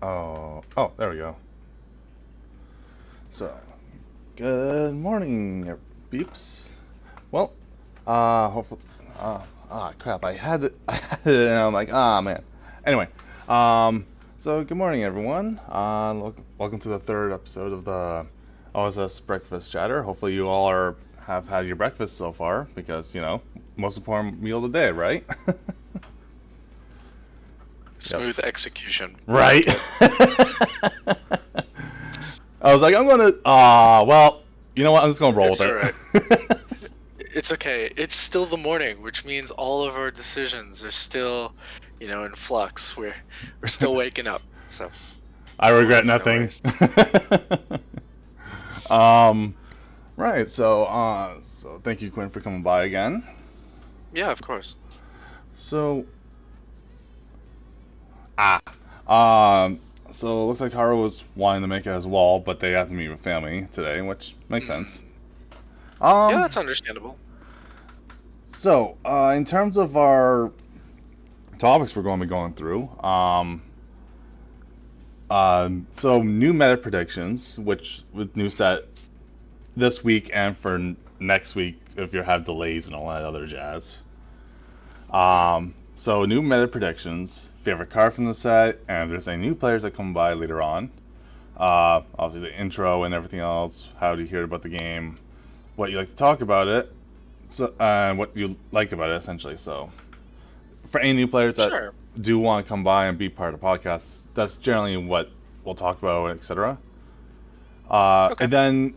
Oh, there we go. So, good morning, peeps. Well, hopefully, crap, I had it, I had it, and I'm like, man. Anyway, um, so good morning, everyone. Welcome to the third episode of the OSS Breakfast Chatter. Hopefully, you all have had your breakfast so far, because most important meal of the day, right? Yep. Smooth execution. I Right. like it. I was like, I'm gonna. Well, you know what? I'm just gonna roll It's with all right. it. It's okay. It's still the morning, which means all of our decisions are still, in flux. We're still waking up. So I no regret worries, no nothing. worries. um, right. So thank you, Quinn, for coming by again. Yeah, of course. So, ah, um, so it looks like Haru was wanting to make it as well, but they have to meet with family today, which makes sense. Mm. Yeah, Um, that's understandable. in terms of our topics we're going to be going through, so new meta predictions, which with new set this week and for next week if you have delays and all that other jazz. Mm. So new meta predictions, favorite card from the set, and if there's any new players that come by later on. Obviously the intro and everything else. How do you hear about the game? What you like to talk about it, so and what you like about it essentially. So for any new players that Sure. do want to come by and be part of the podcast, that's generally what we'll talk about, etc. Okay. And then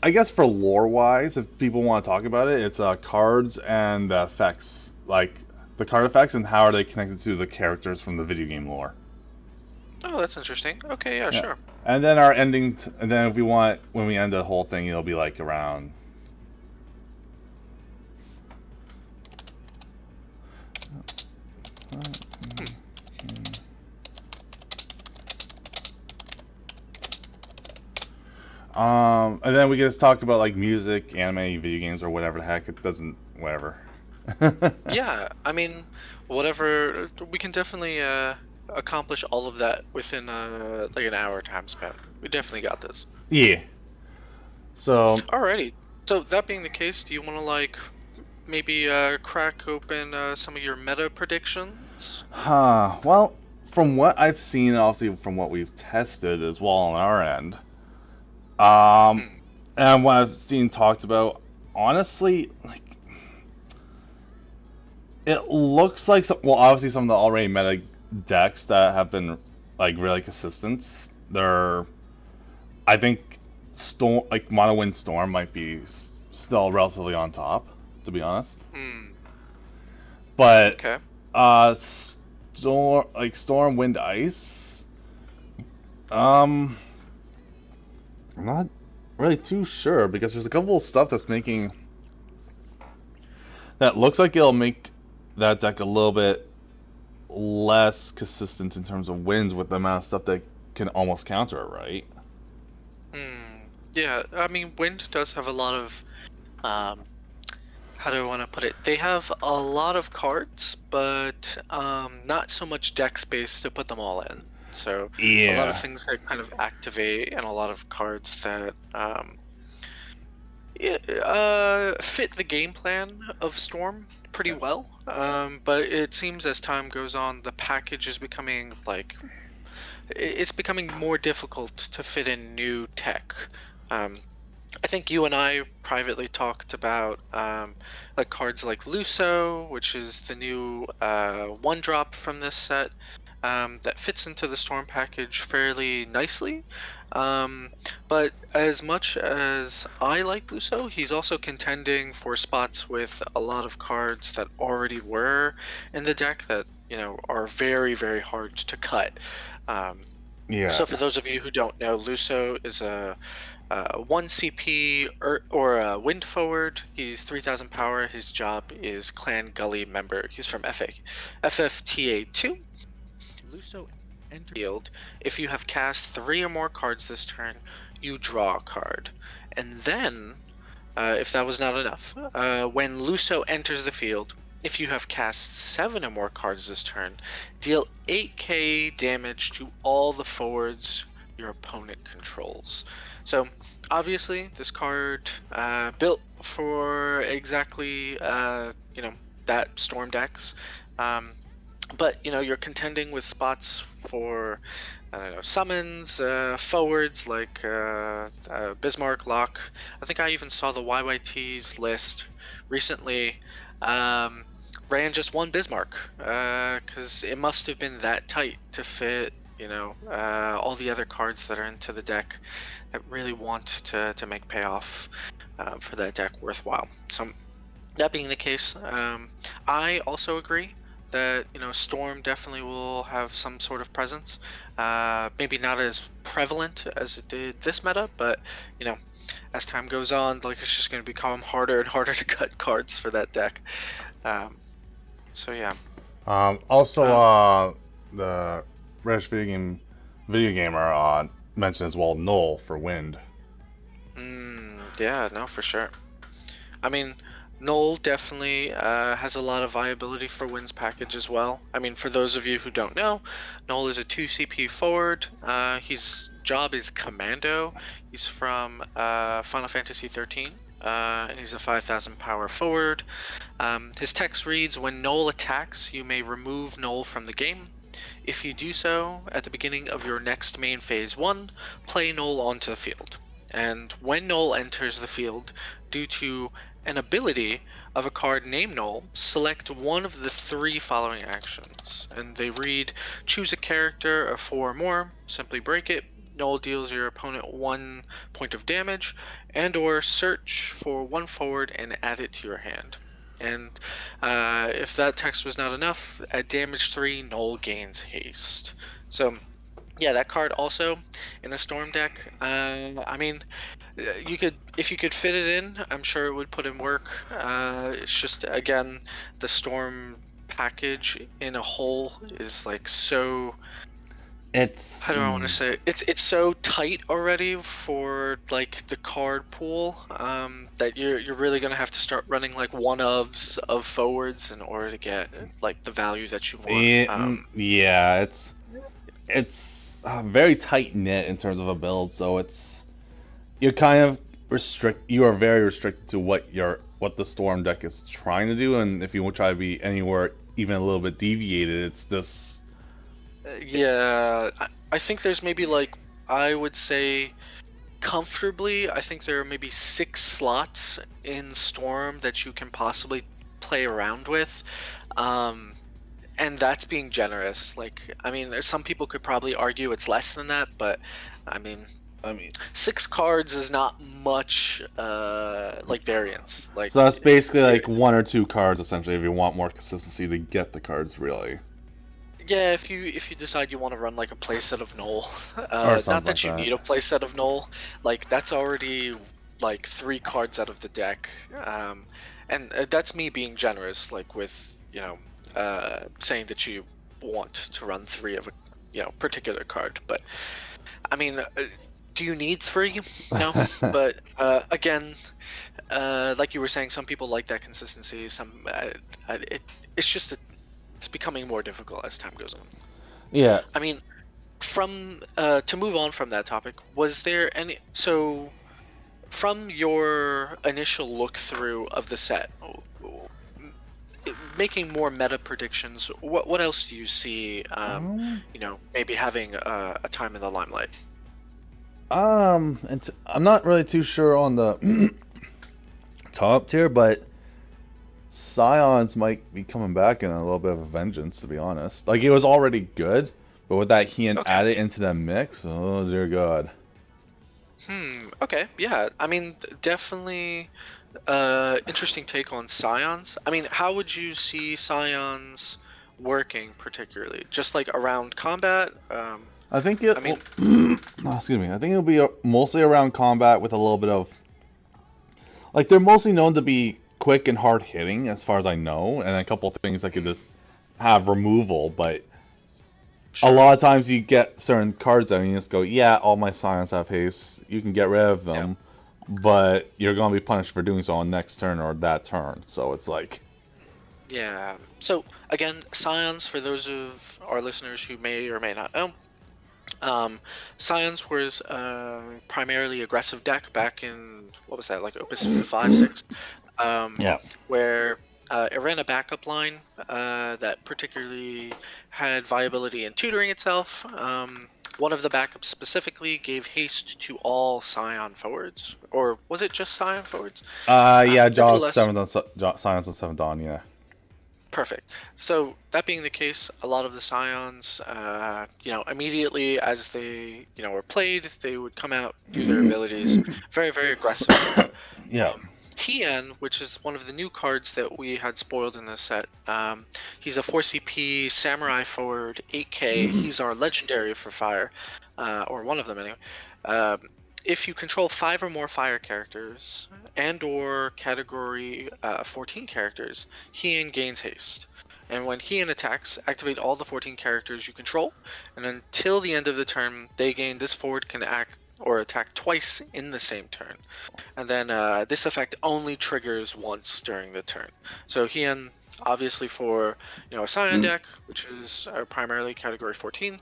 I guess for lore wise, if people want to talk about it, it's cards and the effects, like the card effects and how are they connected to the characters from the video game lore. Oh, that's interesting. Okay, yeah, Yeah. sure. And then our ending, and then if we want, when we end the whole thing, it'll be like around. Hmm. And then we can just talk about like music, anime, video games, or whatever the heck. It doesn't, whatever. Yeah, I mean, whatever. We can definitely accomplish all of that within like an hour time span. We definitely got this. Yeah. So, Alrighty. So that being the case, do you want to like maybe crack open some of your meta predictions? well, from what I've seen, obviously from what we've tested as well on our end, um, Hmm. and what I've seen talked about, honestly, like it looks like some. Well, obviously some of the already meta decks that have been like really consistent. They're, I think, Storm like Mono Wind Storm might be still relatively on top, to be honest. Hmm. But Okay. Storm Wind Ice. Um, I'm not really too sure because there's a couple of stuff that's making that looks like it'll make that deck a little bit less consistent in terms of wins with the amount of stuff that can almost counter it, right? Hmm. Yeah. I mean, Wind does have a lot of um. How do I want to put it? They have a lot of cards, but not so much deck space to put them all in. So a lot of Yeah. things that kind of activate, and a lot of cards that yeah, fit the game plan of Storm pretty well. But it seems as time goes on, the package is becoming like it's becoming more difficult to fit in new tech. Um, I think you and I privately talked about like cards like Luso, which is the new one drop from this set that fits into the Storm package fairly nicely. Um, but as much as I like Luso, he's also contending for spots with a lot of cards that already were in the deck that are very very hard to cut. Um, Yeah. so for those of you who don't know, Luso is a 1 CP or a wind forward. He's 3,000 power. His job is Clan Gully member. He's from FFTA2. Luso enter field. If you have cast 3 or more cards this turn, you draw a card. And then, if that was not enough, when Luso enters the field, if you have cast 7 or more cards this turn, deal 8k damage to all the forwards your opponent controls. So, obviously, this card built for exactly, that Storm decks. But, you're contending with spots for, I don't know, summons, forwards like Bismarck, Locke. I think I even saw the YYT's list recently. Um, ran just one Bismarck because it must have been that tight to fit, all the other cards that are into the deck that really want to make payoff for that deck worthwhile. So that being the case, I also agree that Storm definitely will have some sort of presence. Maybe not as prevalent as it did this meta, but as time goes on, like it's just going to become harder and harder to cut cards for that deck. So yeah. Also, Um, the British video gamer mentioned as well Null for Wind. yeah, no, for sure. I mean, Null definitely has a lot of viability for Wind's package as well. I mean, for those of you who don't know, Null is a 2 CP forward. His job is Commando. He's from Final Fantasy 13. And he's a 5,000 power forward. His text reads, when Null attacks, you may remove Null from the game. If you do so, at the beginning of your next main phase 1, play Null onto the field. And when Null enters the field, due to an ability of a card named Null, select one of the 3 following actions. And they read, choose a character of 4 or more, simply break it, Null deals your opponent 1 point of damage, and or search for 1 forward and add it to your hand. And if that text was not enough, at damage 3, Null gains haste. So yeah, that card also in a Storm deck. I mean, if you could fit it in, I'm sure it would put in work. It's just again, the Storm package in a whole is like so. It's How do I want to say it? It's so tight already for like the card pool that you're really gonna have to start running like one-ofs of forwards in order to get like the value that you want. yeah, it's very tight knit in terms of a build, so you're kind of you are very restricted to what the Storm deck is trying to do, and if you try to be anywhere even a little bit deviated, it's this. Yeah, I think there's maybe like, I would say comfortably, I think there are maybe 6 slots in Storm that you can possibly play around with. And that's being generous. Like, I mean, there's some people could probably argue it's less than that, but I mean, 6 cards is not much like variance. Like, So that's basically like 1 or 2 cards essentially if you want more consistency to get the cards really. yeah, if you decide you want to run like a playset of Null, Or something not that like you that. need a playset of Null, like that's already like 3 cards out of the deck, and that's me being generous, like with saying that you want to run 3 of a particular card, but I mean, do you need 3? No, but again, like you were saying, some people like that consistency. It's just it's becoming more difficult as time goes on. Yeah. I mean, from to move on from that topic, was there any from your initial look through of the set, making more meta predictions, what else do you see maybe having a time in the limelight? I'm not really too sure on the top tier, but Scions might be coming back in a little bit of a vengeance, to be honest. Like, it was already good, but with that Heian Okay. added into the mix, oh dear God. Okay. Yeah. I mean, definitely interesting take on Scions. I mean, how would you see Scions working particularly? Just like around combat? I think it. I mean, Excuse me. I think it'll be mostly around combat with a little bit of. Like, they're mostly known to be quick and hard hitting, as far as I know, and a couple things that could just have removal, but a sure. lot of times you get certain cards out and you just go, yeah, all my Scions have haste. You can get rid of Yeah. them, but you're going to be punished for doing so on next turn or that turn. So it's like. Yeah. So again, Scions, for those of our listeners who may or may not know, Scions was primarily aggressive deck back in what was that, like Opus 5, 6, um, Yeah. where it ran a backup line that particularly had viability in tutoring itself. One of the backups specifically gave haste to all Scion forwards, or was it just Scion forwards? Yeah, Jaws Nevertheless, 7th on Silence on 7th Dawn, yeah. perfect. So that being the case, a lot of the Scions, immediately as they, were played, they would come out, do their abilities very, very aggressively. Yeah. Hien, which is one of the new cards that we had spoiled in this set, he's a 4 CP Samurai forward, 8K. He's our legendary for fire, or one of them anyway. Um, if you control 5 or more fire characters and/or category 14 characters, Hien gains haste. And when Hien attacks, activate all the 14 characters you control, and until the end of the turn, they gain this forward can act or attack twice in the same turn. And then this effect only triggers once during the turn. So Hien, obviously for a Scion deck, which is primarily category 14,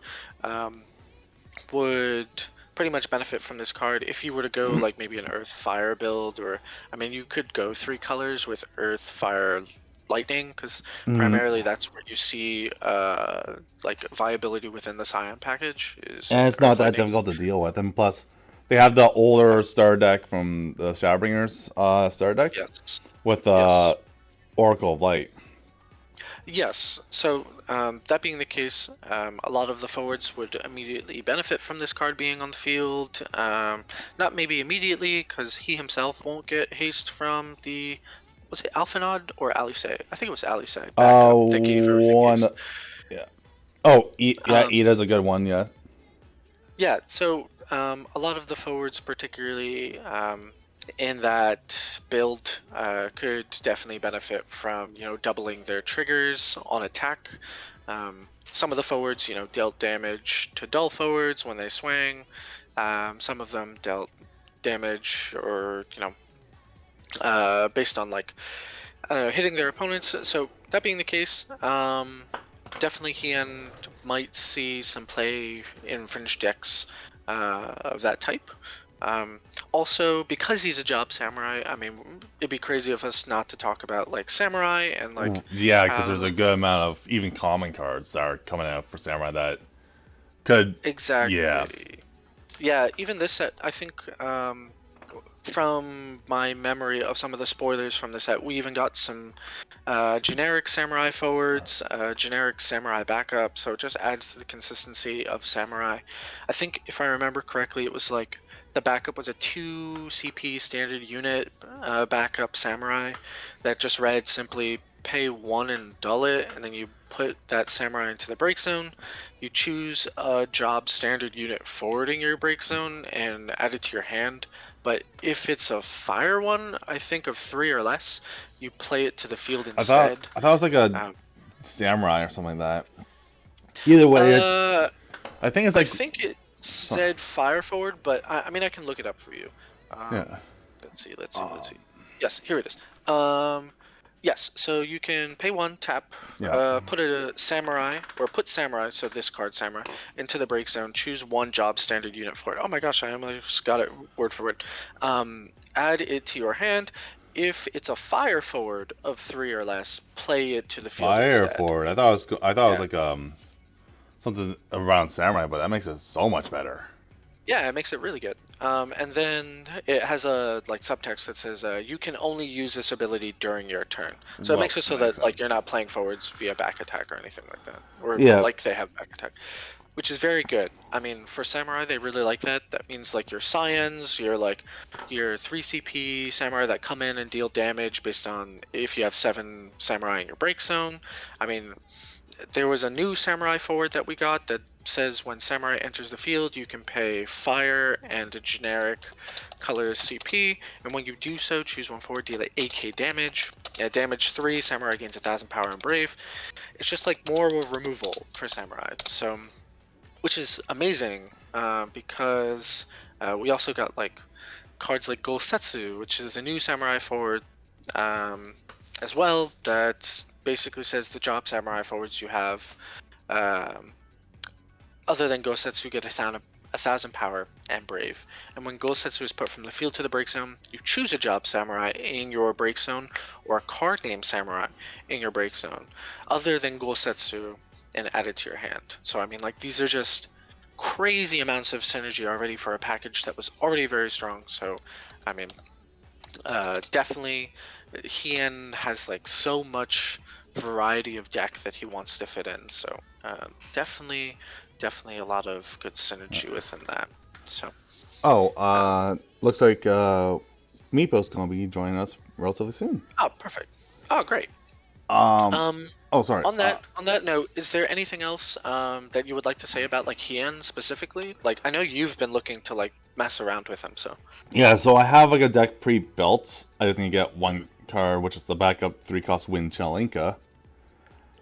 would pretty much benefit from this card. If you were to go like maybe an Earth Fire build, or I mean, you could go 3 colors with Earth Fire Lightning, because Mhm. primarily that's where you see like viability within the Scion package is And it's not Earth that Lightning. difficult to deal with. And plus, they have the older star deck from the Shadowbringers star deck Yes. with Yes. Oracle of Light. Yes. So that being the case, a lot of the forwards would immediately benefit from this card being on the field. Not maybe immediately, because he himself won't get haste from the, was it Alphanod or Alice? I think it was Alice backup that gave everything One. haste. Yeah. Oh, yeah, Um, Ida's a good one, yeah. yeah. So a lot of the forwards, particularly in that build, could definitely benefit from doubling their triggers on attack. Some of the forwards dealt damage to dull forwards when they swing. Some of them dealt damage or based on like I don't know, hitting their opponents. So that being the case, definitely Hien might see some play in fringe decks of that type. Also, because he's a job samurai, I mean, it'd be crazy of us not to talk about like samurai and like, Yeah, because there's uh, a good amount of even common cards that are coming out for Samurai that could. Yeah. exactly. Yeah, even this set, I think, from my memory of some of the spoilers from the set, we even got some generic samurai forwards, generic samurai backup, so it just adds to the consistency of samurai. I think if I remember correctly, it was like the backup was a 2 CP standard unit backup samurai that just read simply pay 1 and dull it, and then you put that samurai into the break zone. You choose a job standard unit forwarding your break zone and add it to your hand. But if it's a fire one, I think of 3 or less, you play it to the field I thought instead. I thought it was like a Um, Samurai or something like that. Either way, it's. uh, I think it's I like. think it Huh, said fire forward, but I mean I can look it up for you. yeah. Let's see, let's see, let's Um, see. Yes, here it is. Yes, so you can pay 1, tap, yeah. put a samurai, or put samurai, so this card samurai, into the break zone, choose 1 job standard unit for it. Oh my gosh, I almost got it word for word. Add it to your hand. If it's a fire forward of 3 or less, play it to the field Fire instead. forward. I thought it was Yeah. like something around Samurai, but that makes it so much better. Yeah, it makes it really good. And then it has a like subtext that says you can only use this ability during your turn. So it Well, makes it so makes that like you're sense. not playing forwards via back attack or anything like that, or Yeah. like they have back attack, which is very good. I mean, for samurai, they really like that. That means like your scions, your 3 CP samurai that come in and deal damage based on if you have 7 samurai in your break zone. I mean, there was a new samurai forward that we got that says when samurai enters the field, you can pay fire and a generic color CP, and when you do so, choose one forward, deal 8k damage. At damage 3, samurai gains 1000 power and brave. It's just like more of a removal for samurai, so which is amazing because we also got like cards like Gosetsu, which is a new samurai forward as well that basically says the job samurai forwards you have, um, other than Gosetsu, get 1,000 power and brave. And when Gosetsu is put from the field to the break zone, you choose a job samurai in your break zone or a card named samurai in your break zone, other than Gosetsu, and add it to your hand. So I mean, like, these are just crazy amounts of synergy already for a package that was already very strong. So I mean, definitely, Hien has like so much variety of deck that he wants to fit in. So definitely a lot of good synergy within that. So Oh, um, looks like Meepo's gonna be joining us relatively soon. oh, perfect. Oh, great. Um, Um, oh, sorry. on that note, is there anything else that you would like to say about like Hien specifically? Like, I know you've been looking to like mess around with him. So Yeah, so I have like a deck pre-built. I just need to get one card, which is the backup 3-cost Wind Chelinka.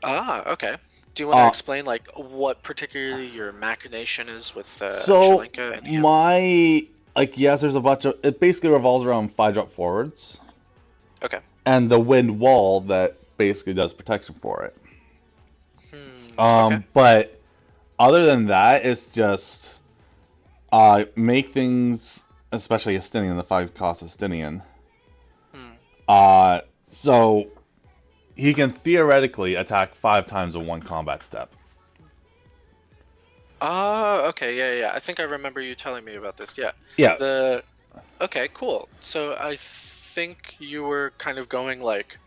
okay. Do you want to Uh, explain like what particularly your machination is with so Chelinka and Hien? my like yes, there's a bunch of it basically revolves around 5-drop forwards Okay. and the wind wall that basically does protection for it. Okay. But other than that, it's just make things, especially Estinian, the 5-cost Estinian. Hmm. So he can theoretically attack 5 times in one combat step. Okay. Yeah. I think I remember you telling me about this. Yeah. Yeah, The Okay, cool. So I think you were kind of going like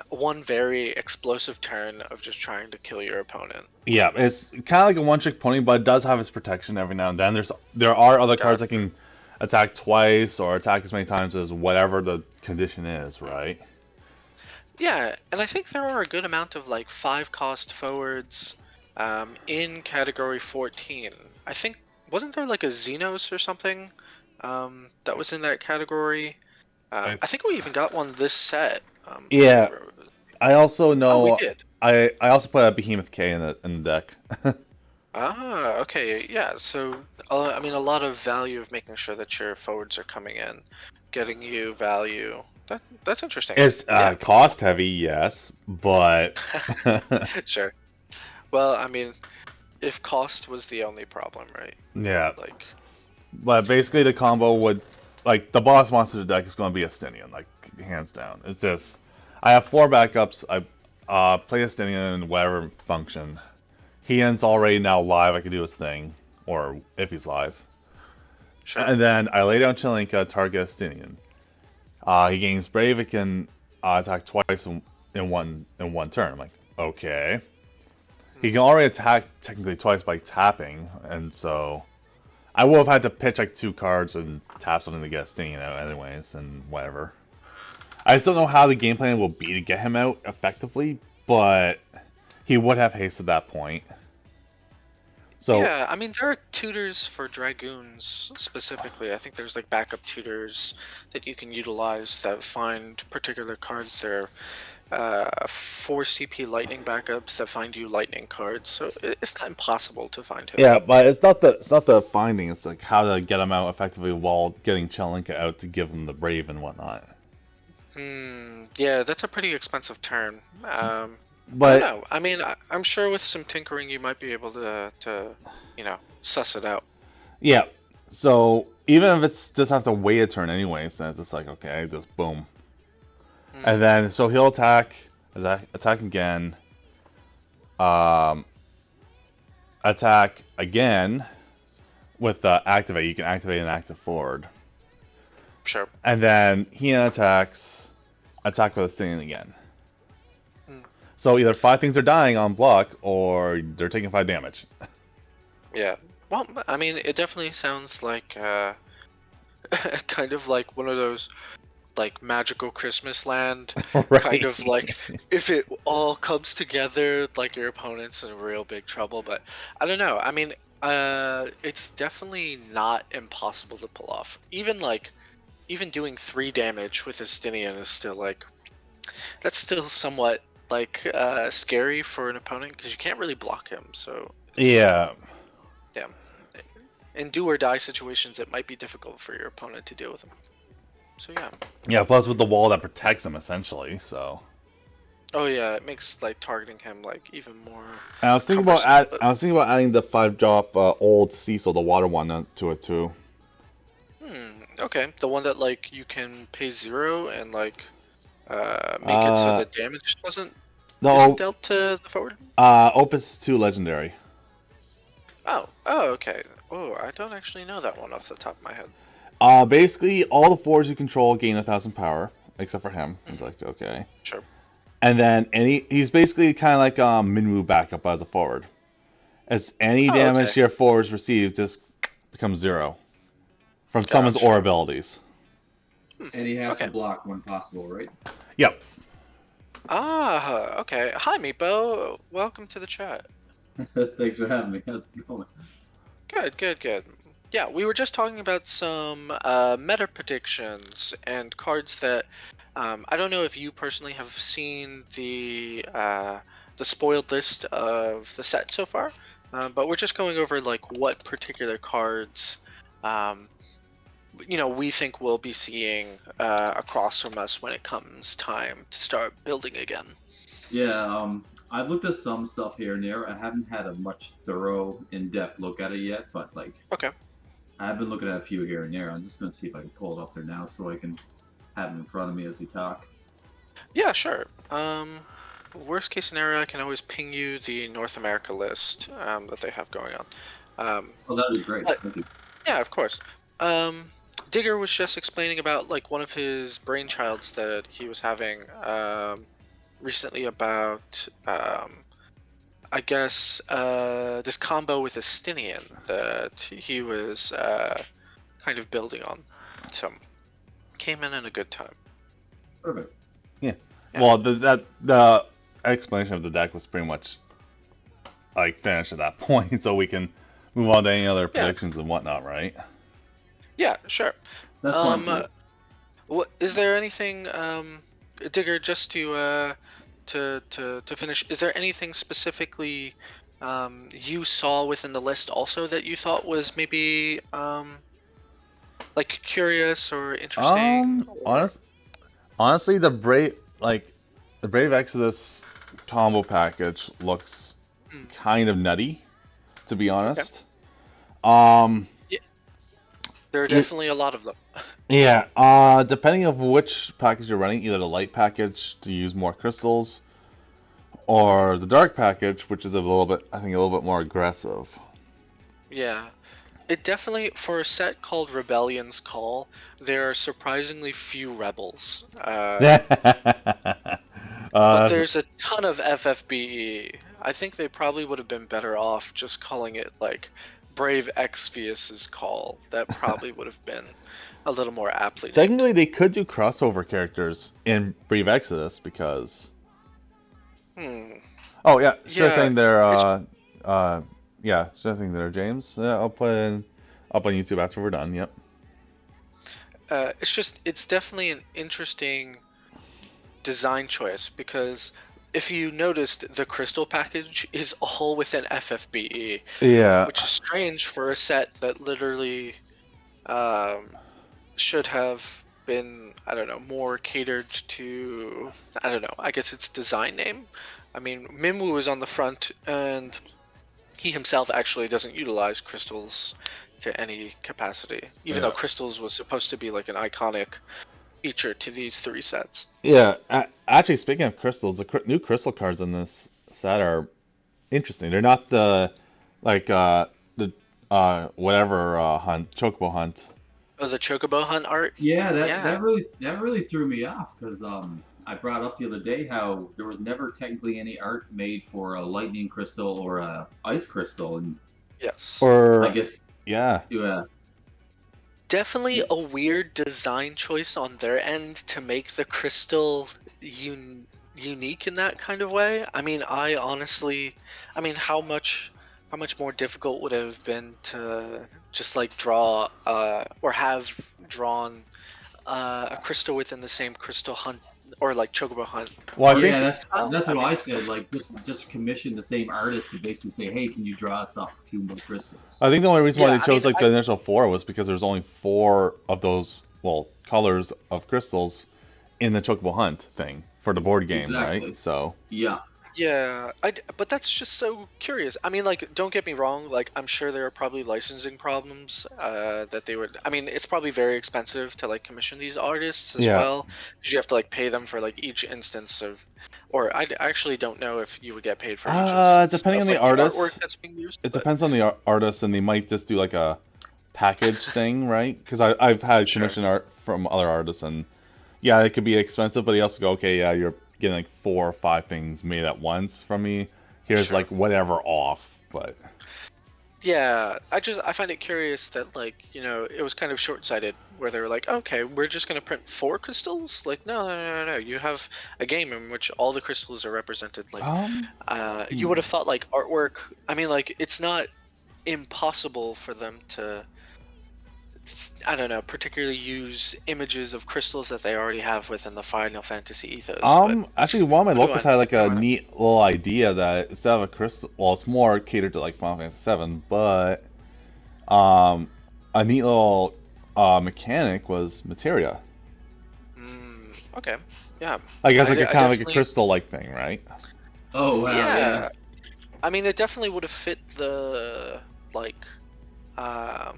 one very explosive turn of just trying to kill your opponent. yeah. It's kind of like a one-trick pony, but it does have its protection every now and then. There are other cards Got that can attack twice or attack as many times as whatever the condition is, right? Yeah, and I think there are a good amount of like 5-cost forwards in category 14. I think wasn't there like a Xenos or something that was in that category? I, I think we even got one this set. Let me yeah. I also Oh, we know did. I also put a Behemoth K in the deck. Okay, yeah. So, I mean, a lot of value of making sure that your forwards are coming in, getting you value. That's interesting. It's Yeah, cost heavy, yes, but sure. Well, I mean, if cost was the only problem, right? yeah. Like, But basically, the combo would like the boss monster deck is going to be Estinian, like hands down. It's just I have 4 backups. I play Estinian in whatever function. Hien's already now live. I can do his thing, or if he's live. sure. And then I lay down Chelinka, target Estinian. He gains Brave. It can attack twice in one turn. I'm like, okay. He Hmm. can already attack technically twice by tapping, and so I would have had to pitch like 2 cards and tap something to get Estinian out anyways, and whatever. I just don't know how the game plan will be to get him out effectively, but he would have haste at that point. So Yeah, I mean, there are tutors for Dragoons specifically. I think there's like backup tutors that you can utilize that find particular cards. There are 4 CP lightning backups that find you lightning cards, so it's not impossible to find him. yeah, but it's not the finding. It's like how to get him out effectively while getting Chelinka out to give him the brave and whatnot. Yeah, that's a pretty expensive turn. I don't But know. I mean, I'm sure with some tinkering you might be able to suss it out. yeah, so even if it's just have to wait a turn anyways, then it's just like okay, just boom, and Hmm. then so he'll attack again, um, attack again with activate. You can activate an active forward. Sure. And then he attack with a thing again. Hmm. So either 5 things are dying on block, or they're taking 5 damage. Yeah. Well, I mean, it definitely sounds like kind of like one of those like magical Christmas land, kind Right. of like if it all comes together, like your opponent's in real big trouble. But I don't know. I mean, it's definitely not impossible to pull off. Even doing 3 damage with Estinian is still like that's still somewhat like scary for an opponent because you can't really block him. So it's Yeah. yeah. In do or die situations, it might be difficult for your opponent to deal with him. So yeah. Yeah, plus with the wall that protects him, essentially, so. Oh yeah, it makes like targeting him like even more And cumbersome. But I was thinking about adding the 5 drop old Cecil, the water one, to it too. okay, the one that like you can pay 0 and like make it so Uh, the damage doesn't isn't no, dealt to the forward. Opus 2 Legendary. Oh, okay. Oh, I don't actually know that one off the top of my head. Basically, all the forwards you control gain 1,000 power, except for him. He's Mhm. like, okay. Sure. And then he's basically kind of like Minwoo backup as a forward. As any Oh, damage okay. your forwards receive just becomes 0 from someone's aura Gotcha. abilities. And he has to Okay. block when possible, right? Yep. Okay. Hi, Meepo. Welcome to the chat. Thanks for having me. How's it going? Good. Yeah, we were just talking about some meta predictions and cards that I don't know if you personally have seen the spoiled list of the set so far, but we're just going over like what particular cards um, we think we'll be seeing across from us when it comes time to start building again. Yeah, I've looked at some stuff here and there. I haven't had a much thorough, in-depth look at it yet, but like Okay. I've been looking at a few here and there. I'm just gonna see if I can pull it up there now so I can have it in front of me as we talk. Yeah, sure. Worst case scenario, I can always ping you the North America list that they have going on. Oh, that'd be great. But Thank you. yeah, of course. Digger was just explaining about like one of his brainchilds that he was having recently about I guess this combo with Estinian that he was kind of building on. So came in a good time. Perfect. Yeah. Yeah. Well, the explanation of the deck was pretty much like finished at that point, so we can move on to any other Yeah. predictions and whatnot, right? Yeah, sure. That's fine too. What is there anything, Digger? Just to finish, is there anything specifically you saw within the list also that you thought was maybe like curious or interesting? Or Honestly, the Brave Exodus combo package looks Hmm, kind of nutty, to be okay, honest. Um, yeah, there are it, definitely a lot of them. yeah. Depending of which package you're running, either the light package to use more crystals, or the dark package, which is a little bit, I think, a little bit more aggressive. Yeah. It definitely, for a set called Rebellion's Call, there are surprisingly few rebels. But uh, there's a ton of FFBE. I think they probably would have been better off just calling it like Brave Exvius's Call. That probably would have been a little more aptly named. Technically, they could do crossover characters in Brave Exodus because. Hmm. Oh yeah, sure Yeah, thing there. it's Yeah, sure thing there, James. Yeah, I'll put it up on YouTube after we're done. Yep. it's definitely an interesting design choice because if you noticed, the crystal package is all within FFBE, Yeah. which is strange for a set that literally um, should have been, I don't know, more catered to, I don't know, I guess its design name. I mean, Minwoo is on the front, and he himself actually doesn't utilize crystals to any capacity, even though Yeah. crystals was supposed to be like an iconic feature to these three sets. Yeah. Actually, speaking of crystals, the new crystal cards in this set are interesting. They're not the whatever hunt chocobo hunt. Oh, the Chocobo Hunt art? Yeah, that Yeah. that really threw me off because I brought up the other day how there was never technically any art made for a lightning crystal or a ice crystal, and Yes. I Or guess yeah. yeah, Definitely yeah, a weird design choice on their end to make the crystal unique in that kind of way. I mean, I honestly, I mean, how much more difficult would it have been to just like draw or have drawn a crystal within the same crystal hunt or like chocobo hunt Well, I art think yeah. That's style? that's I what mean, I said. Like just commission the same artist to basically say, hey, can you draw us up two more crystals? the only reason why yeah, they chose like the initial four was because there's only four of those colors of crystals in the Chocobo Hunt thing for the board game, Exactly. right? So Yeah. Yeah, but that's just so curious. I mean, like, don't get me wrong. Like, I'm sure there are probably licensing problems that they would. I mean, it's probably very expensive to like commission these artists as yeah, well, because you have to like pay them for like each instance of, or I actually don't know if you would get paid for each instance depending on of the like the artwork artist, that's being used. it But depends on the artist, and they might just do like a package thing, right? Because I've had sure, commission art from other artists, and yeah, it could be expensive, but you also go, okay, yeah, you're getting like 4 or 5 things made at once from me. Here's sure. like whatever off, but Yeah, I find it curious that like, it was kind of short-sighted where they were like, okay, we're just gonna print 4 crystals. Like, no, no, no, no, no. You have a game in which all the crystals are represented. Like, you would hmm. have thought like artwork. I mean, like, it's not impossible for them to, I don't know, particularly use images of crystals that they already have within the Final Fantasy ethos. But Actually, one of my who do locals had like who a do I know? neat little idea that instead of a crystal, well, it's more catered to like Final Fantasy VII, but um, a neat little mechanic was materia. Okay, yeah, I guess like a I kind of like a definitely, crystal-like thing, right? Oh wow, yeah. yeah. I mean, it definitely would have fit the like um,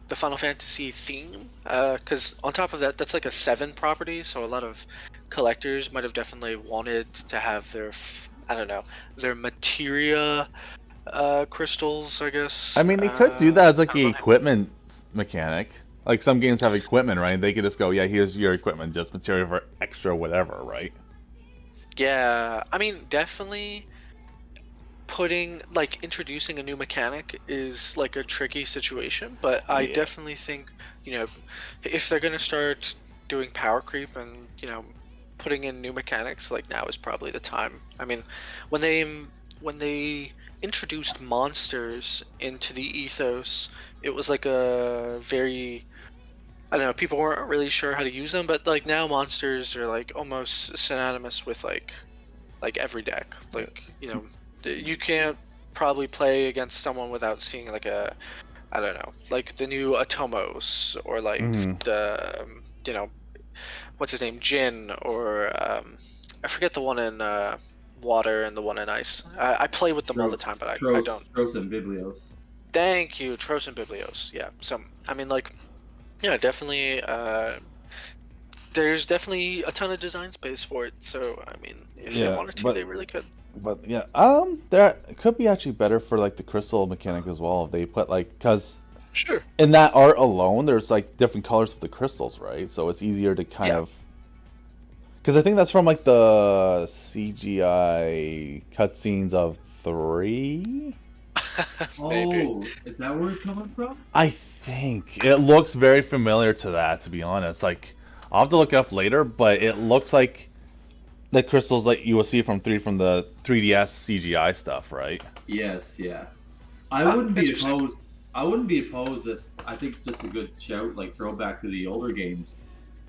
the Final Fantasy theme. Because on top of that, that's like a 7 property, so a lot of collectors might have definitely wanted to have their, I don't know, their materia crystals, I guess. I mean, they could do that as like Kind of a on it. equipment mechanic. Like some games have equipment, right? They could just go, yeah, here's your equipment, just material for extra whatever, right? Yeah, I mean, definitely putting like introducing a new mechanic is like a tricky situation, but I Yeah. definitely think, if they're gonna start doing power creep and, putting in new mechanics, like now is probably the time. I mean, when they introduced monsters into the ethos, it was like a very, I don't know, people weren't really sure how to use them, but like now monsters are like almost synonymous with like every deck. Yeah. Like, you can't probably play against someone without seeing like a, I don't know, like the new Atomos or like Hmm. the what's his name, Jin, or I forget the one in water and the one in ice. I play with them all the Tro time, but I Tros don't. Tros and Biblios. Thank you, Tros and Biblios. Yeah. So I mean, like, yeah, definitely. There's definitely a ton of design space for it. So I mean, if they Yeah, wanted to, they really could. but yeah, there it could be actually better for like the crystal mechanic as well if they put like, because Sure. in that art alone, there's like different colors of the crystals, right? So it's easier to kind Yeah. of, because I think that's from like the CGI cutscenes of 3. Maybe. Oh, is that where it's coming from? I think it looks very familiar to that, to be honest. Like, I'll have to look it up later, but it looks like the crystals that you will see from the 3DS CGI stuff, right? Yes, yeah. Interesting. I wouldn't be opposed if I think just a good shout, like throwback to the older games.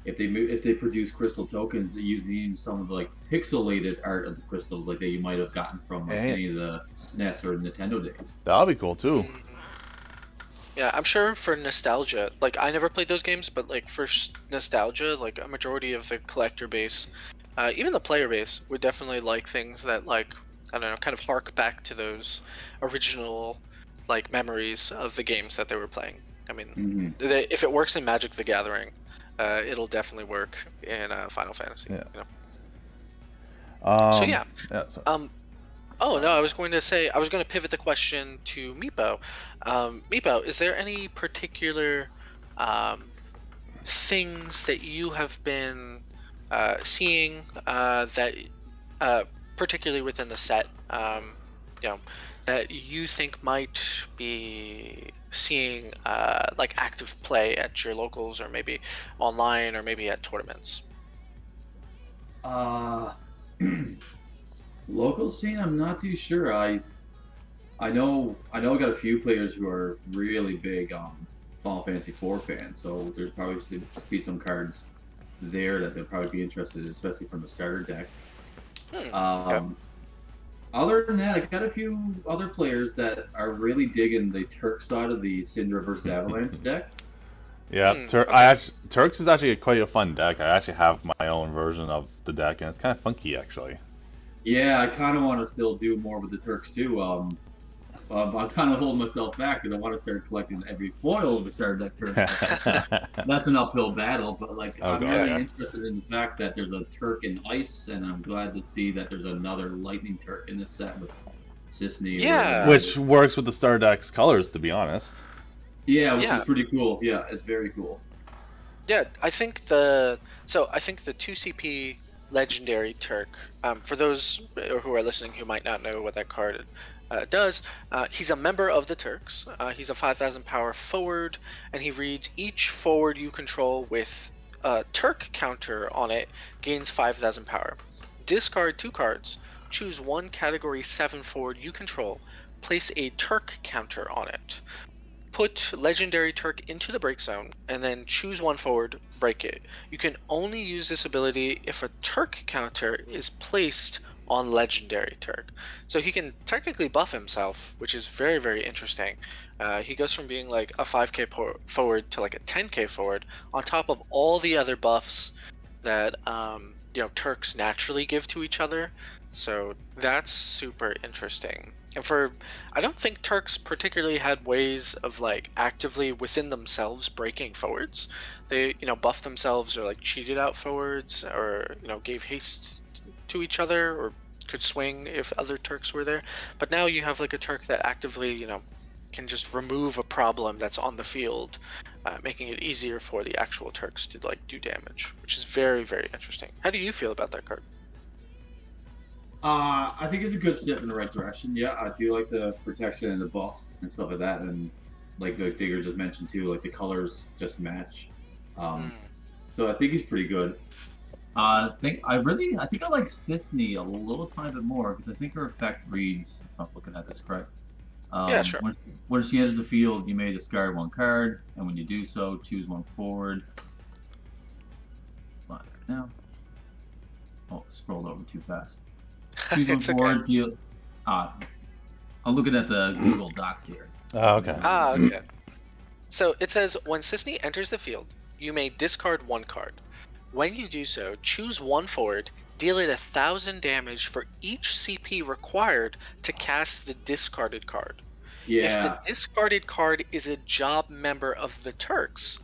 If they produce crystal tokens using some of the like pixelated art of the crystals, like that you might have gotten from like And any of the SNES or Nintendo days. that'll be cool too. Mm, yeah, I'm sure for nostalgia, like I never played those games, but like for nostalgia, like a majority of the collector base, even the player base, would definitely like things that like, I don't know, kind of hark back to those original like memories of the games that they were playing. I mean, Hmm. if it works in Magic the Gathering, it'll definitely work in Final Fantasy. Yeah. So Um. yeah. Yeah. So, Um, Oh no, I was going to say I was going to pivot the question to Meepo. Meepo, is there any particular um, things that you have been seeing that, uh, particularly within the set, you know, that you think might be seeing like active play at your locals or maybe online or maybe at tournaments? Uh, local scene, I'm not too sure. I know I got a few players who are really big Final Fantasy IV fans, so there's probably to be some cards there that they'll probably be interested in, especially from the starter deck. Okay. Um, Other than that, I got a few other players that are really digging the Turk side of the Syndra versus Avalanche deck. Yeah, Okay. Turks is actually quite a fun deck. I actually have my own version of the deck, and it's kind of funky actually. Yeah, I kind of want to still do more with the Turks too. I'm kind of holding myself back because I want to start collecting every foil of the Star Deck Turks, but that's an uphill battle. But like, Oh I'm god, Yeah. really yeah. interested in the fact that there's a Turk in Ice, and I'm glad to see that there's another Lightning Turk in this set with Sisney or whatever her Yeah. name is. Which works with the Star Deck's colors, to be honest. Yeah, which is Yeah. pretty cool. Yeah, it's very cool. Yeah, I think the 2 CP legendary Turk, for those who are listening who might not know what that card does, he's a member of the Turks. He's a 5,000 power forward, and he reads each forward you control with a Turk counter on it gains 5,000 power. Discard 2 cards, choose one category 7 forward you control, place a Turk counter on it. Put legendary Turk into the break zone and then choose one forward, break it. You can only use this ability if a Turk counter is placed on legendary Turk. So he can technically buff himself, which is very, very interesting. He goes from being like a 5k forward to like a 10k forward, on top of all the other buffs that Turks naturally give to each other. So that's super interesting. And I don't think Turks particularly had ways of like actively within themselves breaking forwards. They buffed themselves or like cheated out forwards or gave haste to each other or could swing if other Turks were there. But now you have like a Turk that actively can just remove a problem that's on the field, making it easier for the actual Turks to like do damage, which is very, very interesting. How do you feel about that card? I think it's a good step in the right direction. Yeah, I do like the protection and the buffs and stuff like that, and like Digger just mentioned too, like the colors just match. Um, Mm. so I think he's pretty good. I think I like Sisney a little tiny bit more because I think her effect reads. If I'm looking at this correct. Yeah, sure. When she enters the field, you may discard one card, and when you do so, choose one forward. Now, oh, scrolled over too fast. Choose one It's okay. forward. Deal. Uh, I'm looking at the Google Docs here. Oh, okay. Okay. So it says when Sisney enters the field, you may discard one card. When you do so, choose one forward, deal it 1,000 damage for each CP required to cast the discarded card. If the Yeah, discarded card is a job member of the Turks,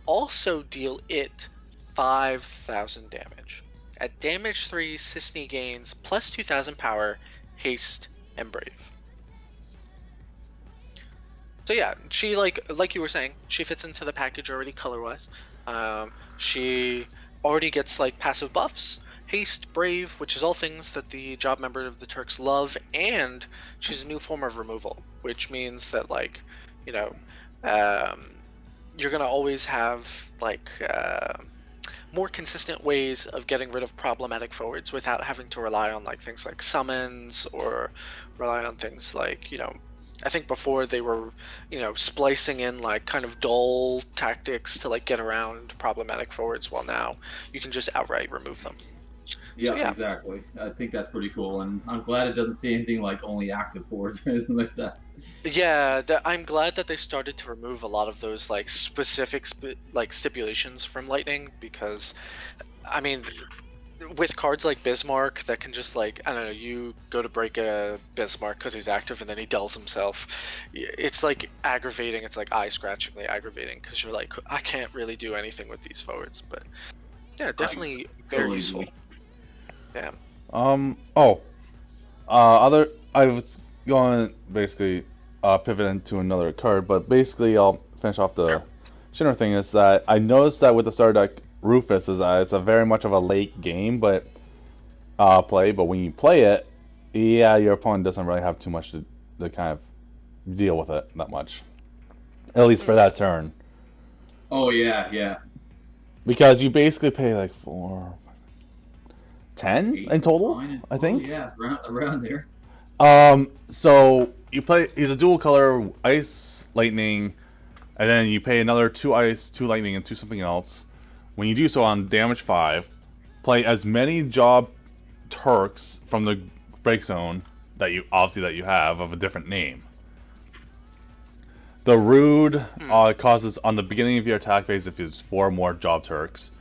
also deal it 5,000 damage. At damage 3, Sisney gains plus 2,000 power, haste, and brave. So yeah, she like you were saying, she fits into the package already color-wise. She already gets like passive buffs, haste, brave, which is all things that the job member of the Turks love, and she's a new form of removal, which means that like, you know, um, you're gonna always have like more consistent ways of getting rid of problematic forwards without having to rely on like things like summons or rely on things like I think before they were splicing in like kind of dull tactics to like get around problematic forwards, while now you can just outright remove them. So yeah, yeah. exactly. I think that's pretty cool, and I'm glad it doesn't say anything like only active forwards or anything like that. Yeah, I'm glad that they started to remove a lot of those like specific like stipulations from Lightning, because I mean, with cards like Bismarck that can just like, I don't know, you go to break a Bismarck because he's active and then he dulls himself. It's like aggravating. It's like eye scratchingly aggravating because you're like, I can't really do anything with these forwards. But yeah, I definitely very totally useful. agree. Yeah. Oh, I was going to basically pivot into another card, but basically I'll finish off the Sure. Shinra thing. Is that I noticed that with the Star Deck Rufus is that it's a very much of a late game, but play. But when you play it, yeah, your opponent doesn't really have too much to kind of deal with it that much, at least for Mm. that turn, Oh yeah, yeah. because you basically pay like 10 Eight, in total, 9, and I 12, think. yeah, around there. So you play. He's a dual color, ice, lightning, and then you pay another 2 ice, 2 lightning, and 2 something else. When you do so on damage 5, play as many job Turks from the break zone that you have of a different name. The Rude Hmm. causes on the beginning of your attack phase if it's 4 more Job Turks.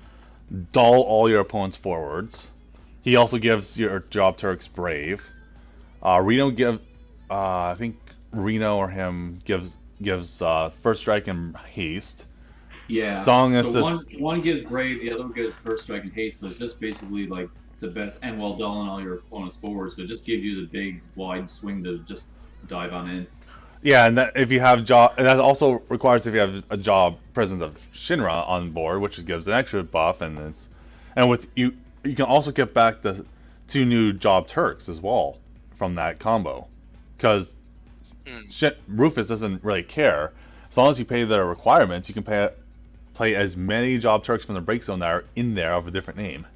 Dull all your opponent's forwards. He also gives your Job Turks Brave. Reno give, I think Reno or him gives First Strike and Haste. Yeah. Song So one Assist. one gives brave, the other one gives first strike and haste. So it's just basically like the best and well done on all your opponent's forward. So just give you the big wide swing to just dive on in. Yeah, and that if you have job, and that also requires if you have a job presence of Shinra on board, which gives an extra buff, and with you can also get back the 2 new Job Turks as well from that combo, because Hmm. Rufus doesn't really care as long as you pay the requirements. You can play as many Job Turks from the break zone that are in there of a different name.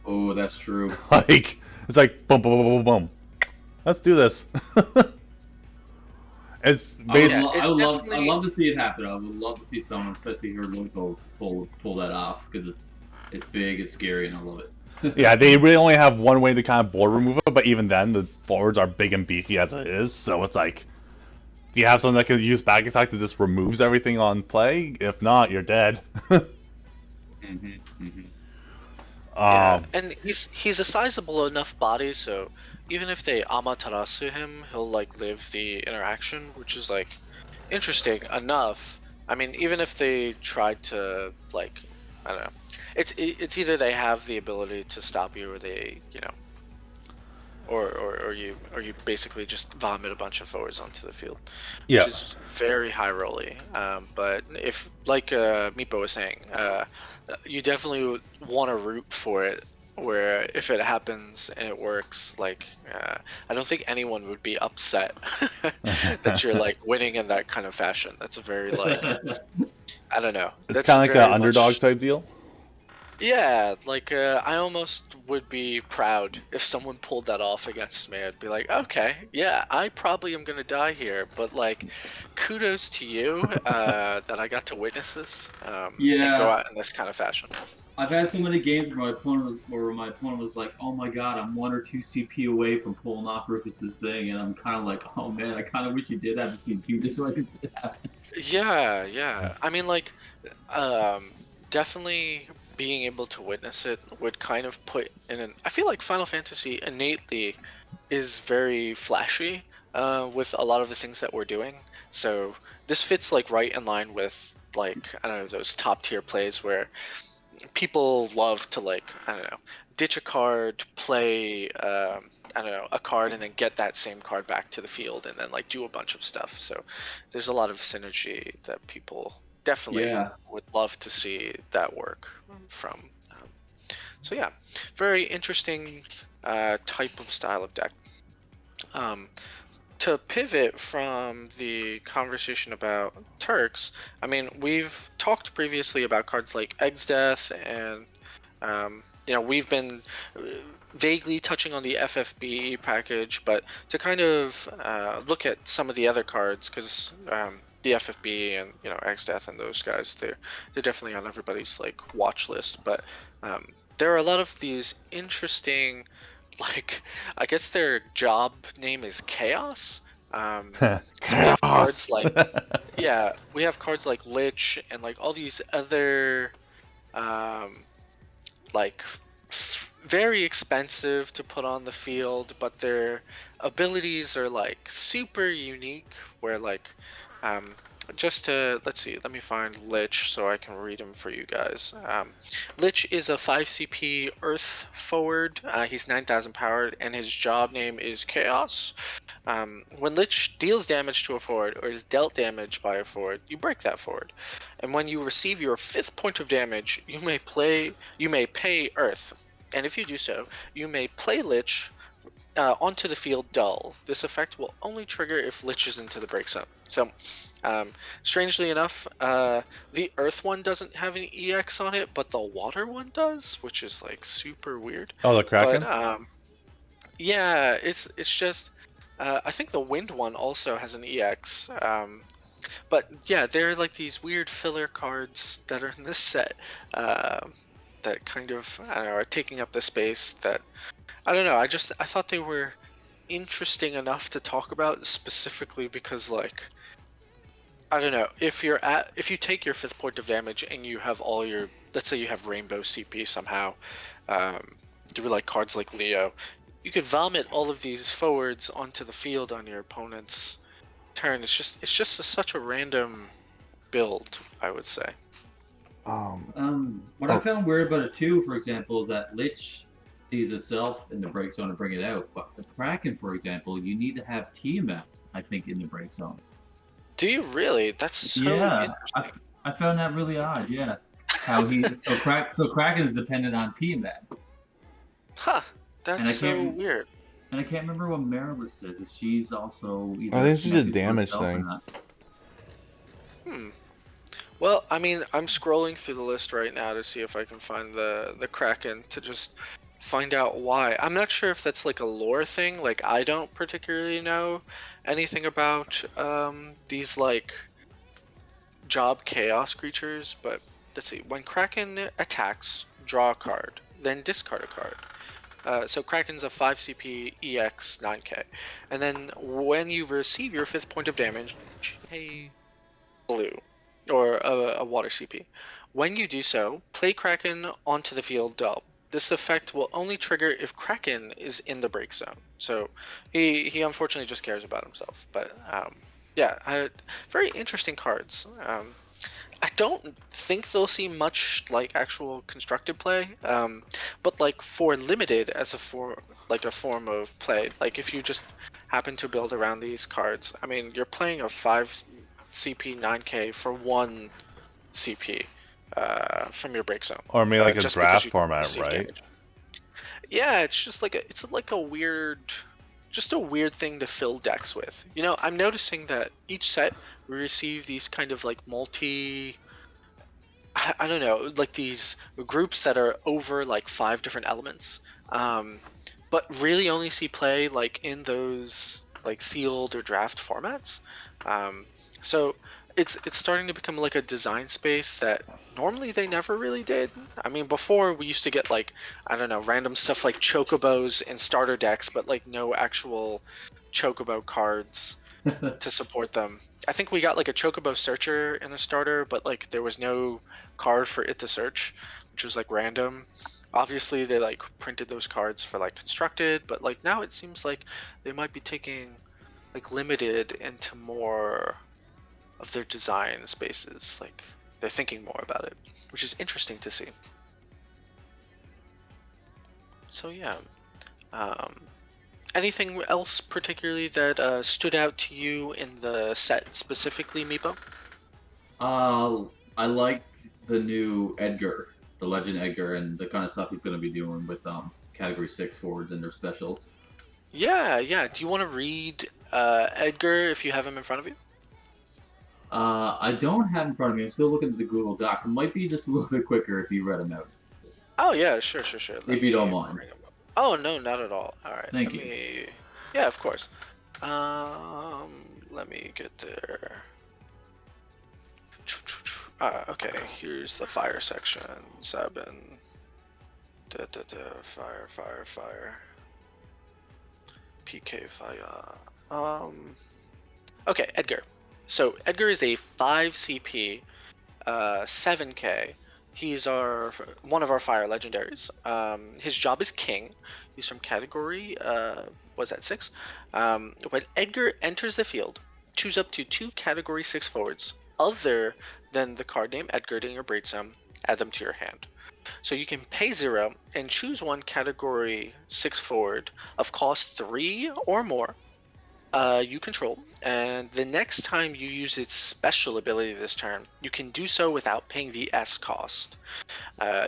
Oh, that's true. Like it's like boom, boom, boom, boom, boom. Let's do this. It's Yeah, based. I it's would love, I definitely love to see it happen. I would love to see someone, especially her locals, pull that off because it's big, it's scary, and I love it. Yeah, they really only have one way to kind of board remove it, but even then, the forwards are big and beefy as it is. So it's like, do you have something that can use back attack that just removes everything on play? If not, you're dead. hmm hmm yeah, um, and he's a sizable enough body, so even if they Amaterasu him, he'll like live the interaction, which is like interesting enough. I mean, even if they tried to like, I don't know, it's either they have the ability to stop you, or they, or you basically just vomit a bunch of forwards onto the field, which yeah, is very high rolly. But if, like Meepo was saying, you definitely want to root for it. Where if it happens and it works, like I don't think anyone would be upset that you're like winning in that kind of fashion. That's a very like, I don't know. it's That's kind of like an very underdog much, type deal. yeah, like I almost would be proud if someone pulled that off against me. I'd be like, okay, yeah, I probably am gonna die here, but like, kudos to you that I got to witness this and go Yeah, out in this kind of fashion. I've had so many games where my opponent was like, "Oh my God, I'm 1 or 2 CP away from pulling off Rufus's thing," and I'm kind of like, "Oh man, I kind of wish you did have the CP just so I could see it happen." Yeah, yeah. I mean, like, um, definitely being able to witness it would kind of put in an. I feel like Final Fantasy innately is very flashy with a lot of the things that we're doing. So this fits like right in line with, like, I don't know, those top tier plays where people love to, like, I don't know, ditch a card, play I don't know, a card, and then get that same card back to the field and then like do a bunch of stuff. So there's a lot of synergy that people definitely Yeah, would love to see that work from. So yeah, very interesting type of style of deck. Um, to pivot from the conversation about Turks, I mean, we've talked previously about cards like Egg's Death, and we've been vaguely touching on the FFB package, but to kind of look at some of the other cards, because the FFB and Egg's Death and those guys, they're definitely on everybody's like watch list, but um, there are a lot of these interesting, like, I guess their job name is Chaos. So we have cards Chaos. like, yeah, we have cards like Lich and like all these other um, like very expensive to put on the field, but their abilities are like super unique. Where like, um, just to let's see, let me find Lich so I can read him for you guys. Lich is a 5 CP Earth forward. He's 9,000 powered, and his job name is Chaos. When Lich deals damage to a forward or is dealt damage by a forward, you break that forward. And when you receive your 5th point of damage, you may pay Earth. And if you do so, you may play Lich onto the field dull. This effect will only trigger if Lich is into the break zone. So, strangely enough, the Earth one doesn't have an EX on it, but the Water one does, which is like super weird. Oh, the But Kraken. yeah, it's just I think the Wind one also has an EX. But yeah, they're like these weird filler cards that are in this set that kind of, I don't know, are taking up the space that, I don't know. I thought they were interesting enough to talk about, specifically because like I don't know, if you take your 5th point of damage and you have all your, let's say you have rainbow CP somehow, through like cards like Leo, you could vomit all of these forwards onto the field on your opponent's turn. It's just such a random build, I would say. What I found weird about it too, for example, is that Lich sees itself in the break zone to bring it out. But the Kraken, for example, you need to have TMF, I think, in the break zone. Do you really? That's so Yeah, interesting. I found that really odd. Yeah, how he so Kraken is dependent on TMF, Huh. and That's I so can't weird. and I can't remember what Marilyn says. If she's also either I think it's just a connected to damage herself or thing. not. Hmm. Well, I mean, I'm scrolling through the list right now to see if I can find the Kraken to just find out why. I'm not sure if that's like a lore thing. Like, I don't particularly know anything about these like job chaos creatures, but let's see. When Kraken attacks, draw a card, then discard a card. So Kraken's a 5 CP EX 9K, and then when you receive your 5th point of damage, pay blue, or a water CP. When you do so, play Kraken onto the field dealt. This effect will only trigger if Kraken is in the break zone. So he unfortunately just cares about himself. But yeah, very interesting cards. I don't think they'll see much like actual constructed play, but like for limited as a form of play, like if you just happen to build around these cards, I mean you're playing a 5 CP 9K for 1 CP from your break zone, Or maybe like a just because draft you format, receive right? damage. Yeah, it's just like a weird, just a weird thing to fill decks with. You know, I'm noticing that each set we receive these kind of like I don't know, like these groups that are over like 5 different elements, but really only see play like in those like sealed or draft formats. So it's starting to become like a design space that normally they never really did. I mean, before we used to get like, I don't know, random stuff like chocobos and starter decks, but like no actual chocobo cards to support them. I think we got like a chocobo searcher in the starter, but like there was no card for it to search, which was like random. Obviously they like printed those cards for like constructed, but like now it seems like they might be taking like limited into more of their design spaces. Like they're thinking more about it, which is interesting to see. So yeah. Um, Anything else particularly that stood out to you in the set specifically, Meepo? I like the new Edgar, the Legend Edgar, and the kind of stuff he's going to be doing with Category 6 forwards and their specials. Yeah, yeah. Do you want to read Edgar if you have him in front of you? I don't have in front of me. I'm still looking at the Google Docs. It might be just a little bit quicker if you read them out. Oh yeah, sure. If you don't mind. Bring him up. Oh no, not at all. All right, Thank let you. me. Yeah, of course. Let me get there. Okay, here's the fire section. Sabin. Fire. PK fire. Okay, Edgar. So Edgar is a 5 CP, 7K. He's one of our fire legendaries. His job is King. He's from category was that 6? When Edgar enters the field, choose up to 2 category 6 forwards other than the card name Edgar in your break zone. Add them to your hand. So you can pay 0 and choose one category 6 forward of cost 3 or more you control, and the next time you use its special ability this turn, you can do so without paying the S cost.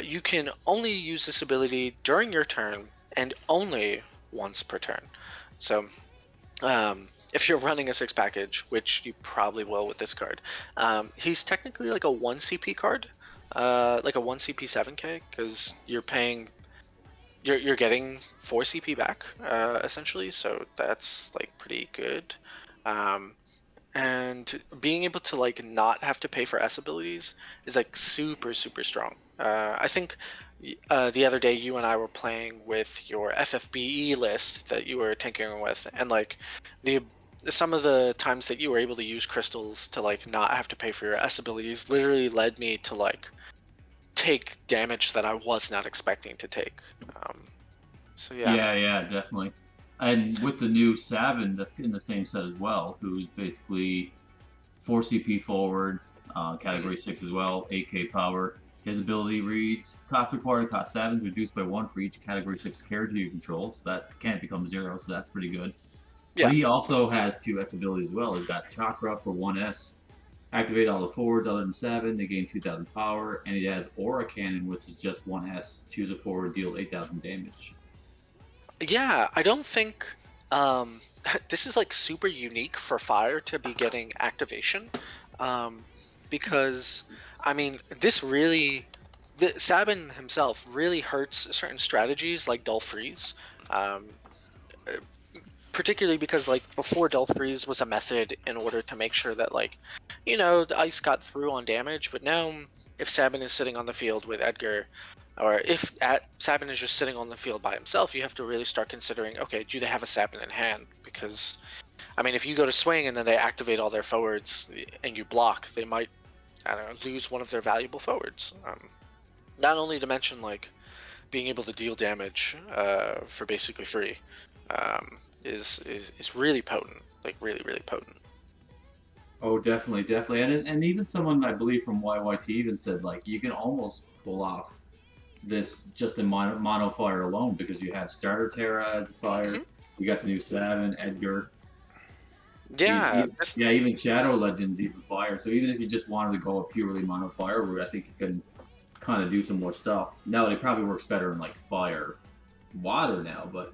You can only use this ability during your turn and only once per turn. So if you're running a 6 package, which you probably will with this card, he's technically like a 1 CP card, like a 1 CP 7K, because you're paying, you're getting 4 CP back, essentially, so that's like pretty good. And being able to like not have to pay for S abilities is like super strong. I think the other day you and I were playing with your FFBE list that you were tinkering with, and like the some of the times that you were able to use crystals to like not have to pay for your S abilities literally led me to like take damage that I was not expecting to take. So yeah. Yeah, definitely. And with the new Savin that's in the same set as well, who's basically 4 CP forward, category 6 as well, 8k power. His ability reads cost required, cost 7 is reduced by 1 for each category 6 character you control, so that can't become 0, so that's pretty good. Yeah. But he also has 2 S abilities as well. He's got Chakra for 1S, activate all the forwards other than 7, they gain 2000 power, and he has Aura Cannon, which is just 1S, choose a forward, deal 8000 damage. Yeah, I don't think this is like super unique for fire to be getting activation, because I mean this really, Sabin himself really hurts certain strategies like Dull Freeze, particularly because like before Dull Freeze was a method in order to make sure that like, the ice got through on damage, but now if Sabin is sitting on the field with Edgar, or if Sabin is just sitting on the field by himself, you have to really start considering, okay, do they have a Sabin in hand? Because, I mean, if you go to swing and then they activate all their forwards and you block, they might, I don't know, lose one of their valuable forwards. Not only to mention, like, being able to deal damage for basically free is really potent, like really, really potent. Oh, definitely. And even someone, I believe, from YYT even said, like, you can almost pull off this just in mono fire alone because you have Starter Terra as fire, you got the new Savin, Edgar. Yeah. Even Shadow Legends even fire. So even if you just wanted to go a purely mono fire route, I think you can kind of do some more stuff. Now it probably works better in like fire, water now, but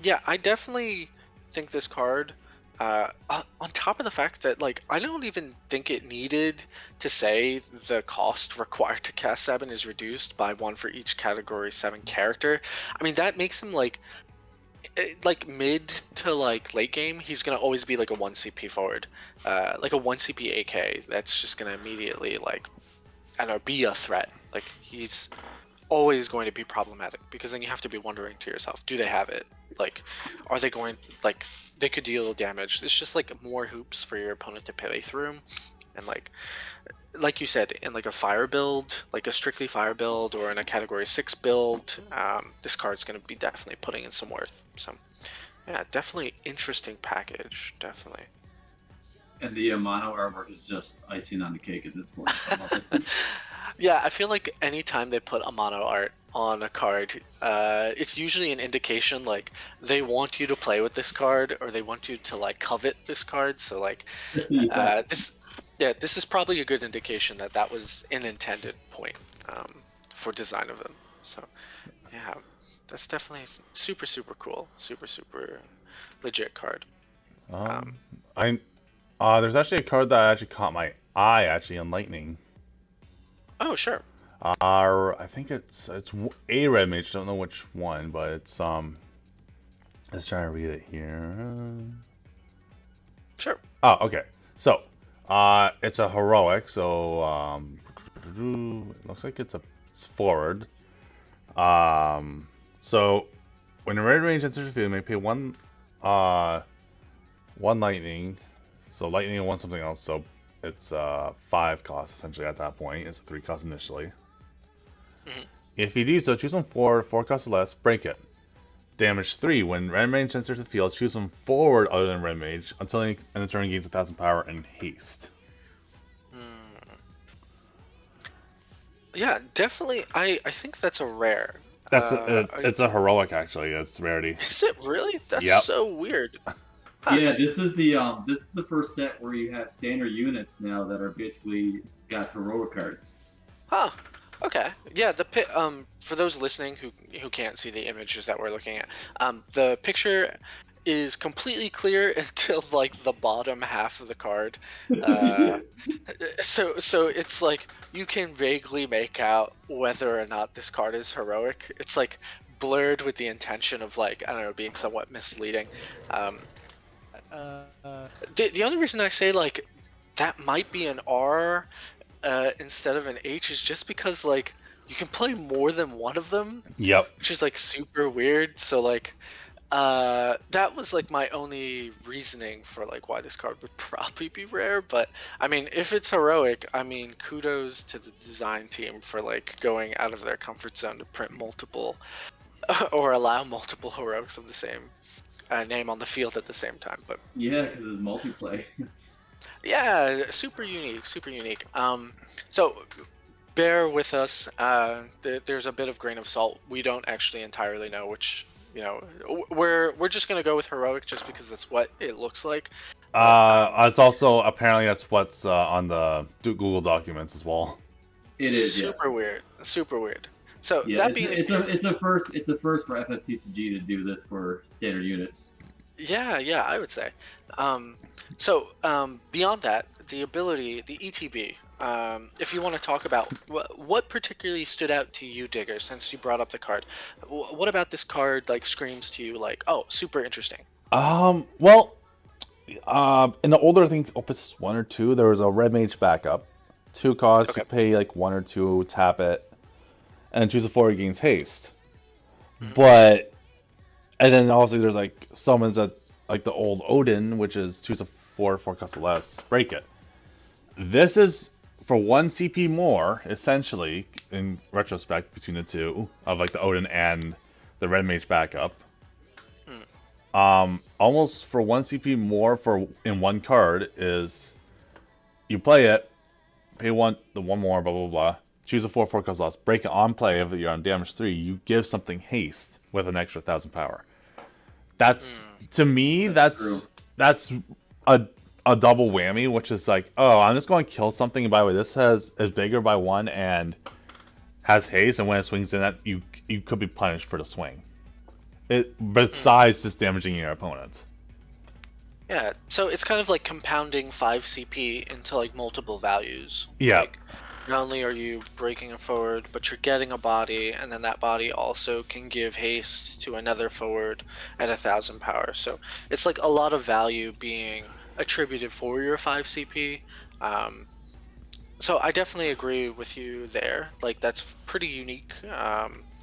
yeah, I definitely think this card. On top of the fact that, like, I don't even think it needed to say the cost required to cast Sabin is reduced by 1 for each category 7 character. I mean, that makes him, like mid to, like, late game, he's going to always be, like, a 1 CP forward. Like, a 1 CP AK, that's just going to immediately, like, I don't know, be a threat. Like, he's always going to be problematic, because then you have to be wondering to yourself, do they have it? Like, are they going, like, they could deal damage. It's just like more hoops for your opponent to play through, and like you said, in like a fire build, like a strictly fire build, or in a category 6 build, this card's going to be definitely putting in some worth. So yeah, definitely interesting package, definitely. And the mono armor is just icing on the cake at this point. Yeah, I feel like anytime they put a mono art on a card, it's usually an indication like they want you to play with this card, or they want you to like covet this card. So like, this is probably a good indication that that was an intended point for design of them. So yeah, that's definitely super cool, super legit card. There's actually a card that actually caught my eye actually in Lightning. Oh sure. I think it's a red mage. Don't know which one, but it's Let's try to read it here. Sure. Oh, okay. So, it's a heroic. So, it looks like it's forward. So when a red range enters the field, you may pay one lightning. So lightning and one something else. So it's 5 cost essentially at that point. It's a 3 cost initially. If you do so, choose one 4 cost or less, break it. Damage 3. When red mage enters the field, choose one forward other than red mage until end of turn gains 1000 power and haste. Yeah, definitely. I think that's a rare. That's it's a heroic actually. It's rarity. Is it really? That's so weird. Yeah, this is the first set where you have standard units now that are basically got heroic cards. Huh. Okay. Yeah. For those listening who can't see the images that we're looking at, the picture is completely clear until like the bottom half of the card. So it's like you can vaguely make out whether or not this card is heroic. It's like blurred with the intention of like, I don't know, being somewhat misleading. The only reason I say like that might be an R instead of an H is just because like you can play more than one of them. Yep. Which is like super weird. So like That was like my only reasoning for like why this card would probably be rare. But I mean, if it's heroic, I mean, kudos to the design team for like going out of their comfort zone to print multiple or allow multiple heroics of the same name on the field at the same time. But Yeah, because it's multiplayer. yeah, super unique, super unique. So bear with us. There's a bit of grain of salt. We don't actually entirely know which. You know, we're just gonna go with heroic just because that's what it looks like. But, It's also apparently that's what's on the Google documents as well. It is, yeah. super weird, super weird. So Yeah, that it's, being it's the a case, it's a first it's a first for FFTCG to do this for standard units. yeah, I would say. Beyond that, the ability, the ETB. If you want to talk about what particularly stood out to you, Digger, since you brought up the card, what about this card like screams to you like, oh, super interesting? Well, in the older, I think Opus 1 or 2, there was a Red Mage backup. 2 costs, Okay. you pay like 1 or 2, tap it, and choose a 4 gains haste. Mhm. But, and then obviously there's like summons that, like the old Odin, which is choose a 4 cost or less, break it. This is for 1 CP more, essentially, in retrospect, between the two, of like the Odin and the Red Mage backup. Almost for 1 CP more for in one card is you play it, pay one more, blah blah blah. Choose a 4/4 cost loss, break it on play if you're on damage 3. You give something haste with an extra 1,000 power. That's to me That's that's a double whammy, which is like, oh, I'm just going to kill something. And by the way, this is bigger by 1 and has haste, and when it swings in, that you could be punished for the swing. Besides just damaging your opponent. Yeah, so it's kind of like compounding 5 CP into like multiple values. Yeah. Like, not only are you breaking a forward, but you're getting a body, and then that body also can give haste to another forward at 1,000 power. So it's like a lot of value being attributed for your 5 CP. So I definitely agree with you there. Like that's pretty unique.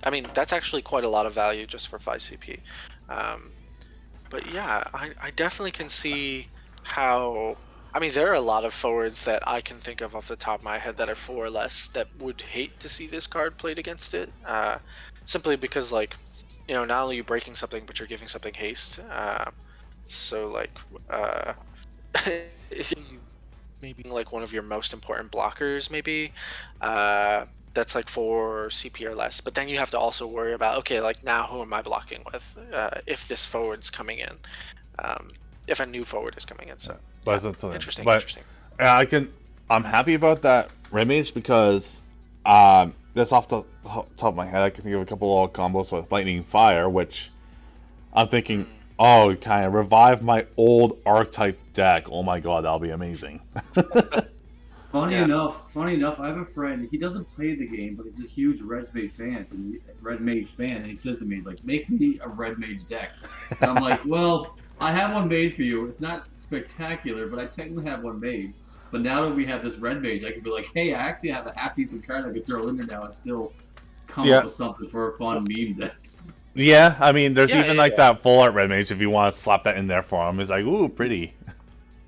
I mean, that's actually quite a lot of value just for 5 CP. But yeah, I definitely can see how. I mean, there are a lot of forwards that I can think of off the top of my head that are 4 or less that would hate to see this card played against it. Simply because, like, you know, not only are you breaking something, but you're giving something haste. So, like, if you maybe like one of your most important blockers, maybe, that's like 4 CP or less. But then you have to also worry about, okay, like now who am I blocking with if this forward's coming in, if a new forward is coming in. So But yeah, it's something. interesting, But interesting. I'm happy about that Red Mage because that's off the top of my head. I can think of a couple of combos with Lightning Fire, which I'm thinking, oh, kind of revive my old Archetype deck. Oh my god, that'll be amazing. Funny Yeah. enough, I have a friend. He doesn't play the game, but he's a huge Red Mage fan. And he says to me, he's like, "Make me a Red Mage deck." And I'm like, "Well, I have one made for you. It's not spectacular, but I technically have one made. But now that we have this Red Mage, I can be like, hey, I actually have a half decent card I could throw in there now and still come Yeah. up with something for a fun meme deck." Yeah, I mean, there's Yeah, even yeah, like that full art Red Mage if you want to slap that in there for him. It's like, ooh, pretty.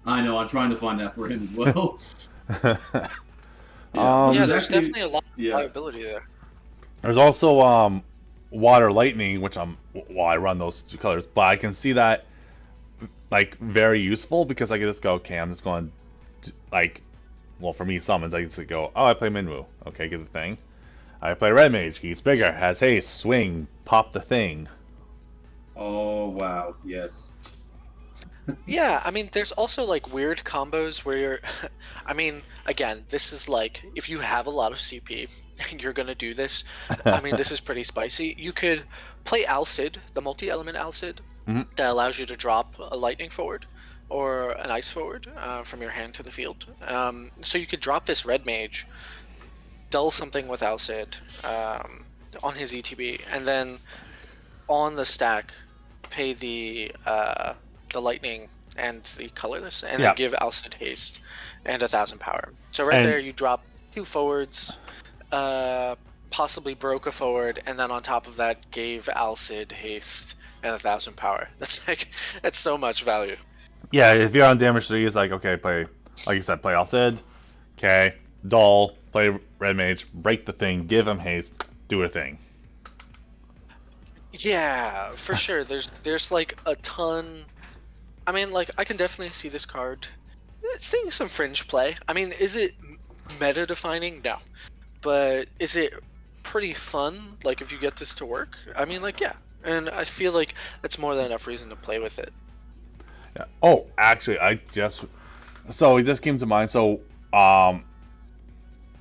I know. I'm trying to find that for him as well. Um, Yeah, there's there's actually- definitely a lot of yeah. liability there. There's also Water Lightning, which I run those 2 colors, but I can see that like very useful because I can just go, okay, I'm just going to, like, well, for me summons, I just go, oh, I play Minwu, okay, get the thing. I play Red Mage, he's bigger, has haste, swing, pop the thing. Oh wow, yes. Yeah, I mean, there's also like weird combos where you're. I mean, again, this is like if you have a lot of CP and you're gonna do this. I mean, this is pretty spicy. You could play Alcid, the multi-element Alcid, Mhm. that allows you to drop a lightning forward or an ice forward from your hand to the field. So you could drop this red mage, dull something with Alcid on his ETB, and then on the stack pay the lightning and the colorless, and Yeah. then give Alcid haste and 1,000 power. So right And- there, you drop 2 forwards, possibly broke a forward, and then on top of that, gave Alcid haste and 1,000 power. That's so much value. Yeah, if you're on damage 3, it's like, okay, play, like you said, play Al Cid, okay, Dull, play Red Mage, break the thing, give him haste, do a thing. Yeah, for sure. There's like a ton. I mean, like I can definitely see this card seeing some fringe play. I mean, is it meta defining? No, but is it pretty fun? Like if you get this to work, I mean, like yeah, and I feel like that's more than enough reason to play with it. Yeah. Oh, actually, so it just came to mind. So,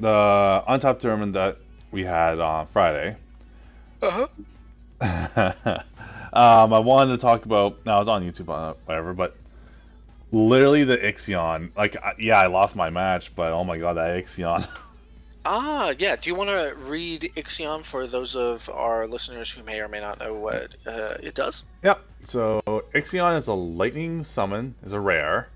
the untapped tournament that we had on Friday. Uh I wanted to talk about. No, I was on YouTube, whatever. But literally the Ixion. Like, yeah, I lost my match, but oh my god, that Ixion. Ah, yeah. Do you want to read Ixion for those of our listeners who may or may not know what it does? Yep. So Ixion is a lightning summon, is a rare.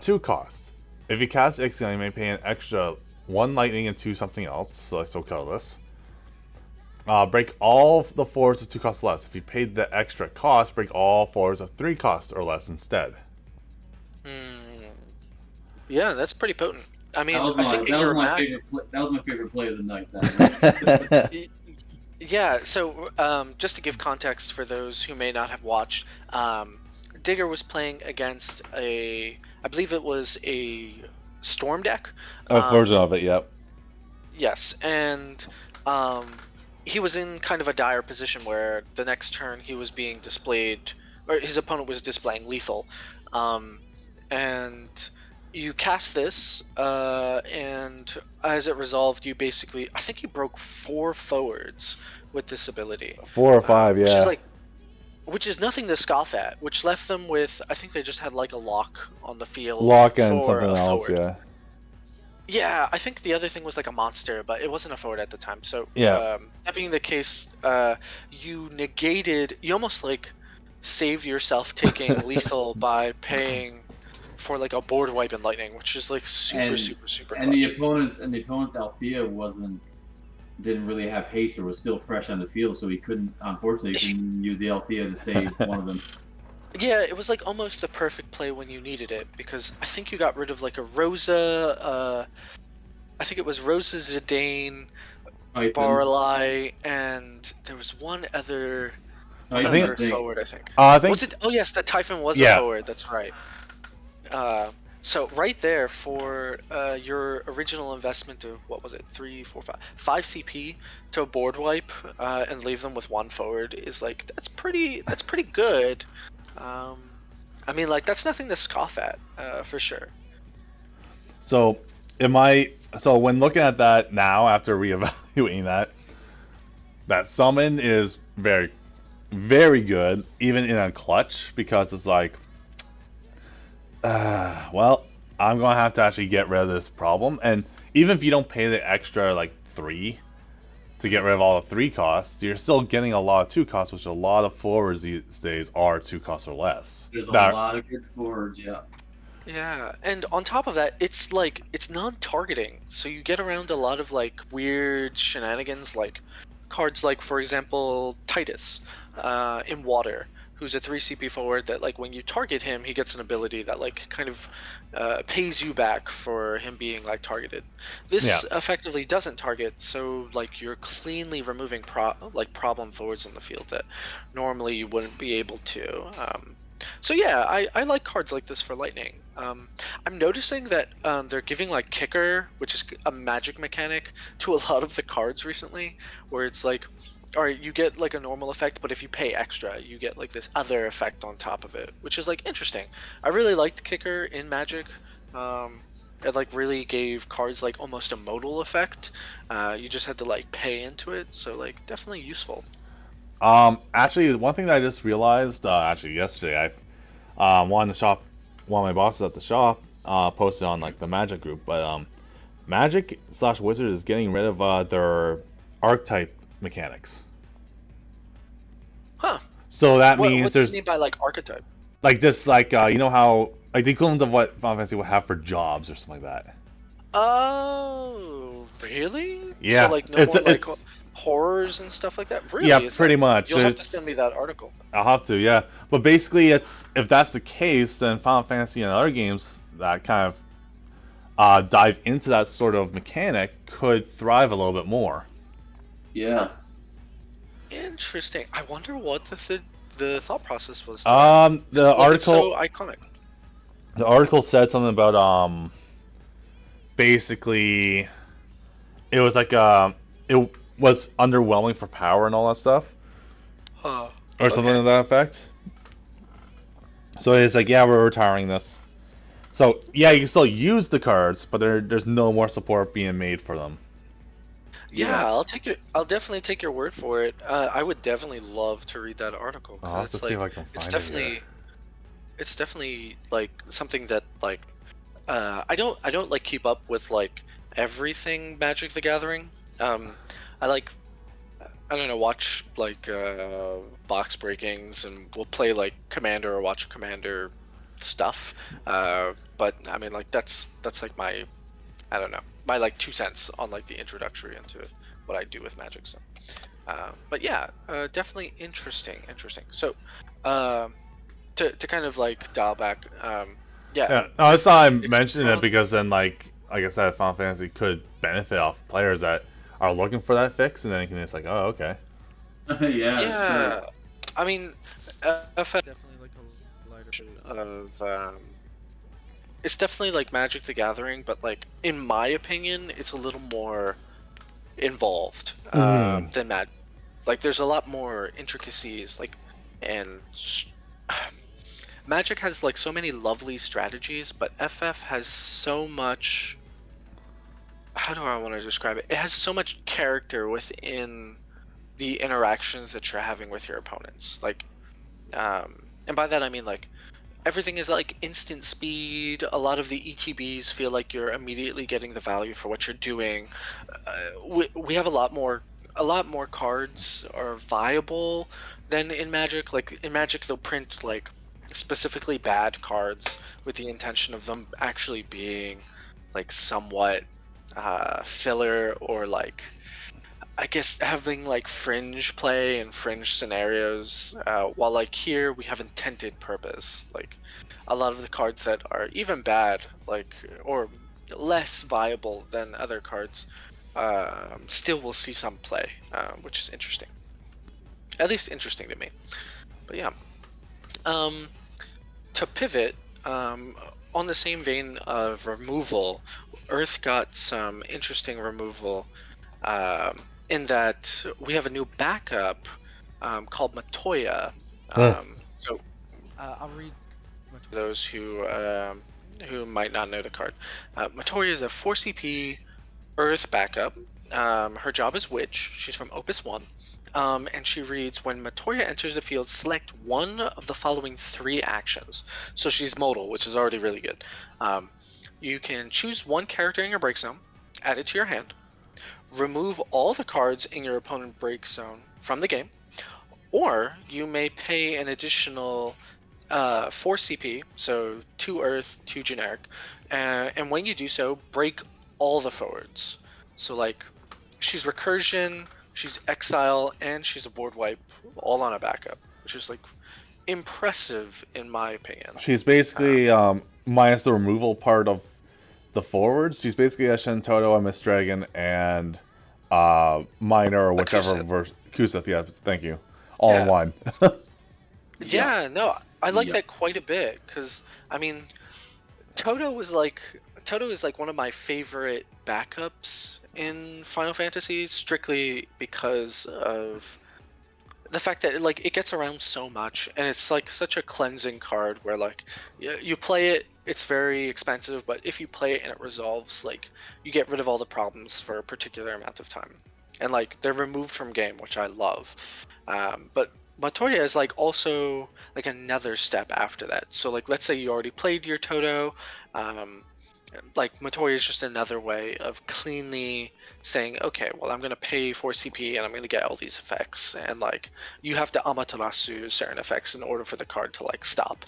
2 cost. If you cast Ixion, you may pay an extra 1 lightning and 2 something else, so colorless. Break all the 4s of 2 costs less. If you paid the extra cost, break all 4s of 3 costs or less instead. Yeah, that's pretty potent. I mean, That was I my, think that was my favorite. That was my favorite play of the night. That Yeah, so just to give context for those who may not have watched, Digger was playing against I believe it was a Storm deck. A version of it, yep. Yes, and he was in kind of a dire position where the next turn he was being displayed, or his opponent was displaying lethal, and you cast this, and as it resolved, you basically, I think you broke 4 forwards with this ability. 4 or 5, yeah. Which is nothing to scoff at, which left them with, I think they just had like a lock on the field. Lock and for something a else, forward. yeah. Yeah, I think the other thing was like a monster, but it wasn't a forward at the time. So Yeah. that being the case, you almost like saved yourself taking lethal by paying for like a board wipe and lightning, which is like super clutch. and the opponent's Althea didn't really have haste or was still fresh on the field, so he couldn't use the Althea to save one of them. Yeah, it was like almost the perfect play when you needed it, because I think you got rid of like a Rosa, I think it was Rosa, Zidane, Barlai, and there was one other forward, I think. Was it? Oh yes, that Typhon was a forward. That's right. So right there for your original investment of what was it, 3, 4, 5 CP to a board wipe and leave them with 1 forward is like that's pretty good. I mean, like that's nothing to scoff at for sure. So when looking at that now after reevaluating that summon is very, very good even in a clutch, because it's like, well, I'm gonna have to actually get rid of this problem, and even if you don't pay the extra like 3 to get rid of all the 3 costs, you're still getting a lot of 2 costs, which a lot of forwards these days are 2 costs or less. There's a lot of good forwards, yeah. Yeah, and on top of that, it's like it's non-targeting, so you get around a lot of like weird shenanigans, like cards like, for example, Titus in Water, who's a 3 CP forward that like when you target him, he gets an ability that like kind of pays you back for him being like targeted. This effectively doesn't target, so like you're cleanly removing problem forwards in the field that normally you wouldn't be able to. So yeah, I like cards like this for Lightning. I'm noticing that they're giving like Kicker, which is a magic mechanic, to a lot of the cards recently, where it's like, alright, you get like a normal effect, but if you pay extra, you get like this other effect on top of it, which is like interesting. I really liked Kicker in Magic. It like really gave cards like almost a modal effect. You just had to like pay into it, so like definitely useful. Actually, one thing that I just realized, actually yesterday, one of my bosses at the shop, posted on like the Magic group, but Magic/Wizard is getting rid of their archetype mechanics. Huh. So that means what do you mean by like archetype? Like just like you know how like the equivalent of what Final Fantasy would have for jobs or something like that. Oh, really? Yeah. So like no more like horrors and stuff like that. Really? Yeah, Is pretty that? much. You'll have to It's send me that article. I'll have to, yeah. But basically, it's if that's the case, then Final Fantasy and other games that kind of dive into that sort of mechanic could thrive a little bit more. Yeah. Interesting. I wonder what the thought process was. To that. The Like, it's so article iconic. the article said something about basically it was like it was underwhelming for power and all that stuff Huh. or something Okay. to that effect. So it's like, yeah, we're retiring this. So yeah, you can still use the cards, but there's no more support being made for them. Yeah, I'll definitely take your word for it. I would definitely love to read that article I'll because have to it's see if like I can it's find it here. definitely it's definitely like something that like I don't like keep up with like everything Magic the Gathering. I like I don't know, watch like box breakings and we'll play like Commander or watch Commander stuff. But I mean like that's like my I don't know my like 2 cents on like the introductory into it, what I do with Magic. So, but yeah, definitely interesting. So, um, to kind of like dial back, yeah, Yeah, no, that's not I mentioned it Extron- because then like I said, Final Fantasy could benefit off players that are looking for that fix, and then you can just like, oh, okay. Yeah, that's true. yeah. I mean, FF definitely like a lighter version of it's definitely like Magic the Gathering, but like in my opinion, it's a little more involved Mhm. than Magic. Like there's a lot more intricacies, like and Magic has like so many lovely strategies, but FF has so much. How do I want to describe it? It has so much character within the interactions that you're having with your opponents. Like, and by that I mean like everything is like instant speed. A lot of the ETBs feel like you're immediately getting the value for what you're doing. We have a lot more cards are viable than in Magic. Like in Magic, they'll print like specifically bad cards with the intention of them actually being like somewhat filler or like I guess having like fringe play and fringe scenarios, while like here we have intended purpose. Like a lot of the cards that are even bad, like or less viable than other cards, still will see some play, which is interesting. At least interesting to me. But yeah, um, to pivot, on the same vein of removal, Earth got some interesting removal in that we have a new backup called Matoya. Ugh. So I'll read for those who might not know the card. Matoya is a 4 CP Earth backup. Her job is Witch. She's from Opus 1. And she reads, when Matoya enters the field, select one of the following 3 actions. So she's modal, which is already really good. You can choose one character in your break zone, add it to your hand, remove all the cards in your opponent break zone from the game, or you may pay an additional 4 CP, so 2 Earth, 2 generic, and when you do so, break all the forwards. So like, she's recursion, she's exile, and she's a board wipe, all on a backup, which is like impressive in my opinion. She's basically minus the removal part of the forwards. She's basically a Shentoto, a Miss Dragon, and Minor or A whichever Kuseth. version. Kuseth, yeah, thank you. All in Yeah. one. Yeah, no, I like Yep. that quite a bit because I mean, Toto was like Toto is like one of my favorite backups in Final Fantasy, strictly because of the fact that like it gets around so much, and it's like such a cleansing card where like you play it, it's very expensive, but if you play it and it resolves, like you get rid of all the problems for a particular amount of time, and like they're removed from game, which I love. But Matoya is like also like another step after that. So like let's say you already played your Toto, um, like Matoya is just another way of cleanly saying, okay, well I'm gonna pay for CP and I'm gonna get all these effects, and like you have to Amaterasu certain effects in order for the card to like stop.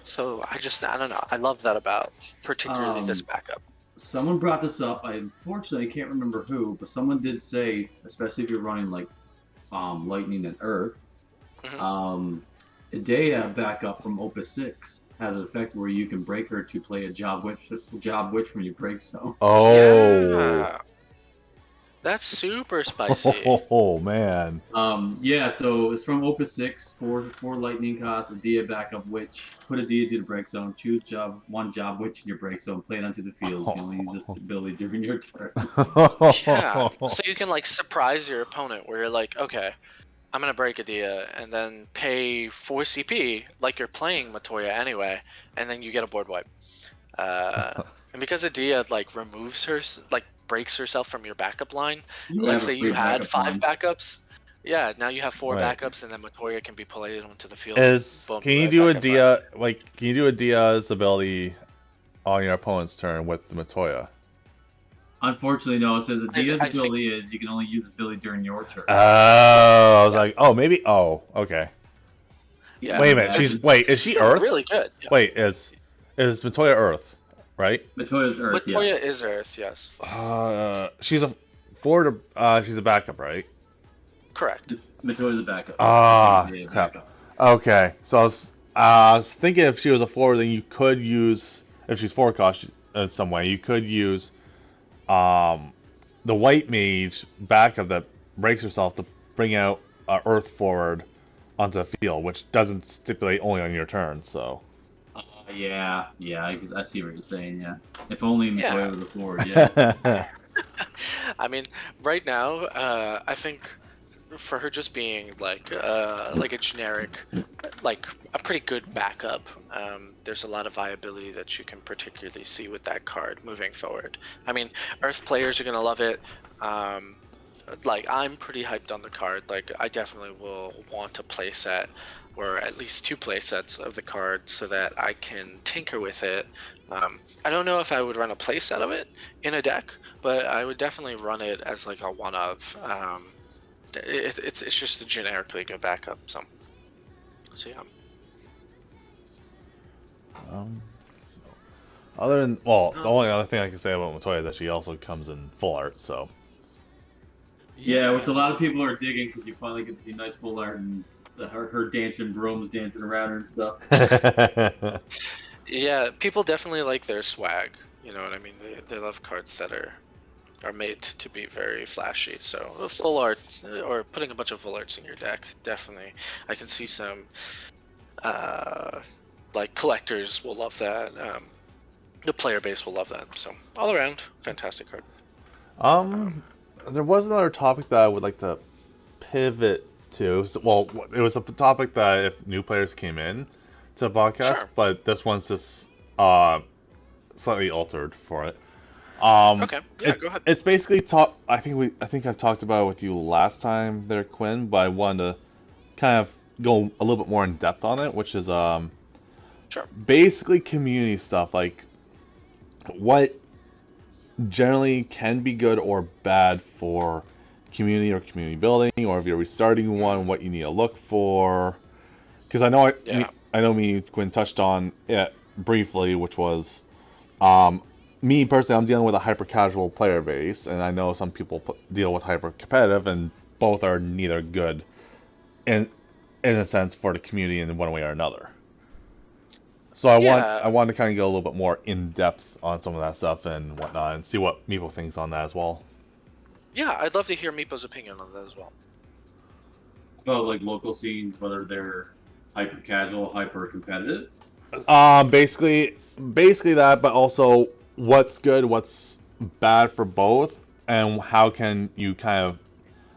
So I don't know, I love that about particularly this Um, backup. someone brought this up. I unfortunately can't remember who, but someone did say, especially if you're running like Lightning and Earth, Hmm. Idea backup from Opus 6 has an effect where you can break her to play a job witch when you break zone. Oh. Yeah, that's super spicy. Oh man. Yeah, so it's from Opus 6, four lightning cost, Idea backup witch. Put Idea to the break zone, choose one job witch in your break zone, play it onto the field. You can only use this ability during your turn. Yeah, so you can like surprise your opponent where you're like, okay, I'm gonna break a Dia and then pay 4 CP like you're playing Matoya anyway, and then you get a board wipe. And because Adia like removes her, like breaks herself from your backup line. You Let's have a say you free had backup 5 line. backups. Yeah, now you have 4 Right. backups, and then Matoya can be played onto the field. And Is boom, can you're you right do a back at 5. Dia like can you do a Dia's ability on your opponent's turn with the Matoya? Unfortunately, no. It says Adia's I think ability is you can only use this ability during your turn. Oh, I was Yeah. like, oh maybe. Oh, okay. Yeah, Wait a minute. it's Is she still Earth? really good. Yeah. Wait, is Matoya Earth, right? Matoya's Earth, yeah. Matoya is Earth, yes. She's a forward. She's a backup, right? Correct. Matoya's a backup. Ah, Yeah, crap. backup. Okay, so I was thinking if she was a forward, then you could use if she's forward cost in some way. You could use um the white mage backup that breaks herself to bring out Earth forward onto the field, which doesn't stipulate only on your turn. So. Yeah, I see what you're saying. Yeah, if only Yeah. Matoya was a forward. Yeah. I mean, right now, I think for her just being like a generic, like a pretty good backup, there's a lot of viability that you can particularly see with that card moving forward. I mean, Earth players are gonna love it. Like I'm pretty hyped on the card. Like I definitely will want a playset or at least 2 playsets of the card so that I can tinker with it. I don't know if I would run a playset of it in a deck, but I would definitely run it as like a one of. It's just a generically good backup. So yeah. So, other than the only other thing I can say about Matoya is that she also comes in full art. So. Yeah, which a lot of people are digging because you finally get to see nice full art and her dancing brooms dancing around her and stuff. Yeah, people definitely like their swag. You know what I mean? They love cards that are made to be very flashy. So full art or putting a bunch of full arts in your deck, definitely. I can see some like collectors will love that. The player base will love that. So all around, fantastic card. There was another topic that I would like to pivot to. Well, it was a topic that if new players came in to the podcast, Sure. but this one's just slightly altered for it. Okay. Yeah, go ahead. It's basically I think I talked about it with you last time there, Quinn, but I wanted to kind of go a little bit more in depth on it, which is Sure. basically community stuff, like what generally can be good or bad for community or community building, or if you're restarting one, what you need to look for. Because I know I know me and Quinn touched on it briefly, which was me personally, I'm dealing with a hyper casual player base, and I know some people deal with hyper competitive, and both are neither good in a sense for the community in one way or another. So I want to kind of go a little bit more in depth on some of that stuff and whatnot, and see what Meepo thinks on that as well. Yeah, I'd love to hear Meepo's opinion on that as well. About like local scenes, whether they're hyper casual, hyper competitive. Basically that, but also what's good, what's bad for both, and how can you kind of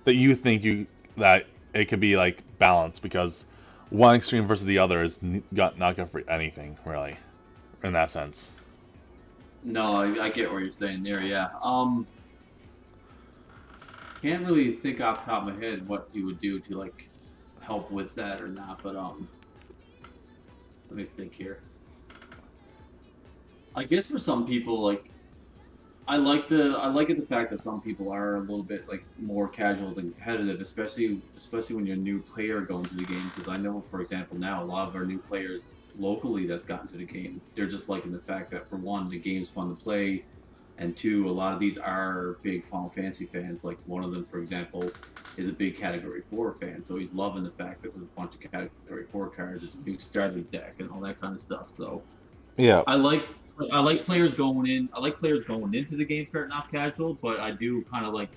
that you think that it could be like balanced, because one extreme versus the other is not good for anything really, in that sense. No, I get what you're saying there. Yeah. Can't really think off the top of my head what you would do to like help with that or not, but let me think here. I guess for some people, like I like the fact that some people are a little bit like more casual than competitive, especially when you're a new player going to the game. Because I know, for example, now a lot of our new players locally that's gotten to the game, they're just liking the fact that for one, the game's fun to play. and two, a lot of these are big Final Fantasy fans. Like one of them, for example, is a big Category 4 fan, so he's loving the fact that there's a bunch of Category 4 cards, there's a big starter deck, and all that kind of stuff. So Yeah. I like I like players going in. I like players going into the game starting off casual, but I do kind of like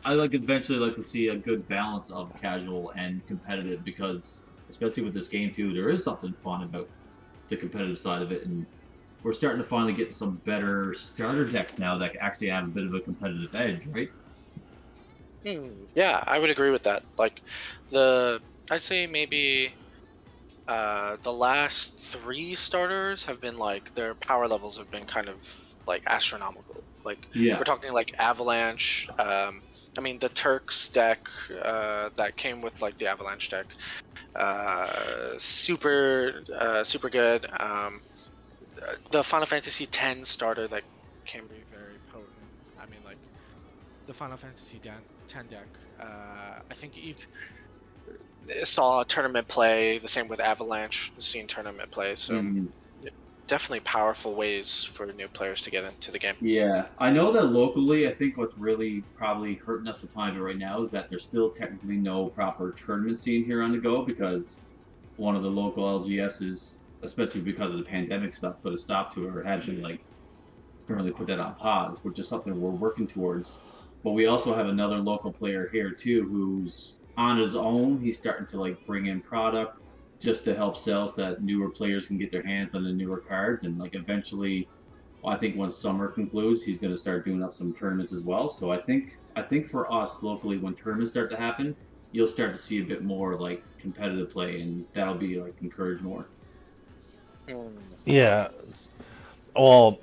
eventually like to see a good balance of casual and competitive because especially with this game too, there is something fun about the competitive side of it, and we're starting to finally get some better starter decks now that actually have a bit of a competitive edge, right? Yeah, I would agree with that. Like, I'd say maybe the last 3 starters have been like their power levels have been kind of like astronomical. Like Yeah. we're talking like Avalanche. I mean the Turks deck that came with like the Avalanche deck. Super good. The Final Fantasy X starter that can be very potent. I mean like the Final Fantasy X deck. I think saw tournament play. The same with Avalanche, seen tournament play. So definitely powerful ways for new players to get into the game. Yeah, I know that locally, I think what's really probably hurting us a tiny bit right now is that there's still technically no proper tournament scene here on the go because one of the local LGSs, especially because of the pandemic stuff, put a stop to it or had to like currently put that on pause, which is something we're working towards. But we also have another local player here too who's on his own. He's starting to like bring in product just to help sell so that newer players can get their hands on the newer cards and like eventually I think once summer concludes, he's going to start doing up some tournaments as well. So I think for us locally, when tournaments start to happen, you'll start to see a bit more like competitive play, and that'll be like encouraged more. Yeah. Well,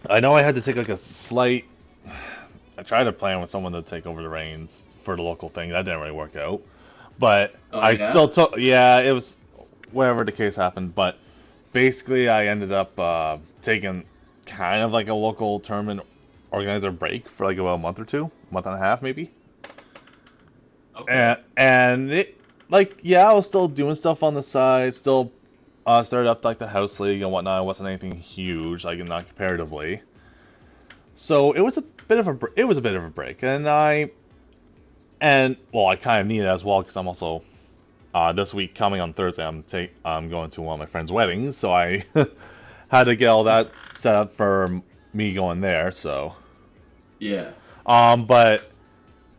I know I had to take like a slight. I tried to plan with someone to take over the reins for the local thing. That didn't really work out. But Oh I yeah. still took. Yeah, it was whatever the case happened. But basically, I ended up taking kind of like a local tournament organizer break for like about a month or two, month and a half maybe. Okay. And it like yeah, I was still doing stuff on the side, still started up like the house league and whatnot. It wasn't anything huge, like not comparatively. So it was a bit of a break, and well, I kind of need it as well because I'm also this week coming on Thursday. I'm going to one of my friend's weddings, so I had to get all that set up for me going there. So Yeah. but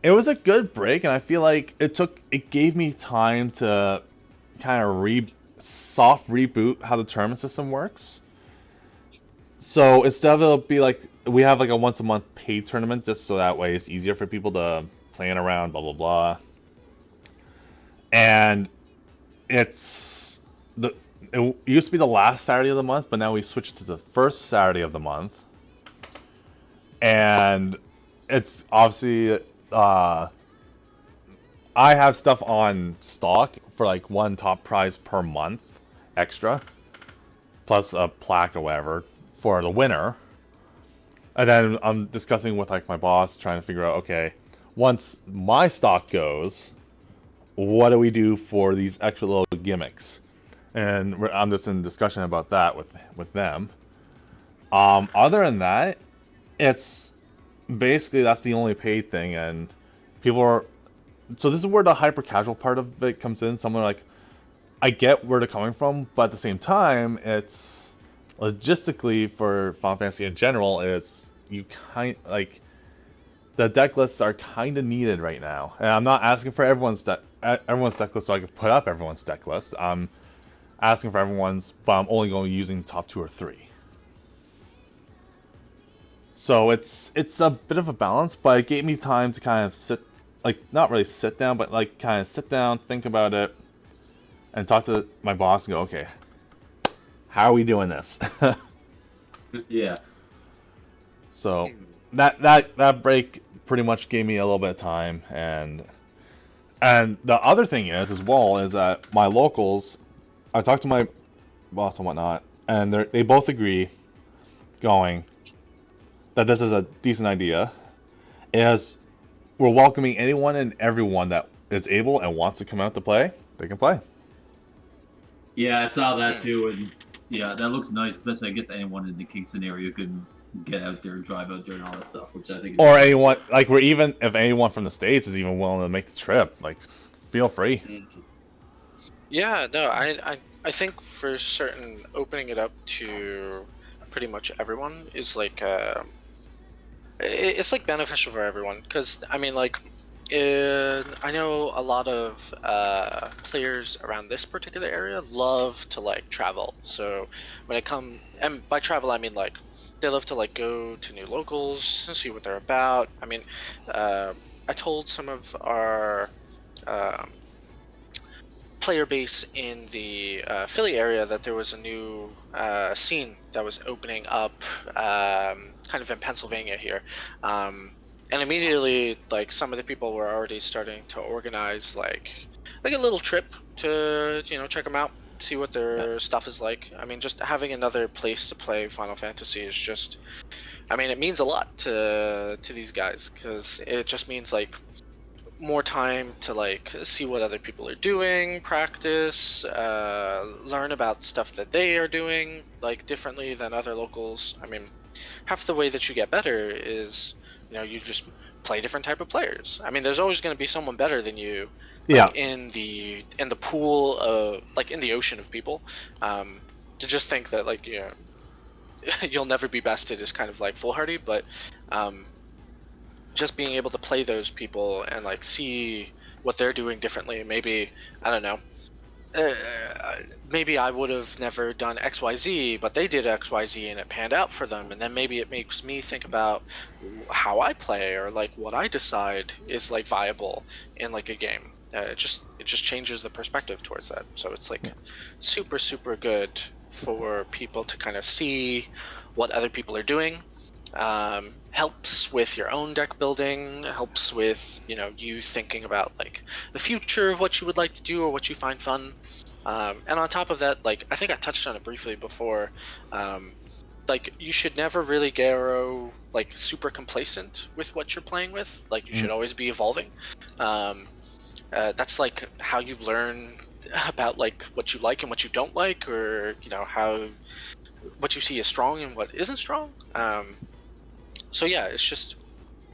it was a good break, and I feel like it gave me time to kind of soft reboot how the tournament system works. So instead of it be like we have like a once a month paid tournament, just so that way it's easier for people to plan around, blah blah blah. And it's the it used to be the last Saturday of the month, but now we switched to the first Saturday of the month. And it's obviously I have stuff on stock for like one top prize per month extra, plus a plaque or whatever for the winner. And then I'm discussing with like my boss, trying to figure out, okay, once my stock goes, what do we do for these extra little gimmicks? And I'm just in discussion about that with them. Other than that, it's basically that's the only paid thing, and people are. So this is where the hyper casual part of it comes in. Someone like, I get where they're coming from, but at the same time, it's logistically for Final Fantasy in general, it's you kind like the deck lists are kind of needed right now, and I'm not asking for everyone's deck list so I can put up everyone's deck list. I'm asking for everyone's, but I'm only going using top 2 or 3. So it's a bit of a balance, but it gave me time to kind of not really sit down, but like kind of sit down, think about it, and talk to my boss and go, okay, how are we doing this? Yeah. So that break pretty much gave me a little bit of time, and the other thing is as well is that my locals, I talked to my boss and whatnot, and they both agree, going that this is a decent idea. Is we're welcoming anyone and everyone that is able and wants to come out to play. They can play. Yeah, I saw that too, and yeah, that looks nice. Especially, I guess anyone in the Kingston area can get out there, drive out there, and all that stuff, which I think is Or anyone, like, we're even if anyone from the States is even willing to make the trip, like, feel free. Yeah, no, I think for certain opening it up to pretty much everyone is like it's like beneficial for everyone because I mean like I know a lot of players around this particular area love to like travel. So when it come and by travel I mean like they love to like go to new locals and see what they're about. I mean, I told some of our um, player base in the Philly area that there was a new scene that was opening up kind of in Pennsylvania here. And immediately, like some of the people were already starting to organize like a little trip to check them out, see what their stuff is like. I mean, just having another place to play Final Fantasy is just, I mean, it means a lot to these guys because it just means like more time to like see what other people are doing, practice, learn about stuff that they are doing like differently than other locals. I mean, half the way that you get better is you just play different type of players. I mean, there's always going to be someone better than you, Yeah. like in the pool of like in the ocean of people. To just think that like you'll never be bested is kind of like foolhardy, but just being able to play those people and like see what they're doing differently. Maybe I don't know. Maybe I would have never done XYZ, but they did XYZ and it panned out for them. And then maybe it makes me think about how I play or like what I decide is like viable in like a game. It just changes the perspective towards that. So it's like super super good for people to kind of see what other people are doing. Helps with your own deck building, helps with you thinking about like the future of what you would like to do or what you find fun. And on top of that, like I think I touched on it briefly before, like you should never really go like super complacent with what you're playing with. Like you should always be evolving. That's like how you learn about like what you like and what you don't like, or how what you see is strong and what isn't strong. So yeah, it's just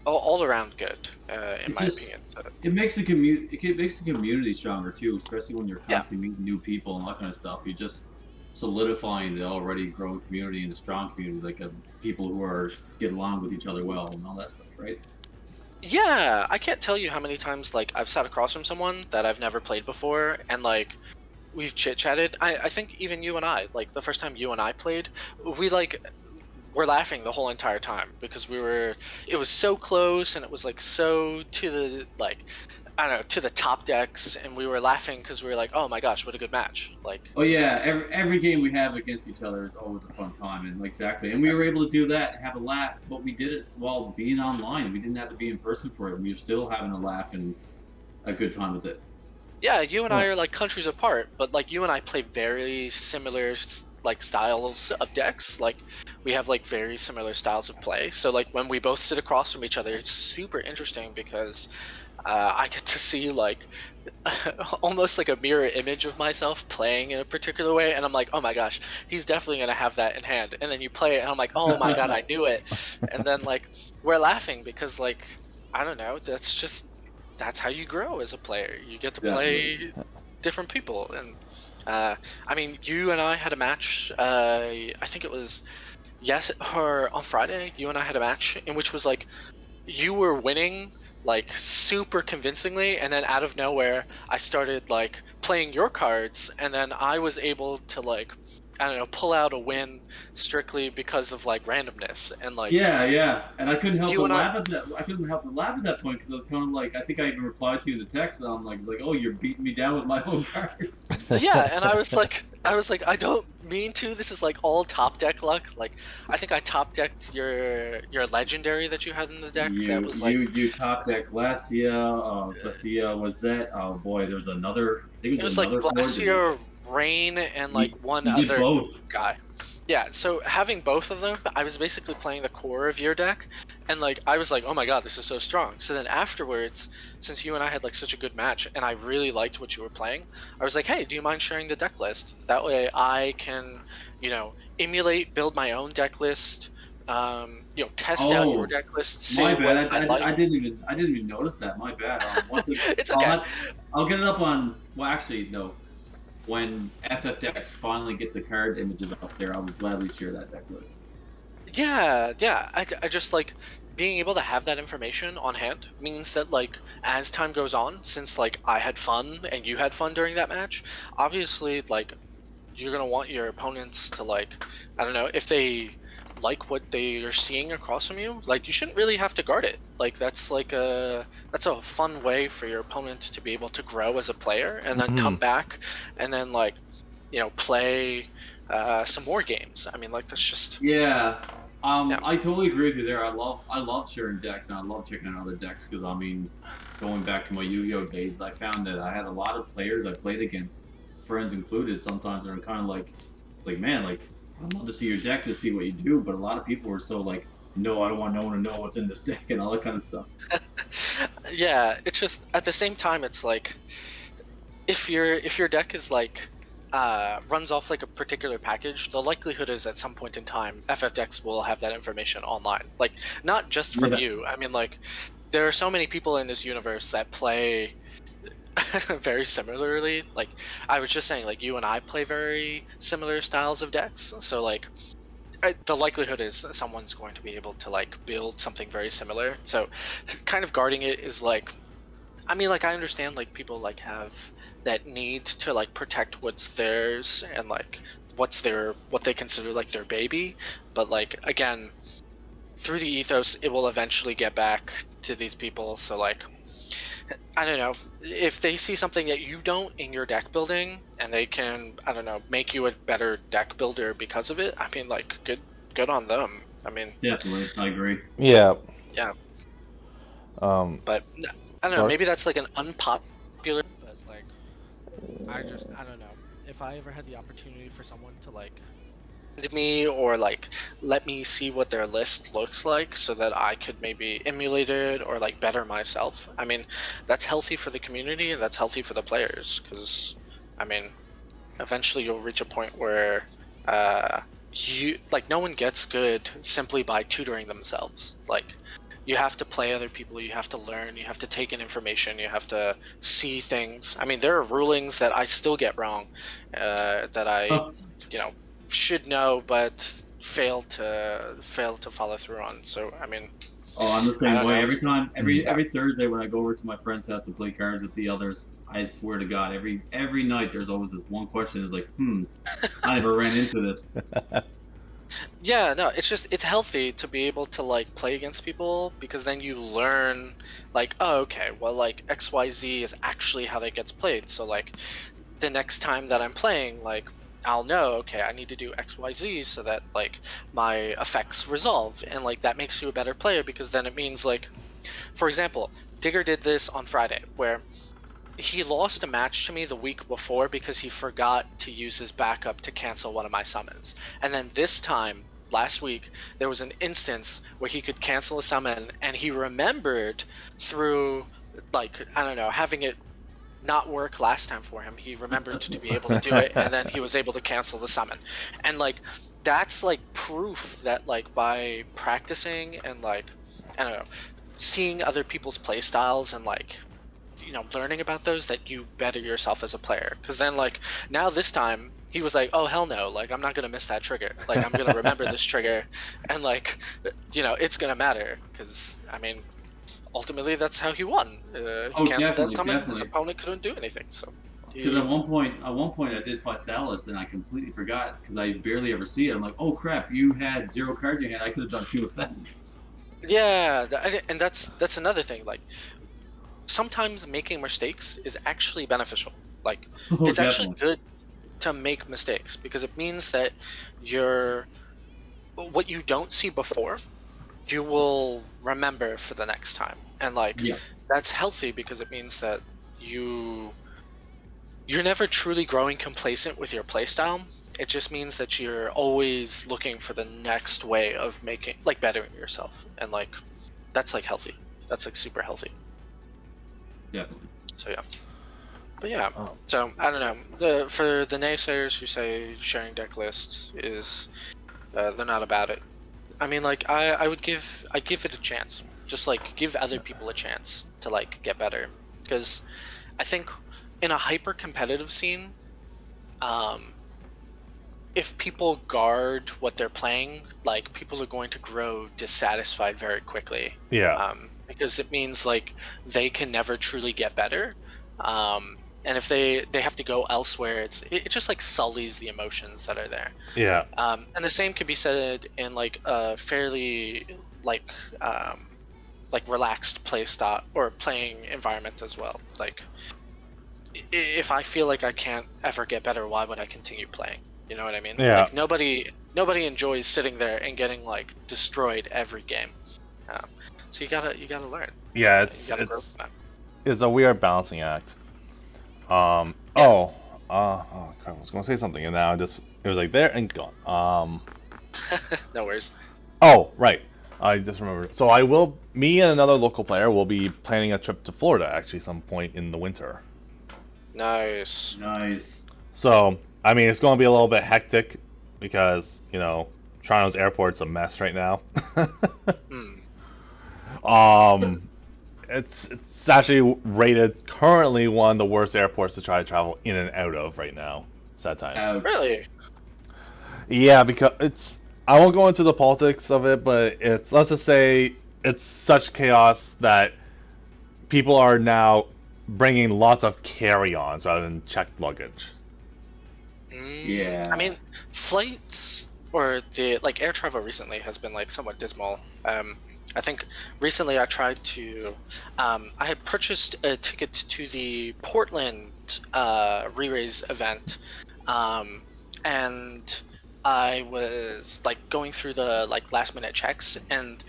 all around good, in my opinion. It makes the community stronger too, especially when you're Yeah. constantly meeting new people and all that kind of stuff. You're just solidifying the already growing community and a strong community, like people who are get along with each other well and all that stuff, right? Yeah, I can't tell you how many times like I've sat across from someone that I've never played before, and like we've chit chatted. I think even you and I, like the first time you and I played, we like were laughing the whole entire time because it was so close and it was like so to the like I don't know, to the top decks, and we were laughing because we were like, oh my gosh, what a good match. Like Oh yeah, every game we have against each other is always a fun time, and exactly, and we were able to do that and have a laugh, but we did it while being online. We didn't have to be in person for it. We were still having a laugh and a good time with it. yeah, you and I are like countries apart, but like you and I play very similar like styles of decks. Like we have like very similar styles of play. So like when we both sit across from each other, it's super interesting because I get to see like almost like a mirror image of myself playing in a particular way, and I'm like, oh my gosh, he's definitely gonna have that in hand. And then you play it, and I'm like, oh my god, I knew it. And then like we're laughing because like I don't know, that's how you grow as a player. You get to play different people, and I mean, you and I had a match. I think it was or on Friday. You and I had a match in which was like you were winning like super convincingly, and then out of nowhere I started like playing your cards, and then I was able to like I don't know, pull out a win strictly because of like randomness and like Yeah, and I couldn't help you but and I. laugh at that. I couldn't help but laugh at that point because I was kind of like, I think I even replied to you in the text. And I'm like, oh, you're beating me down with my own cards. Yeah, and I was like, I don't mean to. This is like all top deck luck. Like, I think I top decked your legendary that you had in the deck. That was like You top deck Glacia, Glacia was that? Oh boy, there's another. I think it was like another forward. Glacier, Rain, and like one you did other both. guy. Yeah, so having both of them, I was basically playing the core of your deck, and like I was like, oh my god, this is so strong. So then afterwards, since you and I had like such a good match, and I really liked what you were playing, I was like, hey, do you mind sharing the deck list? That way I can, emulate, build my own deck list, test out your Oh, deck list, my see what bad. I like. I didn't even notice that. My bad. Once it, It's okay. I'll get it up on. Well, actually, no. When FF decks finally get the card images up there, I will gladly share that deck list. Yeah, yeah. I just like being able to have that information on hand means that like as time goes on, since like I had fun and you had fun during that match, obviously like you're gonna want your opponents to like, I don't know, if they like what they are seeing across from you, like you shouldn't really have to guard it. Like that's a fun way for your opponent to be able to grow as a player and then come Mhm. back and then like, play some more games. I mean, like that's just Yeah. yeah. I totally agree with you there. I love sharing decks and I love checking out other decks because I mean, going back to my Yu-Gi-Oh days, I found that I had a lot of players I played against, friends included. Sometimes they're kind of like, it's like man, like I'd love to see your deck to see what you do, but a lot of people were so like, no, I don't want no one to know what's in this deck and all that kind of stuff. Yeah, it's just at the same time it's like if your deck is like runs off like a particular package, the likelihood is at some point in time FFDecks will have that information online. Like not just from Yeah. you. I mean like there are so many people in this universe that play very similarly. Like I was just saying like you and I play very similar styles of decks. So like the likelihood is someone's going to be able to like build something very similar. So kind of guarding it is like I mean, like I understand like people like have that need to like protect what's theirs and like what they consider like their baby, but like again, through the ethos, it will eventually get back to these people. So like, I don't know if they see something that you don't in your deck building, and they can I don't know make you a better deck builder because of it. I mean, like good on them. I mean, Definitely, I agree. Yeah. yeah, Um, but I don't know. sorry. Maybe that's like an unpopular, but like. I don't know. If I ever had the opportunity for someone to like me or like let me see what their list looks like so that I could maybe emulate it or like better myself. I mean, that's healthy for the community, that's healthy for the players cuz I mean, eventually you'll reach a point where you like no one gets good simply by tutoring themselves. Like you have to play other people, you have to learn, you have to take in information, you have to see things. I mean, there are rulings that I still get wrong, that I, Oh, you know, should know but fail to follow through on. So I mean, I'm the I same don't way. know. Every time, Mm. Yeah. every Thursday when I go over to my friend's house to play cards with the others, I swear to God, every night there's always this one question. Is like, I never ran into this. Yeah, no, it's just it's healthy to be able to like play against people because then you learn like, oh, okay, well like XYZ is actually how that gets played. So like the next time that I'm playing, like I'll know, okay, I need to do XYZ so that like my effects resolve and like that makes you a better player because then it means like for example, Digger did this on Friday where he lost a match to me the week before because he forgot to use his backup to cancel one of my summons. And then this time, last week, there was an instance where he could cancel a summon and he remembered through, like, I don't know, having it not work last time for him. He remembered to be able to do it and then he was able to cancel the summon. And, like, that's, like, proof that, like, by practicing and, like, I don't know, seeing other people's play styles and, like, learning about those that you better yourself as a player because then like now this time he was like oh hell no like I'm not gonna miss that trigger like I'm gonna remember this trigger and like it's gonna matter because I mean ultimately that's how he won. He Oh, canceled that definitely, summon, his definitely. opponent couldn't do anything so Because he at one point, I did Physalis and I completely forgot because I barely ever see it. I'm like, oh crap, you had 0 cards in your hand. I could have done 2 effects. yeah and that's another thing like sometimes making mistakes is actually beneficial like Oh, it's actually definitely. good to make mistakes because it means that you're what you don't see before you will remember for the next time and like Yeah. that's healthy because it means that you're never truly growing complacent with your playstyle. It just means that you're always looking for the next way of making like bettering yourself and like that's like healthy, that's like super healthy. Definitely. So yeah, but yeah, Oh. so I don't know, for the naysayers who say sharing deck lists is they're not about it. I mean, like I'd give it a chance. Just like give other people a chance to like get better, because I think in a hyper competitive scene, um, if people guard what they're playing, like people are going to grow dissatisfied very quickly. Yeah. Because it means like they can never truly get better. And if they have to go elsewhere, it just like sullies the emotions that are there. Yeah. And the same could be said in like a fairly like like relaxed play style or playing environment as well. Like if I feel like I can't ever get better, why would I continue playing? You know what I mean? Yeah. Like nobody enjoys sitting there and getting like destroyed every game. So you gotta learn. Yeah, You gotta grow it's from that. it's a weird balancing act. Yeah. Oh, crap, I was gonna say something and now it was like there and gone. No worries. Oh, right. I just remembered. So me and another local player will be planning a trip to Florida actually some point in the winter. Nice. Nice. So, I mean, it's going to be a little bit hectic because, Toronto's airport's a mess right now. Hmm. It's actually rated currently one of the worst airports to try to travel in and out of right now. Sad times. Ouch. Really? Yeah, because I won't go into the politics of it, but let's just say it's such chaos that people are now bringing lots of carry-ons rather than checked luggage. Yeah. I mean, flights or the like air travel recently has been like somewhat dismal. I think recently I tried to, I had purchased a ticket to the Portland re-raise event, and I was like going through the like last minute checks, and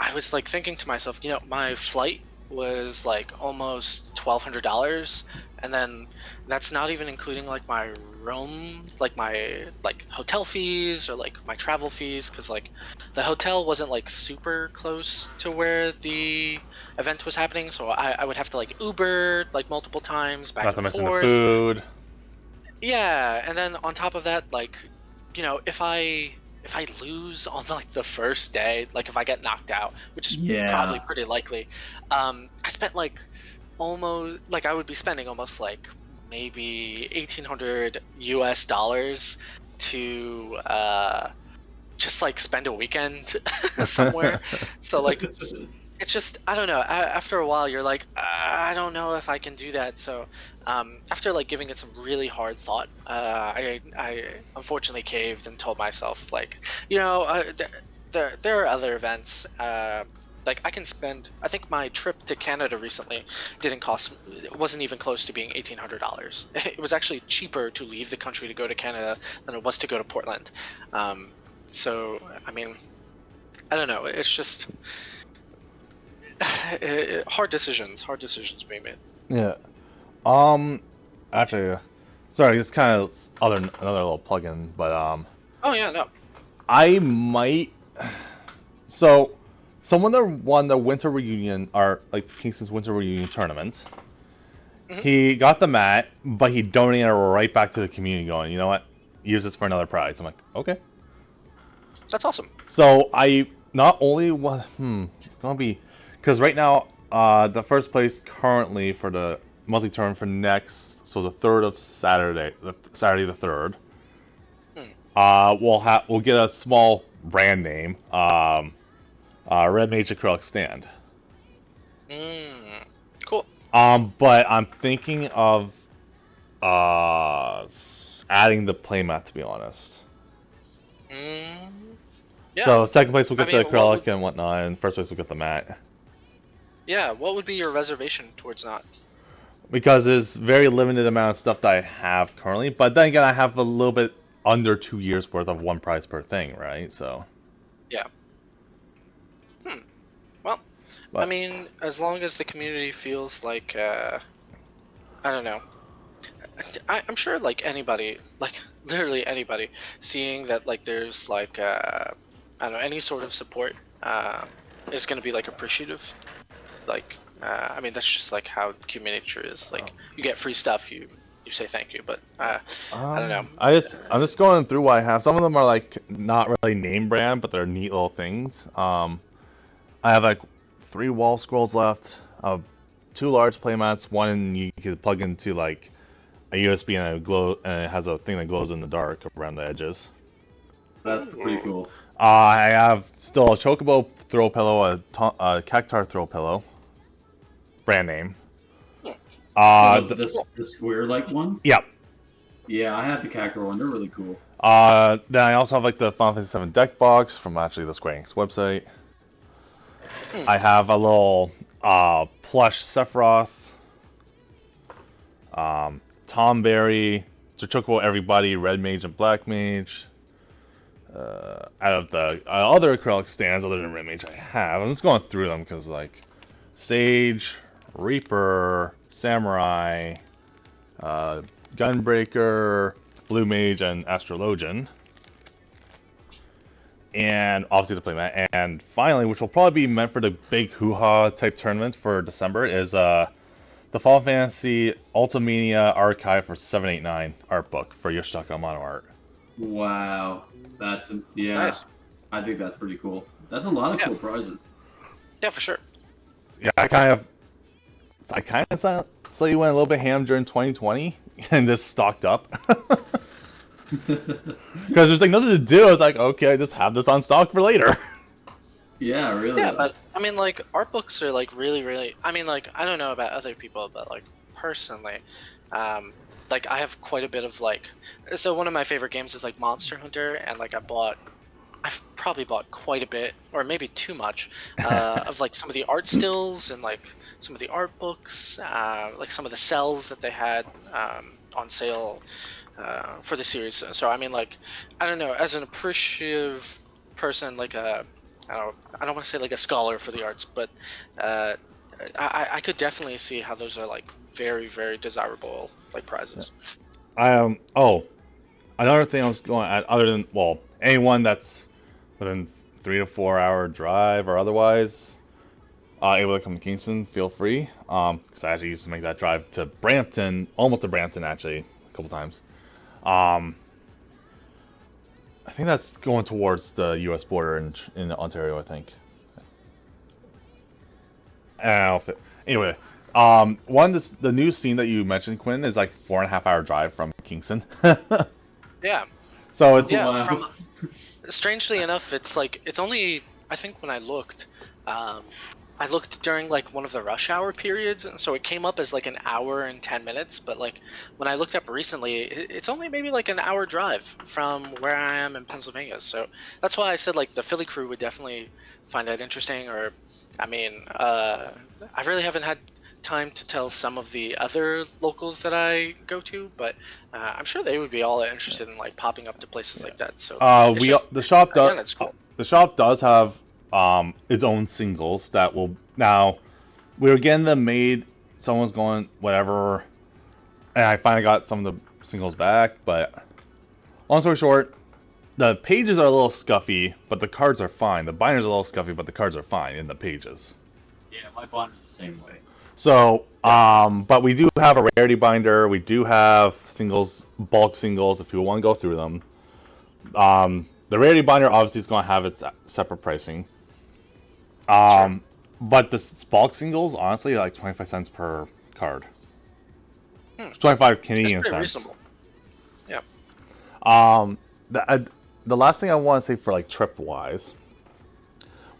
I was like thinking to myself, my flight was like almost $1,200, and then that's not even including like my room, like my like hotel fees or like my travel fees, because like the hotel wasn't like super close to where the event was happening, so I would have to like Uber like multiple times back Not to and mention the forth. food. Yeah, and then on top of that, like, if I lose on like the first day, like if I get knocked out, which is Yeah. probably pretty likely, I spent like almost like I would be spending almost like maybe $1,800 to just like spend a weekend somewhere. So like it's just I don't know. After a while, you're like, I don't know if I can do that. So, after like giving it some really hard thought, I unfortunately caved and told myself like, there are other events. Like I can spend. I think my trip to Canada recently it wasn't even close to being $1,800. It was actually cheaper to leave the country to go to Canada than it was to go to Portland. So I mean, I don't know. It's just. Hard decisions being made. Yeah. Actually, sorry, just kind of another little plug-in, but Oh yeah, no. I might. So, someone that won the winter reunion, or like Kingston's winter reunion tournament, Mhm. he got the mat, but he donated it right back to the community, going, you know what, use this for another prize. I'm like, okay. That's awesome. So I not only want, it's gonna be, because right now, the first place currently for the monthly tournament for next, so the third of Saturday the 3rd, we'll get a small brand name, Red Mage Acrylic Stand. Cool. But I'm thinking of adding the playmat, to be honest. Yeah. So second place will get the what acrylic would- and whatnot, and first place will get the mat. Yeah. What would be your reservation towards that? Because there's very limited amount of stuff that I have currently, but then again, I have a little bit under 2 years worth of one prize per thing, right? So. Yeah. Well, I But- mean, as long as the community feels like, I don't know. I'm sure, like anybody, like literally anybody, seeing that like there's like, I don't know, any sort of support, is gonna be like appreciative. Like, I mean, that's just like how human nature is. Like, you get free stuff, you you say thank you, but I don't know. I'm just going through what I have. Some of them are like not really name brand, but they're neat little things. I have like 3 wall scrolls left, 2 large playmats. One you can plug into like a USB and and it has a thing that glows in the dark around the edges. That's pretty cool. I have still a Chocobo throw pillow, a Cactar throw pillow, brand name. The square-like ones? Yeah. Yeah, I have the Cactuar one. They're really cool. Then I also have like the Final Fantasy VII deck box from actually the Square Enix website. I have a little plush Sephiroth, Tom Berry, Chocobo Everybody, Red Mage and Black Mage. Out of the other acrylic stands other than Red Mage I have, I'm just going through them because like Sage, Reaper, Samurai, Gunbreaker, Blue Mage, and Astrologian. And obviously the playmat. And finally, which will probably be meant for the big hoo-ha type tournament for December, is the Final Fantasy Ultimania Archive for 789 art book for Yoshitaka Amano art. Wow, that's yeah. Nice. I think that's pretty cool. That's a lot of cool prizes. Yeah, for sure. Yeah, I kind of slightly went a little bit ham during 2020 and just stocked up. Because there's like nothing to do. I was like, okay, just have this on stock for later. Yeah, really. Yeah, but I mean, like, art books are like really. I mean, like, I don't know about other people, but like personally, like I have quite a bit of like. So one of my favorite games is like Monster Hunter, and like I've probably bought quite a bit, or maybe too much, of like some of the art stills and like some of the art books, like some of the cells that they had on sale for the series. So I mean, like, I don't know, as an appreciative person, like I don't want to say like a scholar for the arts, but I could definitely see how those are like very desirable like prizes. Another thing I was going at, other than anyone that's within 3 to 4 hour drive or otherwise able to come to Kingston, feel free. Because I actually used to make that drive to Brampton, almost to Brampton actually, a couple times. I think that's going towards the U.S. border in Ontario, I think. Anyway, the new scene that you mentioned, Quinn, is like 4.5 hour drive from Kingston. Yeah. So it's Yeah. Strangely enough, it's like it's only, I think when I looked during like one of the rush hour periods, so it came up as like an hour and 10 minutes. But like when I looked up recently, it's only maybe like an hour drive from where I am in Pennsylvania. So that's why I said like the Philly crew would definitely find that interesting. Or, I mean, I really haven't had time to tell some of the other locals that I go to, but I'm sure they would be all interested in like popping up to places like that. So the shop does again, it's cool. the shop does have its own singles that will now. We were getting them made. Someone's going whatever, and I finally got some of the singles back. But long story short, the pages are a little scuffy, but the cards are fine. The binders are a little scuffy, but the cards are fine in the pages. Yeah, my binder's the same way. So, but we do have a rarity binder. We do have singles, bulk singles, if people want to go through them. The rarity binder obviously is going to have its separate pricing. Sure. But the bulk singles, honestly, are like 25 cents per card. 25 Canadian That's pretty cents. reasonable. Yeah. The last thing I want to say for like trip wise,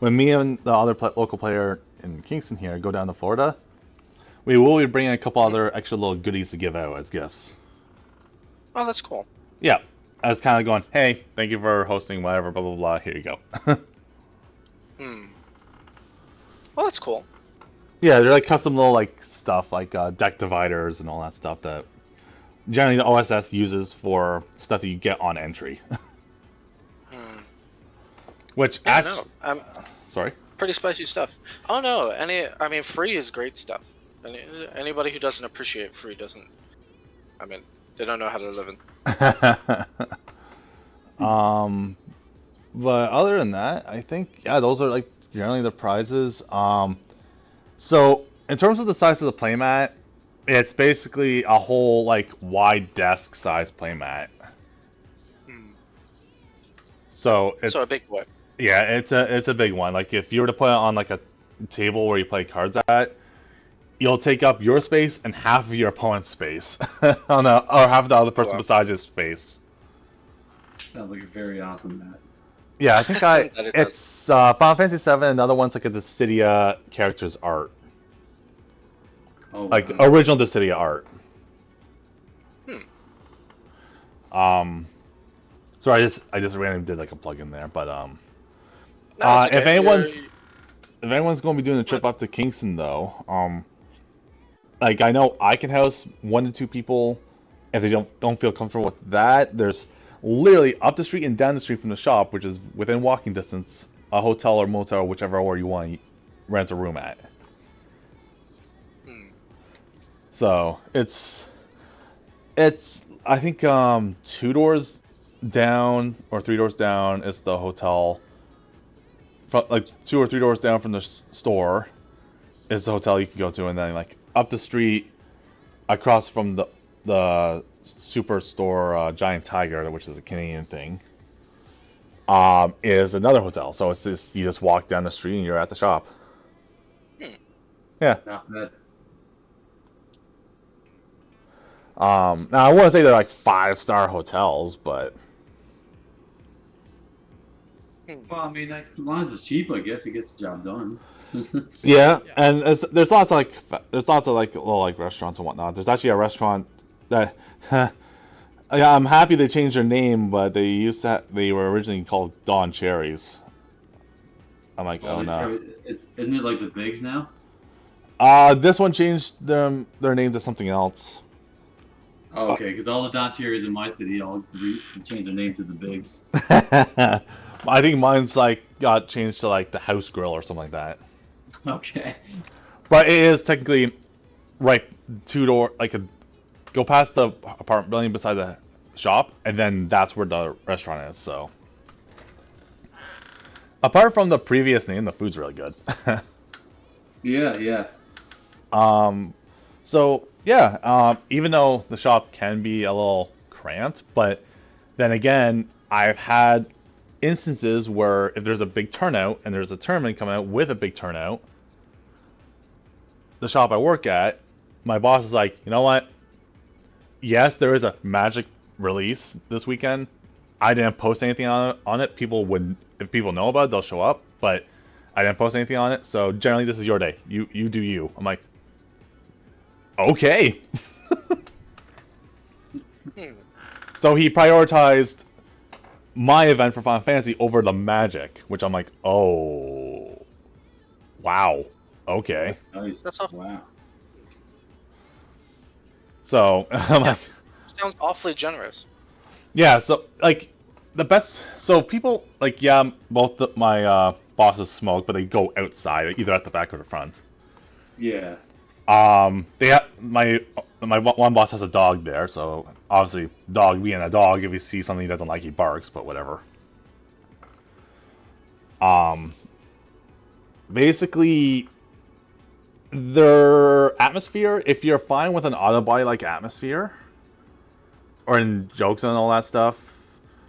when me and the other local player in Kingston here go down to Florida, we will be bringing a couple other extra little goodies to give out as gifts. Oh, that's cool. Yeah, as kind of going, hey, thank you for hosting, whatever, blah blah blah. Here you go. Well, that's cool. Yeah, they're like custom little like stuff, like deck dividers and all that stuff that generally the OSS uses for stuff that you get on entry. Which Yeah, actually, sorry. Pretty spicy stuff. Oh no, I mean, free is great stuff. Anybody who doesn't appreciate free doesn't. I mean, they don't know how to live in. But other than that, I think those are like generally the prizes. So in terms of the size of the playmat, It's basically a whole like wide desk size playmat. Hmm. So it's So a big what? yeah, it's a big one. Like if you were to put it on like a table where you play cards at, you'll take up your space and half of your opponent's space on a, or half of the other Oh, person wow. besides his space. Sounds like a very awesome map. Yeah, I think I That it does. it's Final Fantasy VII. Another one's like a Dissidia character's art, Oh like wow. original Dissidia art. Hmm. Sorry, I just randomly did like a plug in there, but No, it's if okay. anyone's going to be doing a trip up to Kingston though, like I know I can house 1 to 2 people if they don't feel comfortable with that. There's literally up the street and down the street from the shop, which is within walking distance, a hotel or motel, whichever or you want to rent a room at. Hmm. So it's I think 2 doors down or 3 doors down is the hotel. Like 2 or 3 doors down from the store is the hotel you can go to, and then like up the street, across from the superstore Giant Tiger, which is a Canadian thing, is another hotel. So it's just you just walk down the street and you're at the shop. Hmm. Yeah. Not bad. Now I wouldn't say they're like 5-star hotels, but Well, I mean, as long as it's cheap, I guess it gets the job done. yeah. Yeah. And there's lots of like little like restaurants and whatnot. There's actually a restaurant that. Yeah, I'm happy they changed their name, but they were originally called Don Cherries. I'm like, oh no. Isn't it like the Bigs now? This one changed their name to something else. Oh, okay, because all the Don Cherries in my city all changed their name to the Bigs. I think mine's like got changed to like the House Grill or something like that. Okay. But it is technically right 2 door, like go past the apartment building beside the shop, and then that's where the restaurant is. So apart from the previous name, the food's really good. Yeah, yeah. So yeah, even though the shop can be a little cramped, but then again, I've had instances where if there's a big turnout and there's a tournament coming out with a big turnout, the shop I work at, my boss is like, you know what? Yes, there is a Magic release this weekend. I didn't post anything on it. People would, if people know about it, they'll show up. But I didn't post anything on it. So generally, this is your day. You do you. I'm like, okay. Hmm. So he prioritized my event for Final Fantasy over the Magic, which I'm like, oh, wow, okay. Nice. That's awful. Wow. So I'm Yeah. like, Sounds awfully generous. yeah. So like the best. So people like, yeah, both my bosses smoke, but they go outside, either at the back or the front. Yeah. They have my one boss has a dog there, so obviously, dog being a dog, if he sees something he doesn't like, he barks. But whatever. Basically, their atmosphere. If you're fine with an auto body like atmosphere, or in jokes and all that stuff,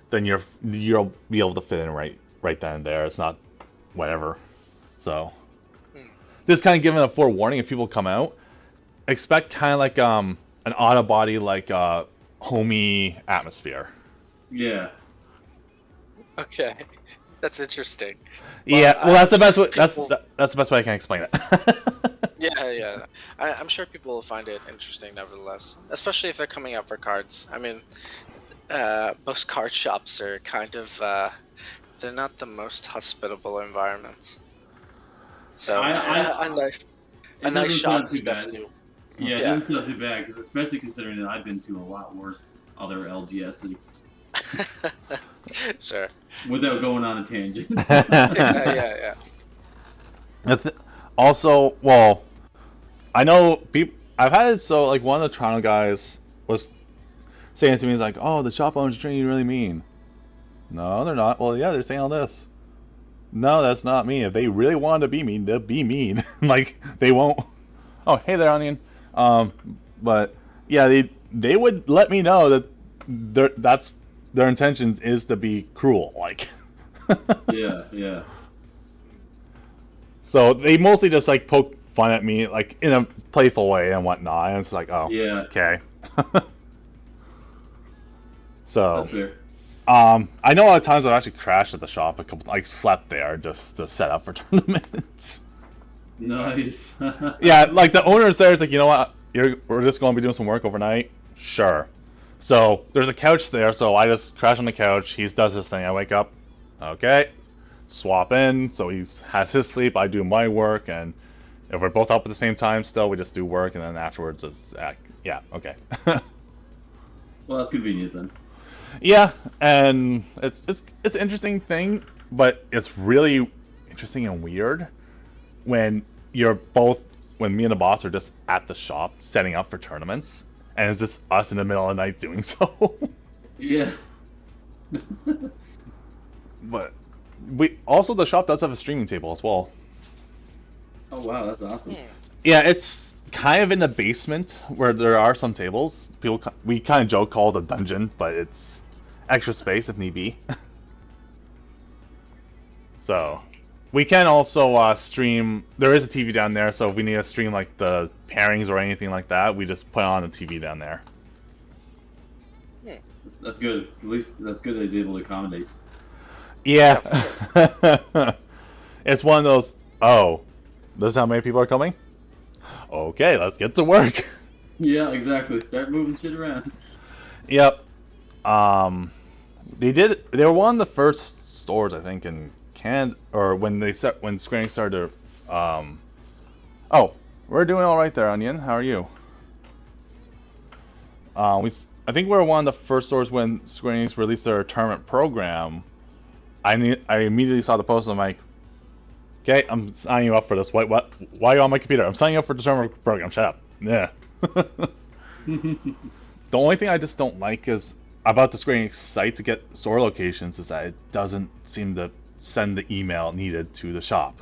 then you'll be able to fit in right then and there. It's not whatever. So Hmm. just kind of giving a forewarning if people come out, expect kind of like an auto body like homey atmosphere. Yeah. Okay. That's interesting. Yeah, well that's the best way. People- That's the best way I can explain it. Yeah, yeah. I'm sure people will find it interesting, nevertheless, especially if they're coming out for cards. I mean, most card shops are kind of they're not the most hospitable environments. So I- a nice It a nice doesn't shop sound is too bad. definitely. Yeah, it Yeah. doesn't sound too bad, because especially considering that I've been to a lot worse other LGSs Sure. without going on a tangent. Yeah. Also, well, I know people. I've had it so like one of the Toronto guys was saying to me, he's like, "Oh, the shop owners are treating you really mean." No, they're not. Well, yeah, they're saying all this. No, that's not mean. If they really wanted to be mean, they'll be mean. Like they won't. Oh, hey there, Onion. But yeah, they would let me know that their intentions is to be cruel, like. Yeah. So they mostly just like poke fun at me, like in a playful way and whatnot. And it's like, oh, Yeah. okay. So, That's fair. I know a lot of times I've actually crashed at the shop, like slept there just to set up for tournaments. Nice. Yeah, like the owner's there is like, you know what, we're just going to be doing some work overnight. Sure. So there's a couch there, so I just crash on the couch. He does his thing. I wake up. Okay. Swap in. So he has his sleep. I do my work, and if we're both up at the same time, still we just do work, and then afterwards, yeah, okay. Well, that's convenient then. Yeah, and it's an interesting thing, but it's really interesting and weird when when me and the boss are just at the shop setting up for tournaments, and it's just us in the middle of the night doing so. Yeah. But the shop does have a streaming table as well. Oh wow, that's awesome. Yeah, it's kind of in the basement where there are some tables. We kind of joke call it a dungeon, but it's extra space if need be. So we can also stream. There is a TV down there, so if we need to stream like the pairings or anything like that, we just put on a TV down there. That's good. At least that's good that he's able to accommodate. Yeah. It's one of those, oh, this is how many people are coming? Okay, let's get to work. Yeah, exactly. Start moving shit around. Yep. They were one of the first stores, I think, in Canada, or when Square Enix started. Oh, we're doing all right there, Onion. How are you? I think we're one of the first stores when Square Enix released their tournament program. I immediately saw the post and I'm like, okay, I'm signing you up for this. Why are you on my computer? I'm signing up for the tournament program. Shut up. Yeah. The only thing I just don't like is about the Square Enix site to get store locations is that it doesn't seem to send the email needed to the shop.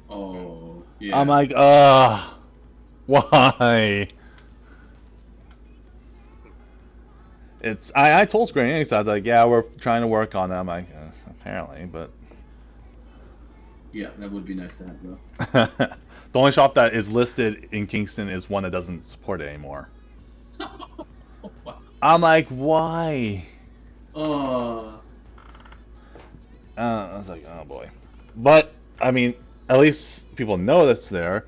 Oh, yeah. I'm like, why? I told Square Enix, I was like, yeah, we're trying to work on that. I'm like, apparently, but Yeah, that would be nice to have though. the only shop that is listed in Kingston is one that doesn't support it anymore. I'm like, why? Oh. I was like, oh boy. But I mean, at least people know that's there,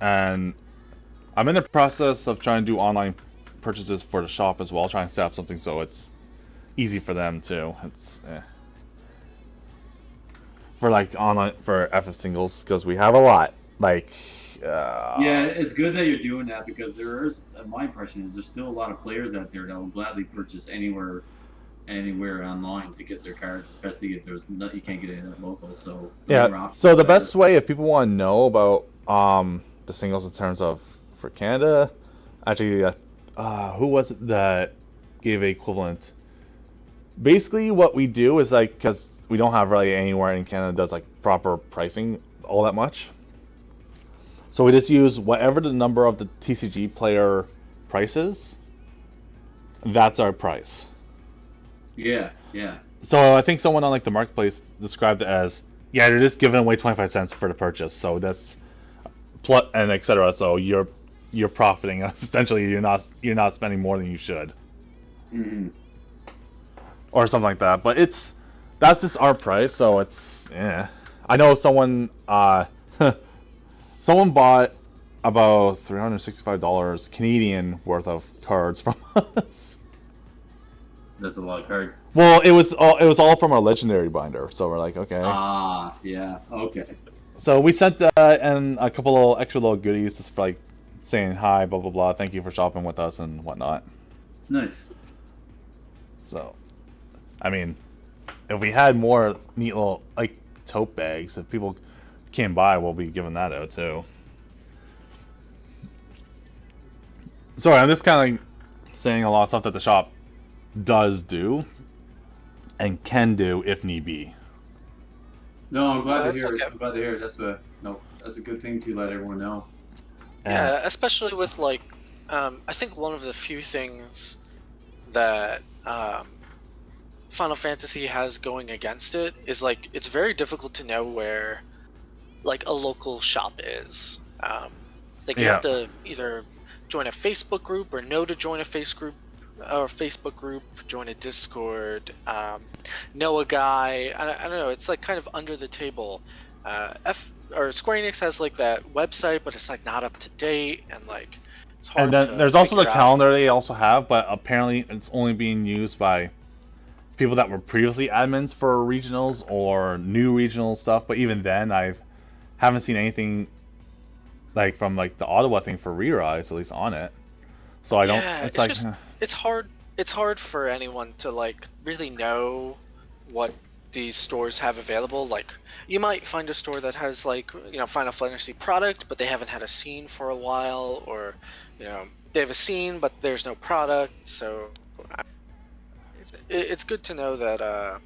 and I'm in the process of trying to do online purchases for the shop as well, trying to set up something so it's easy for them too. It's for like online for FF singles because we have a lot. Like, Yeah, it's good that you're doing that because there is. My impression is there's still a lot of players out there that will gladly purchase anywhere online to get their cards, especially if you can't get it in local. So yeah. So the best way, if people want to know about the singles in terms of for Canada, actually, who was it that gave a equivalent? Basically, what we do is like, because we don't have really anywhere in Canada does like proper pricing all that much. So we just use whatever the number of the TCG player price is. That's our price. Yeah. So I think someone on like the marketplace described it as, yeah, they're just giving away 25 cents for the purchase. So that's and etc. So you're profiting. Essentially, you're not spending more than you should. Mm-hmm. Or something like that. But that's just our price. So it's I know someone someone bought about $365 Canadian worth of cards from us. That's a lot of cards. Well, it was all from our legendary binder, so we're like, okay. Yeah, okay. So we sent and a couple of extra little goodies just for like saying hi, blah blah blah, thank you for shopping with us and whatnot. Nice. So, I mean, if we had more neat little like tote bags that people came by, we'll be giving that out too. Sorry, I'm just kind of like saying a lot of stuff that the shop does do and can do if need be. No, I'm glad to hear it. Okay. I'm glad to hear it. That's a good thing to let everyone know. Yeah, especially with like I think one of the few things that Final Fantasy has going against it is like it's very difficult to know where like a local shop is. Like you Yeah. have to either join a Facebook group or know to join a Facebook group, join a Discord, know a guy. I don't know. It's like kind of under the table. Square Enix has like that website, but it's like not up to date and like it's And hard then to there's also the figure out. calendar they also have, but apparently it's only being used by people that were previously admins for regionals or new regional stuff. But even then, I haven't seen anything like from like the Ottawa thing for Re-Rise, at least on it. So I don't. Yeah, It's it's like, just it's hard. It's hard for anyone to like really know what these stores have available. Like you might find a store that has like Final Fantasy product, but they haven't had a scene for a while, or they have a scene but there's no product. So it's good to know that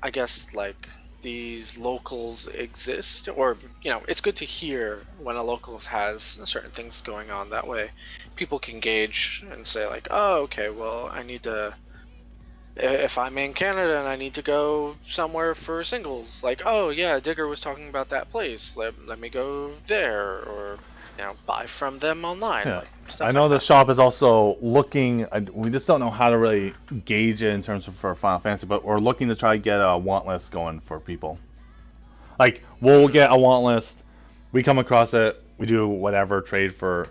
I guess like these locals exist, or it's good to hear when a locals has certain things going on. That way, people can gauge and say like, oh, okay, well, I need to. If I'm in Canada and I need to go somewhere for singles, like, oh yeah, Digger was talking about that place. Let me go there, or buy from them online, yeah. like stuff I know like the that. shop is also looking. We just don't know how to really gauge it in terms of for Final Fantasy, but we're looking to try to get a want list going for people. Like we'll get a want list. We come across it. We do whatever trade for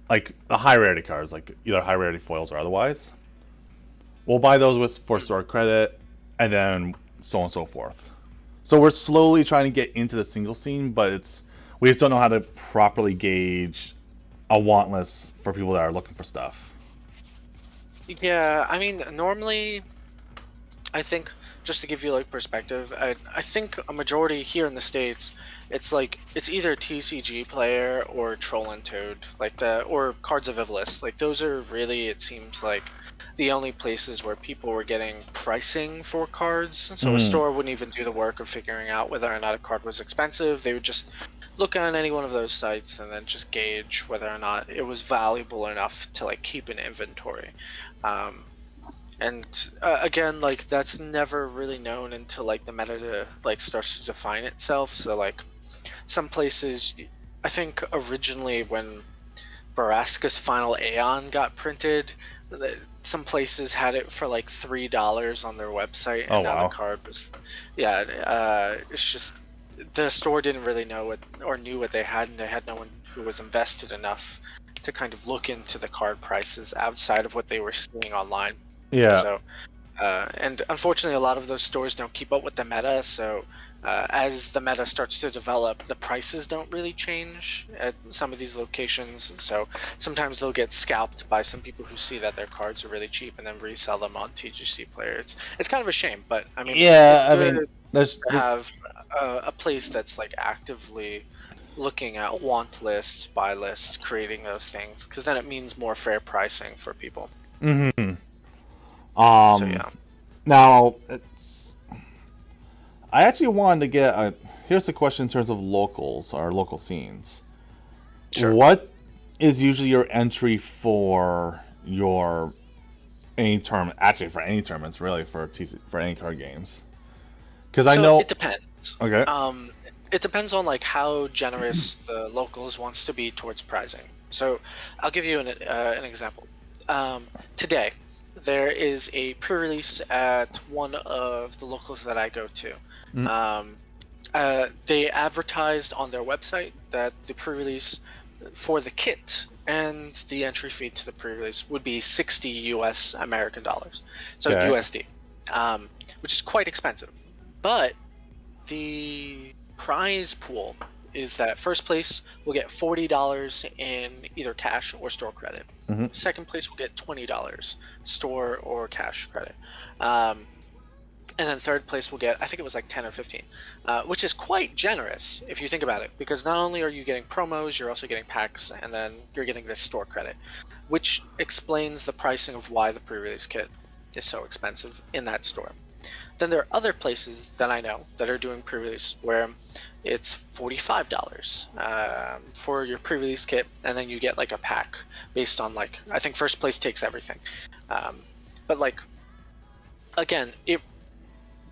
like the high rarity cards, like either high rarity foils or otherwise. We'll buy those with for store credit, and then so on and so forth. So we're slowly trying to get into the single scene, but we just don't know how to properly gauge a want list for people that are looking for stuff. Yeah, I mean, normally I think just to give you like perspective, I think a majority here in the States, it's like it's either TCG player or Troll and Toad, like or Cards of Ivalice. Like those are really, it seems like the only places where people were getting pricing for cards. So a store wouldn't even do the work of figuring out whether or not a card was expensive. They would just look on any one of those sites and then just gauge whether or not it was valuable enough to like keep an inventory. Um, and again, like that's never really known until like the meta like starts to define itself. So like some places, I think originally when Baraska's Final Aeon got printed, some places had it for like $3 on their website, and Oh, now wow. the card was, yeah. It's just the store didn't really know what or knew what they had, and they had no one who was invested enough to kind of look into the card prices outside of what they were seeing online. Yeah. So, and unfortunately, a lot of those stores don't keep up with the meta. So, as the meta starts to develop, the prices don't really change at some of these locations. So sometimes they'll get scalped by some people who see that their cards are really cheap and then resell them on TGC Player. It's kind of a shame, but I mean, Yeah, it's I good mean, there's to have a place that's like actively looking at want lists, buy lists, creating those things, because then it means more fair pricing for people. mm-hmm. So yeah. Now I actually wanted to get a. Here's the question in terms of locals or local scenes. Sure. What is usually your entry for your any tournament? Actually, for any tournaments, really, for any card games. Because I know. It depends. Okay. It depends on like how generous the locals wants to be towards pricing. So I'll give you an example. Today, there is a pre-release at one of the locals that I go to. They advertised on their website that the pre-release for the kit and the entry fee to the pre-release would be 60 US American dollars, so Okay. USD, which is quite expensive. But the prize pool is that first place will get $40 in either cash or store credit. Mhm. Second place will get $20 store or cash credit. And then third place will get, I think it was like 10 or 15, which is quite generous if you think about it, because not only are you getting promos, you're also getting packs, and then you're getting this store credit, which explains the pricing of why the pre-release kit is so expensive in that store. Then there are other places that I know that are doing pre-release where it's $45 for your pre-release kit, and then you get like a pack based on like I think first place takes everything. But like again,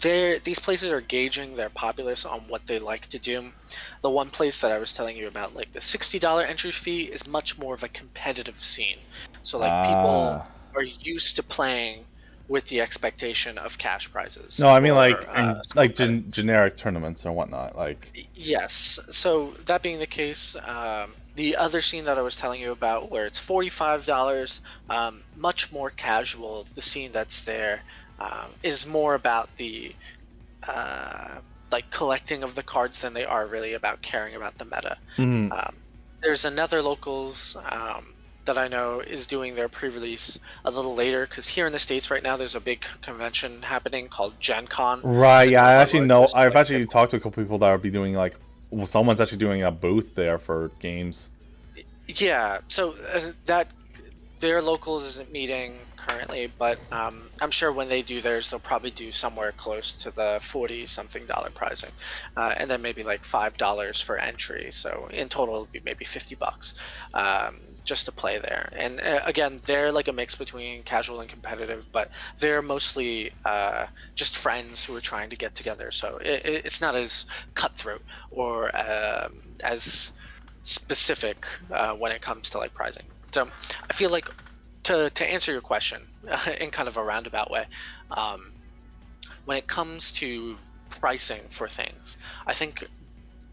these places are gauging their populace on what they like to do. The one place that I was telling you about, like the $60 entry fee, is much more of a competitive scene. So like people Ah. are used to playing with the expectation of cash prizes. No, I mean or, like credit. generic tournaments or whatnot. Like, Yes. So that being the case, the other scene that I was telling you about, where it's $45, much more casual. The scene that's there is more about the like collecting of the cards than they are really about caring about the meta. mhm. There's another locals that I know is doing their pre-release a little later, because here in the States right now there's a big convention happening called Gen Con. Right, It's like yeah, one I of the actually know. largest I've like actually talked to a couple people that would be doing like, well, someone's actually doing a booth there for games. yeah, so that their locals isn't meeting currently, but I'm sure when they do theirs, they'll probably do somewhere close to the 40 something dollar pricing, and then maybe like $5 for entry. So in total, it'll be maybe $50 just to play there. And again, they're like a mix between casual and competitive, but they're mostly just friends who are trying to get together. So it's not as cutthroat or as specific when it comes to like prizing. So I feel like to answer your question in kind of a roundabout way, when it comes to pricing for things, I think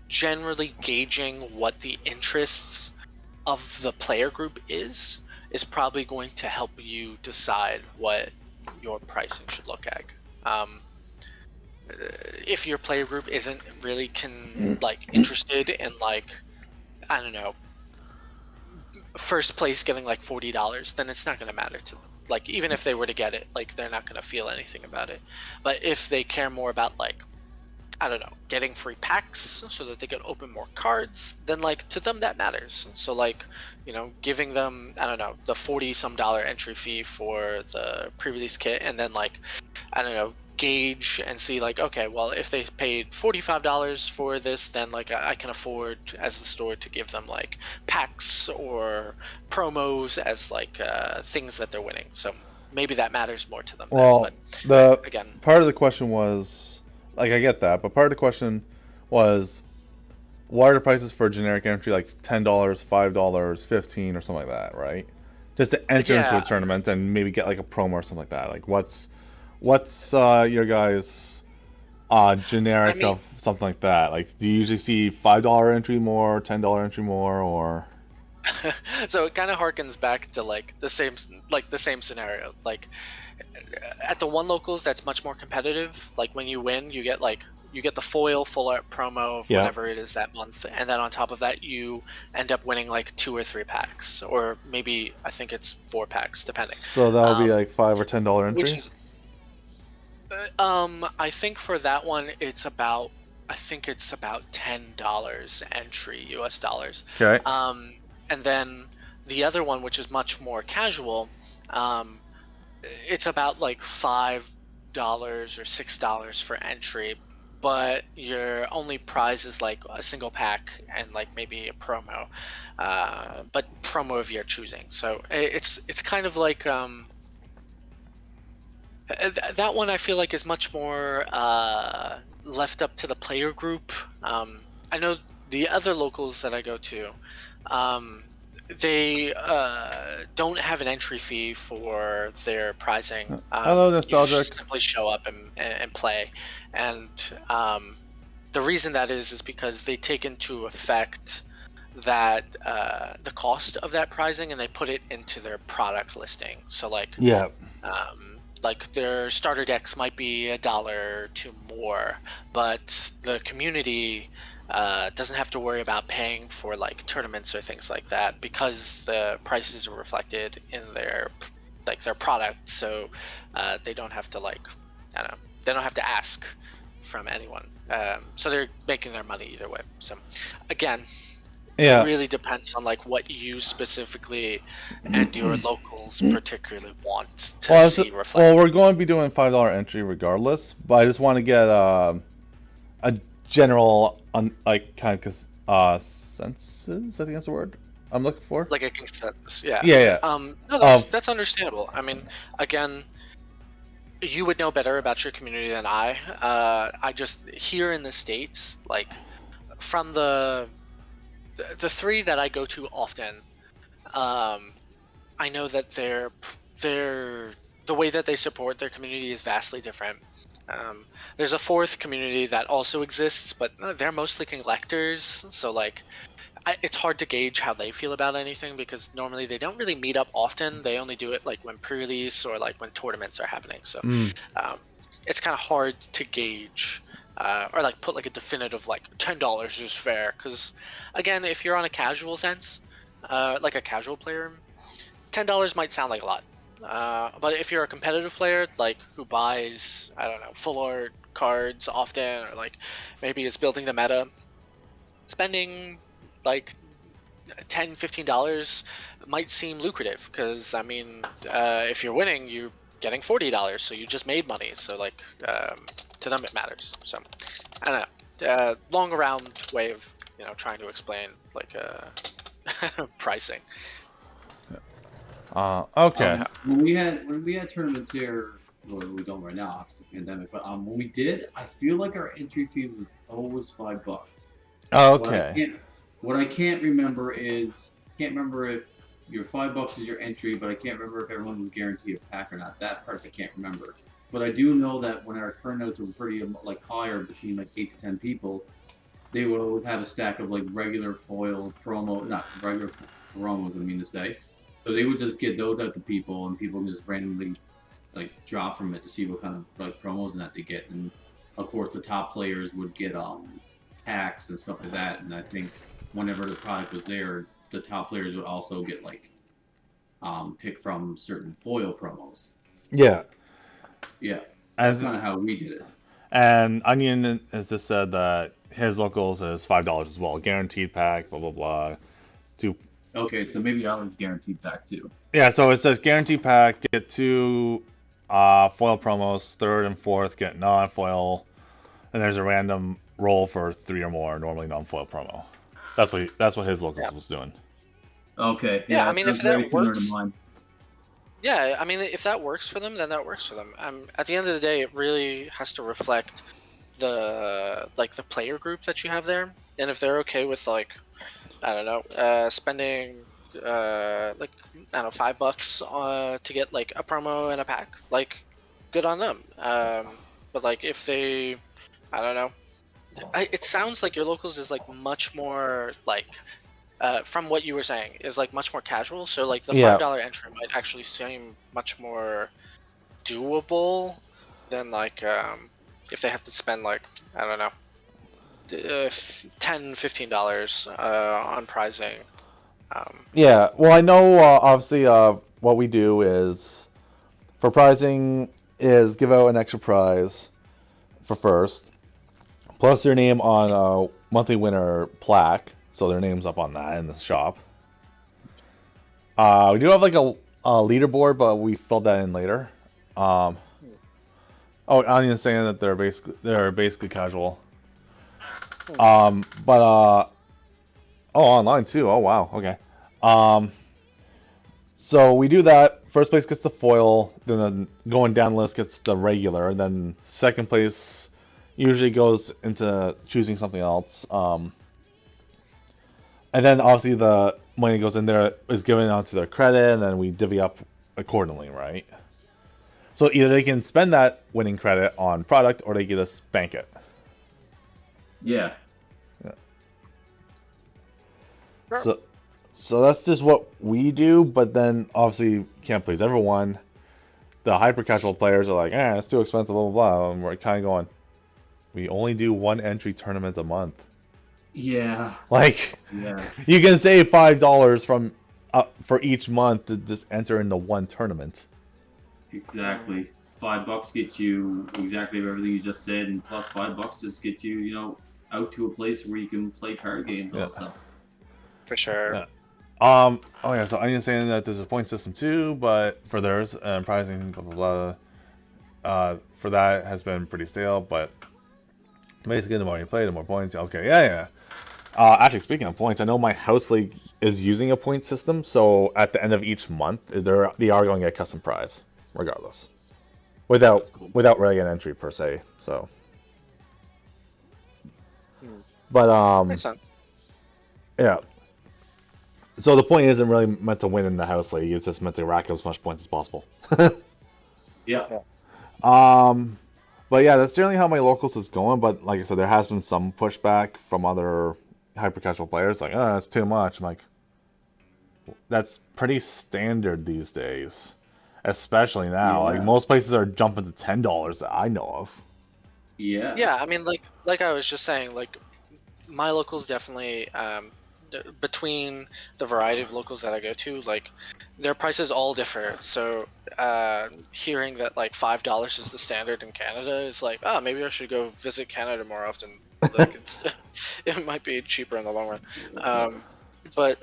generally gauging what the interests of the player group is probably going to help you decide what your pricing should look like. If your player group isn't really interested in like, I don't know, first place getting like $40, then it's not going to matter to them. Like even if they were to get it, like they're not going to feel anything about it. But if they care more about like, I don't know, getting free packs so that they can open more cards, then like to them that matters. So like, you know, giving them, I don't know, the 40 some dollar entry fee for the pre-release kit, and then like, I don't know, gauge and see like, okay, well if they paid $45 for this, then like I can afford as the store to give them like packs or promos as like things that they're winning. So maybe that matters more to them then. Well, But the again, part of the question was, like, I get that, but part of the question was, what are the prices for generic entry, like $10, $5, 15, or something like that, right? Just to enter into a yeah, tournament and maybe get like a promo or something like that. Like, what's your guys' I generic mean, of something like that? Like, do you usually see $5 entry more, $10 entry more, or? so it kind of harkens back to like the same scenario. Like at the one locals, that's much more competitive. Like when you win, you get the foil full art promo of Yeah. whatever it is that month, and then on top of that, you end up winning like 2 or 3 packs, or maybe I think it's 4 packs, depending. So that'll be Um, like $5 or $10 which entry. is I think for that one, I think it's about $10 entry US dollars. Okay. And then the other one, which is much more casual, um, it's about like $5 or $6 for entry, but your only prize is like a single pack and like maybe a promo, but promo of your choosing. So it's kind of like that one I feel like is much more left up to the player group. I know the other locals that I go to, um, they don't have an entry fee for their prizing. Hello, You nostalgic. just simply show up and play, and the reason that is because they take into effect that the cost of that prizing, and they put it into their product listing. So Yeah. like their starter decks might be $1 or $2 more, but the community doesn't have to worry about paying for like tournaments or things like that, because the prices are reflected in their product. So they don't have to like, I don't know, they don't have to ask from anyone. So they're making their money either way. So again, Yeah. it really depends on like what you specifically and your locals particularly want to Well, see well, reflected. we're going to be doing $5 entry regardless, but I just want to get a general like kind of consensus. I think that's the word I'm looking for. Like a consensus, yeah. Yeah, yeah. No, Of that's understandable. I mean, again, you would know better about your community than I. I just here in the States, like from the three that I go to often, I know that they're the way that they support their community is vastly different. There's a fourth community that also exists, but they're mostly collectors, so like it's hard to gauge how they feel about anything because normally they don't really meet up often. They only do it like when pre-release or like when tournaments are happening. So um, it's kind of hard to gauge or like put like a definitive like $10 is fair. Because again, if you're on a casual sense, like a casual player, $10 might sound like a lot. But if you're a competitive player, like who buys, I don't know, full art cards often, or like maybe is building the meta, spending like $10-15 might seem lucrative because I mean, if you're winning, you're getting $40, so you just made money. So like, to them it matters. So I don't know. Long around way of trying to explain like pricing. Okay. When we had tournaments here, well, we don't right now, it's the pandemic. But when we did, I feel like our entry fee was always $5. Okay. What I can't remember is can't remember if your $5 is your entry, but I can't remember if everyone was guaranteed a pack or not. That part I can't remember. But I do know that when our turnouts were pretty like higher, between like 8 to 10 people, they would always have a stack of like regular foil promo, not regular promos, I mean to say. So they would just get those out to people, and people would just randomly like drop from it to see what kind of like promos and that they get. And of course, the top players would get packs and stuff like that. And I think whenever the product was there, the top players would also get like pick from certain foil promos. Yeah. Yeah, that's And kind of how we did it. and Onion has just said that his locals is $5 as well, guaranteed pack, blah blah blah. Two. Okay, so maybe I was guaranteed back too. Yeah, so it says guaranteed pack, get two foil promos, third and fourth get non-foil, and there's a random roll for 3 or more, normally non-foil promo. That's what his locals was doing. Okay, Yeah, I mean, if that's very that similar works, to mine. yeah, I mean, if that works for them, then that works for them. At the end of the day, it really has to reflect the player group that you have there, and if they're okay with like, I don't know, spending like I don't know $5 to get like a promo and a pack, like good on them. But like if they, I don't know, it sounds like your locals is like much more like from what you were saying is like much more casual, so like the Yeah. $5 entry might actually seem much more doable than like if they have to spend like I don't know $10-15 on prizing. Yeah. Well, I know obviously what we do is for prizing is give out an extra prize for first, plus their name on a monthly winner plaque, so their name's up on that in the shop. We do have like a leaderboard, but we filled that in later. Oh, Anya's saying that they're basically casual. But oh, online too. Oh wow. Okay. So we do that. First place gets the foil, then going down the list gets the regular, and then second place usually goes into choosing something else. And then obviously the money goes in there is given out to their credit, and then we divvy up accordingly, right? So either they can spend that winning credit on product, or they get to bank it. Yeah. Sure. So that's just what we do, but then obviously can't please everyone. The hyper casual players are like, it's too expensive, blah blah blah, and we're kind of going, we only do one entry tournament a month. Yeah. Like, Yeah. you can save $5 from for each month to just enter into one tournament. Exactly. $5 get you exactly everything you just said, and plus $5 just get you, out to a place where you can play card games Yeah. also. For sure. Yeah. Oh yeah, so I'm saying that there's a point system too, but for theirs and pricing, blah blah blah. For that has been pretty stale, but Basically, the more you play, the more points. Okay, yeah, yeah. Actually, speaking of points, I know my house league is using a point system, so at the end of each month, they are going to get custom prize, regardless, without That's cool. without really an entry per se. So, Hmm. but Makes sense. yeah. So the point isn't really meant to win in the house league; it's just meant to rack up as much points as possible. Yeah. Um, but yeah, that's generally how my locals is going. But like I said, there has been some pushback from other hyper casual players, like, oh, that's too much. I'm like, that's pretty standard these days, especially now. Like Yeah. most places are jumping to $10 that I know of. Yeah. Yeah, I mean, like I was just saying, like my locals definitely between the variety of locals that I go to, like their prices all differ. So hearing that like $5 is the standard in Canada is like, oh, maybe I should go visit Canada more often. Like it's it might be cheaper in the long run. But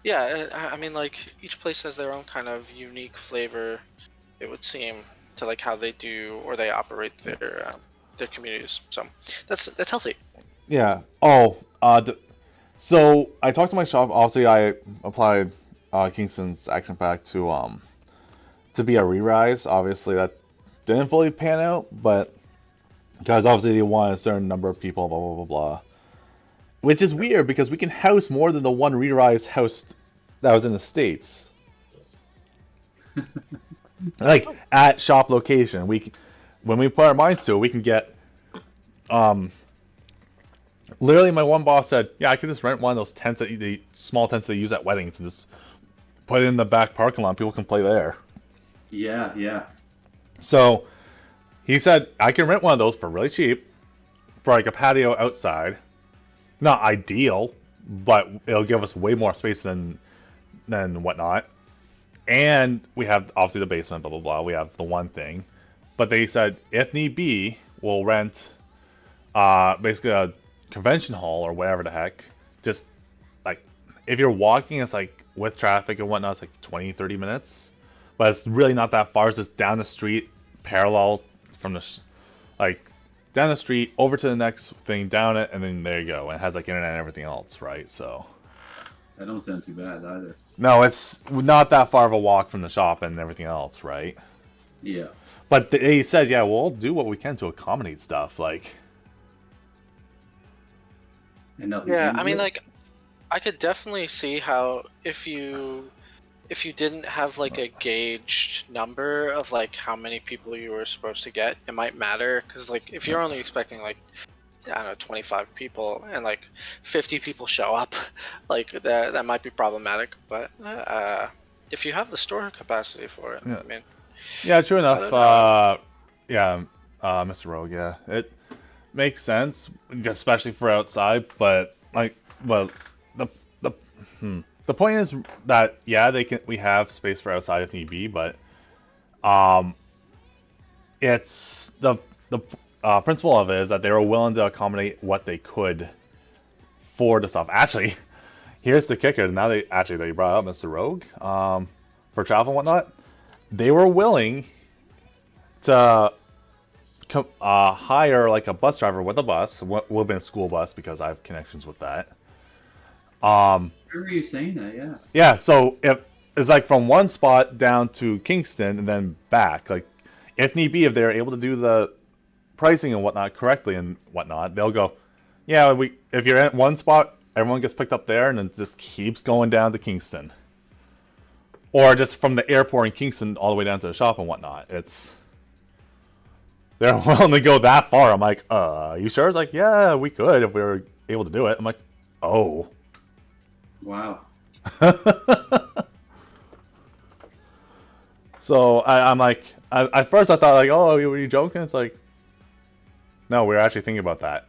yeah, I mean, like each place has their own kind of unique flavor. It would seem to like how they do or they operate their communities. So that's healthy. Yeah. Oh, so I talked to my shop. Obviously, I applied Kingston's action pack to be a re-rise. Obviously, that didn't fully pan out, but because obviously they want a certain number of people, blah blah blah blah. Which is weird because we can house more than the one re-rise house that was in the States. Like at shop location, when we put our minds to it, we can get um literally, my one boss said, "Yeah, I could just rent one of those tents the small tents they use at weddings and just put it in the back parking lot. People can play there." Yeah. Yeah. So he said, "I can rent one of those for really cheap, for like a patio outside. Not ideal, but it'll give us way more space than whatnot. And we have obviously the basement, blah blah blah. We have the one thing, but they said if need be, we'll rent basically a convention hall or whatever the heck. Just like if you're walking, it's like with traffic and whatnot, it's like 20-30 minutes, but it's really not that far. It's just down the street, parallel from like down the street over to the next thing, down it, and then there you go. And it has like internet and everything else, right? So That don't sound too bad either. no, it's not that far of a walk from the shop and everything else, right? Yeah. But they said, yeah, we'll do what we can to accommodate stuff. Like, And nothing Yeah, came I of mean, it? like I could definitely see how if you didn't have like a gauged number of like how many people you were supposed to get, it might matter because like if you're only expecting like I don't know 25 people and like 50 people show up, like that might be problematic. But if you have the store capacity for it, yeah, I mean, yeah, true I enough. don't know. Yeah, Mr. Rogue, yeah, it makes sense, especially for outside. But like, well, the the point is that yeah, we have space for outside if need be, but um, it's the principle of it is that they were willing to accommodate what they could for the stuff. Actually, here's the kicker. Now that you brought up Mr. Rogue, for travel and whatnot, they were willing to hire like a bus driver with a bus. Would have been a school bus because I have connections with that. Um, I remember you saying that, yeah. yeah. So if it's like from one spot down to Kingston and then back, like if need be, if they're able to do the pricing and whatnot correctly and whatnot, they'll go, yeah, if you're at one spot, everyone gets picked up there and then just keeps going down to Kingston. Or just from the airport in Kingston all the way down to the shop and whatnot. They're willing to go that far. I'm like, you sure? It's like, yeah, we could if we were able to do it. I'm like, oh. Wow. So I'm like, at first I thought like, oh, were you joking? It's like, no, we were actually thinking about that.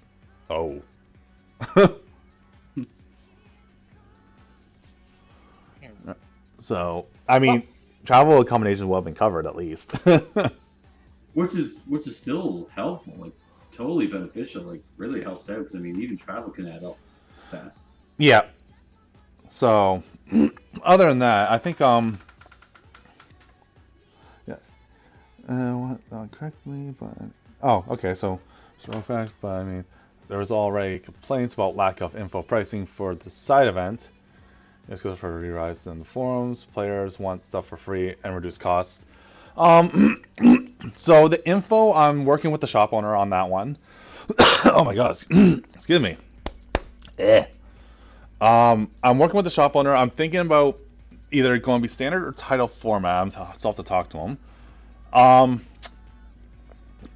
Oh. So, I mean, travel accommodations will have been covered at least. Which is still helpful, like totally beneficial, like really helps out. 'Cause, I mean, even travel can add up fast. Yeah. So, other than that, I think yeah. What correctly, but oh, okay. So So fact, but I mean, there was already complaints about lack of info pricing for the side event. This goes for re-rise in the forums. Players want stuff for free and reduce costs. So the info, I'm working with the shop owner on that one. Oh my god, excuse me. I'm working with the shop owner. I'm thinking about either going to be standard or title format. I still have to talk to him.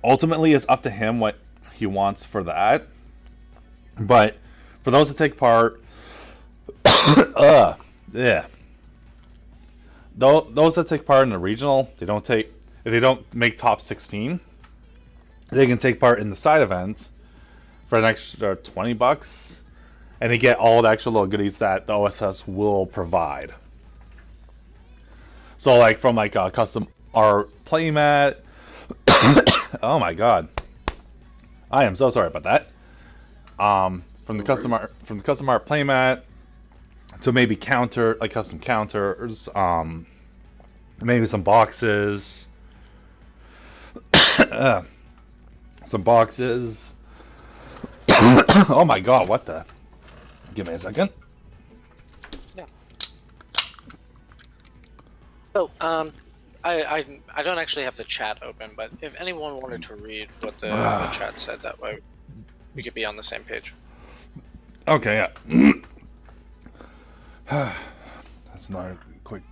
Ultimately, it's up to him what he wants for that. But for those that take part, yeah. Those that take part in the regional, if they don't make top 16, they can take part in the side events for an extra $20, and they get all the extra little goodies that the OSS will provide. So like from like a custom art playmat. Oh my god, I am so sorry about that. From the custom art playmat to maybe custom counters, maybe some boxes, some boxes. Oh my god, what the? Give me a second. Yeah. So, I don't actually have the chat open, but if anyone wanted to read what the chat said, that way we could be on the same page. Okay, yeah. That's not quick.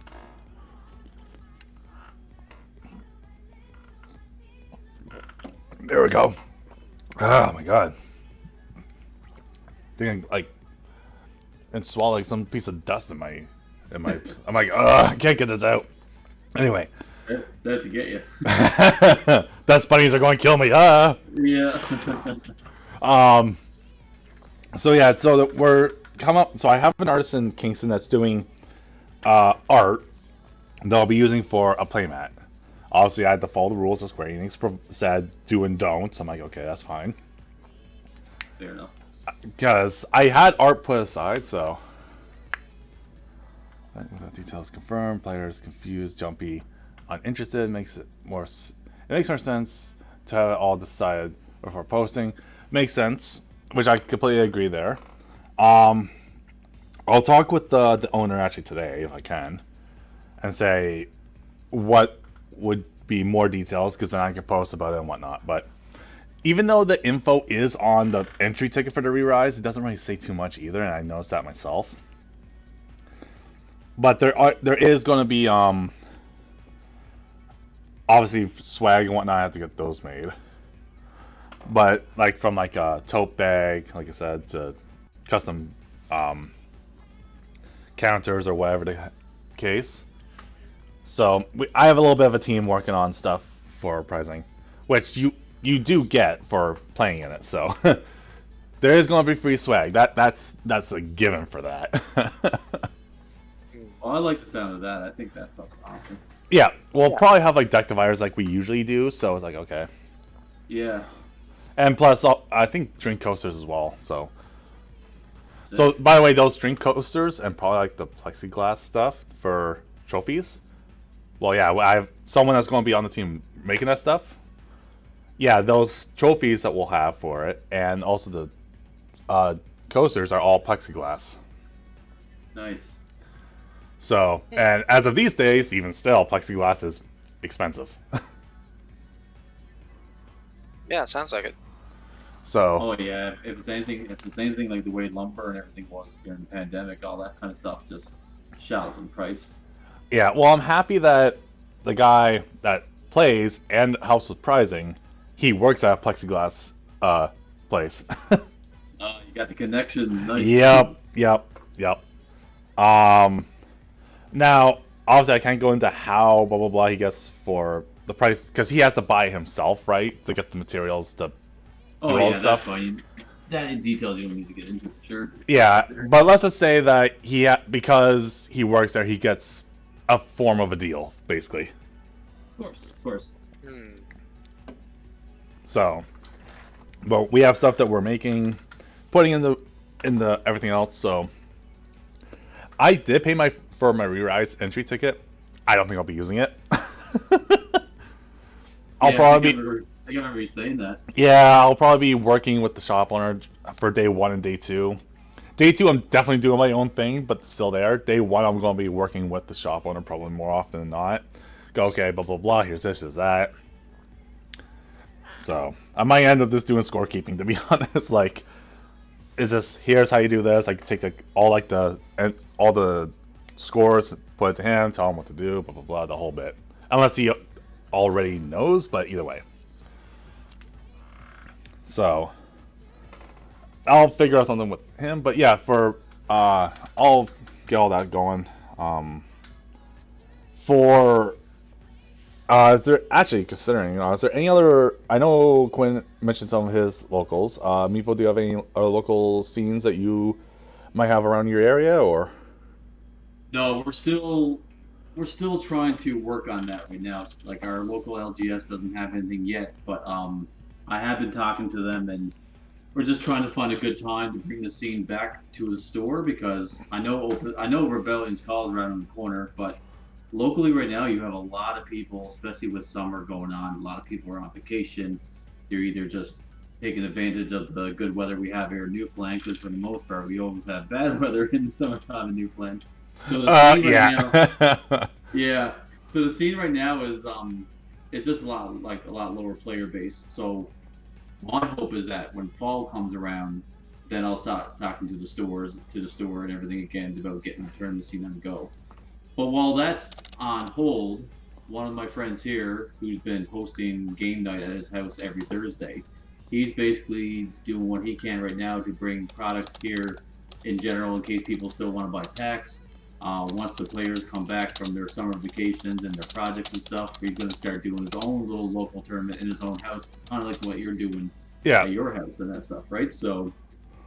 There we go. Oh my god. I think and swallow like some piece of dust in my I'm like, I can't get this out. Anyway. It's out to get you. Dust bunnies are going to kill me. Yeah. So yeah, so that we're come up. So I have an artist in Kingston that's doing art that I'll be using for a playmat. Obviously, I had to follow the rules that Square Enix said do and don't. So I'm like, okay, that's fine. Fair enough. Because I had art put aside, so without details confirmed, players confused, jumpy, uninterested. Makes it more sense to have it all decided before posting. Makes sense, which I completely agree there. I'll talk with the owner actually today if I can, and say what would be more details, because then I can post about it and whatnot. But even though the info is on the entry ticket for the re-rise, it doesn't really say too much either, and I noticed that myself. But there is going to be obviously swag and whatnot. I have to get those made. But like from like a tote bag, like I said, to custom counters or whatever the case. So I have a little bit of a team working on stuff for pricing, which you do get for playing in it. So there is going to be free swag. That's a given for that. Oh, I like the sound of that. I think that sounds awesome. Yeah, we'll probably have like deck dividers like we usually do. So it's like okay. Yeah. And plus, I think drink coasters as well. So by the way, those drink coasters and probably like the plexiglass stuff for trophies. Well, yeah, I have someone that's going to be on the team making that stuff. Yeah, those trophies that we'll have for it, and also the coasters are all plexiglass. Nice. So, and as of these days, even still, plexiglass is expensive. Yeah, sounds like it. So. Oh yeah, if it's anything like the way lumber and everything was during the pandemic, all that kind of stuff just shot up in price. Yeah, well, I'm happy that the guy that plays and helps with pricing, he works at a plexiglass place. You got the connection. Nice. Yep. Now, obviously, I can't go into how blah blah blah he gets for the price because he has to buy it himself, right, to get the materials to do all the stuff. That's fine. That in details you don't need to get into, for sure. Yeah, but let's just say that because he works there, he gets a form of a deal, basically. Of course. So, but we have stuff that we're making, putting in the everything else. So, I did pay for my re-rise entry ticket. I don't think I'll be using it. I'll probably be. I remember you saying that. Yeah, I'll probably be working with the shop owner for day 1 and day 2. Day 2, I'm definitely doing my own thing, but still there. Day 1, I'm going to be working with the shop owner probably more often than not. Go, okay, blah, blah, blah, here's this, here's that. So, I might end up just doing scorekeeping, to be honest. Like, is this, here's how you do this. I can take all the scores, put it to him, tell him what to do, blah, blah, blah, the whole bit. Unless he already knows, but either way. So, I'll figure out something with him, but yeah, I'll get all that going. For is there actually considering? Is there any other? I know Quinn mentioned some of his locals. Meepo, do you have any other local scenes that you might have around your area, or? No, we're still trying to work on that right now. Like our local LGS doesn't have anything yet, but I have been talking to them, and we're just trying to find a good time to bring the scene back to the store because I know Rebellion's Call is around the corner, but locally right now you have a lot of people, especially with summer going on. A lot of people are on vacation. They're either just taking advantage of the good weather we have here in Newfoundland, because for the most part we always have bad weather in the summertime in Newfoundland. So the scene right now, yeah. So the scene right now is it's just a lot lower player base. So my hope is that when fall comes around, then I'll start talking to the store and everything again about getting the tournament scene on the go. But while that's on hold, one of my friends here, who's been hosting game night at his house every Thursday, he's basically doing what he can right now to bring product here in general in case people still want to buy packs. Once the players come back from their summer vacations and their projects and stuff, he's going to start doing his own little local tournament in his own house, kind of like what you're doing at your house and that stuff, right? So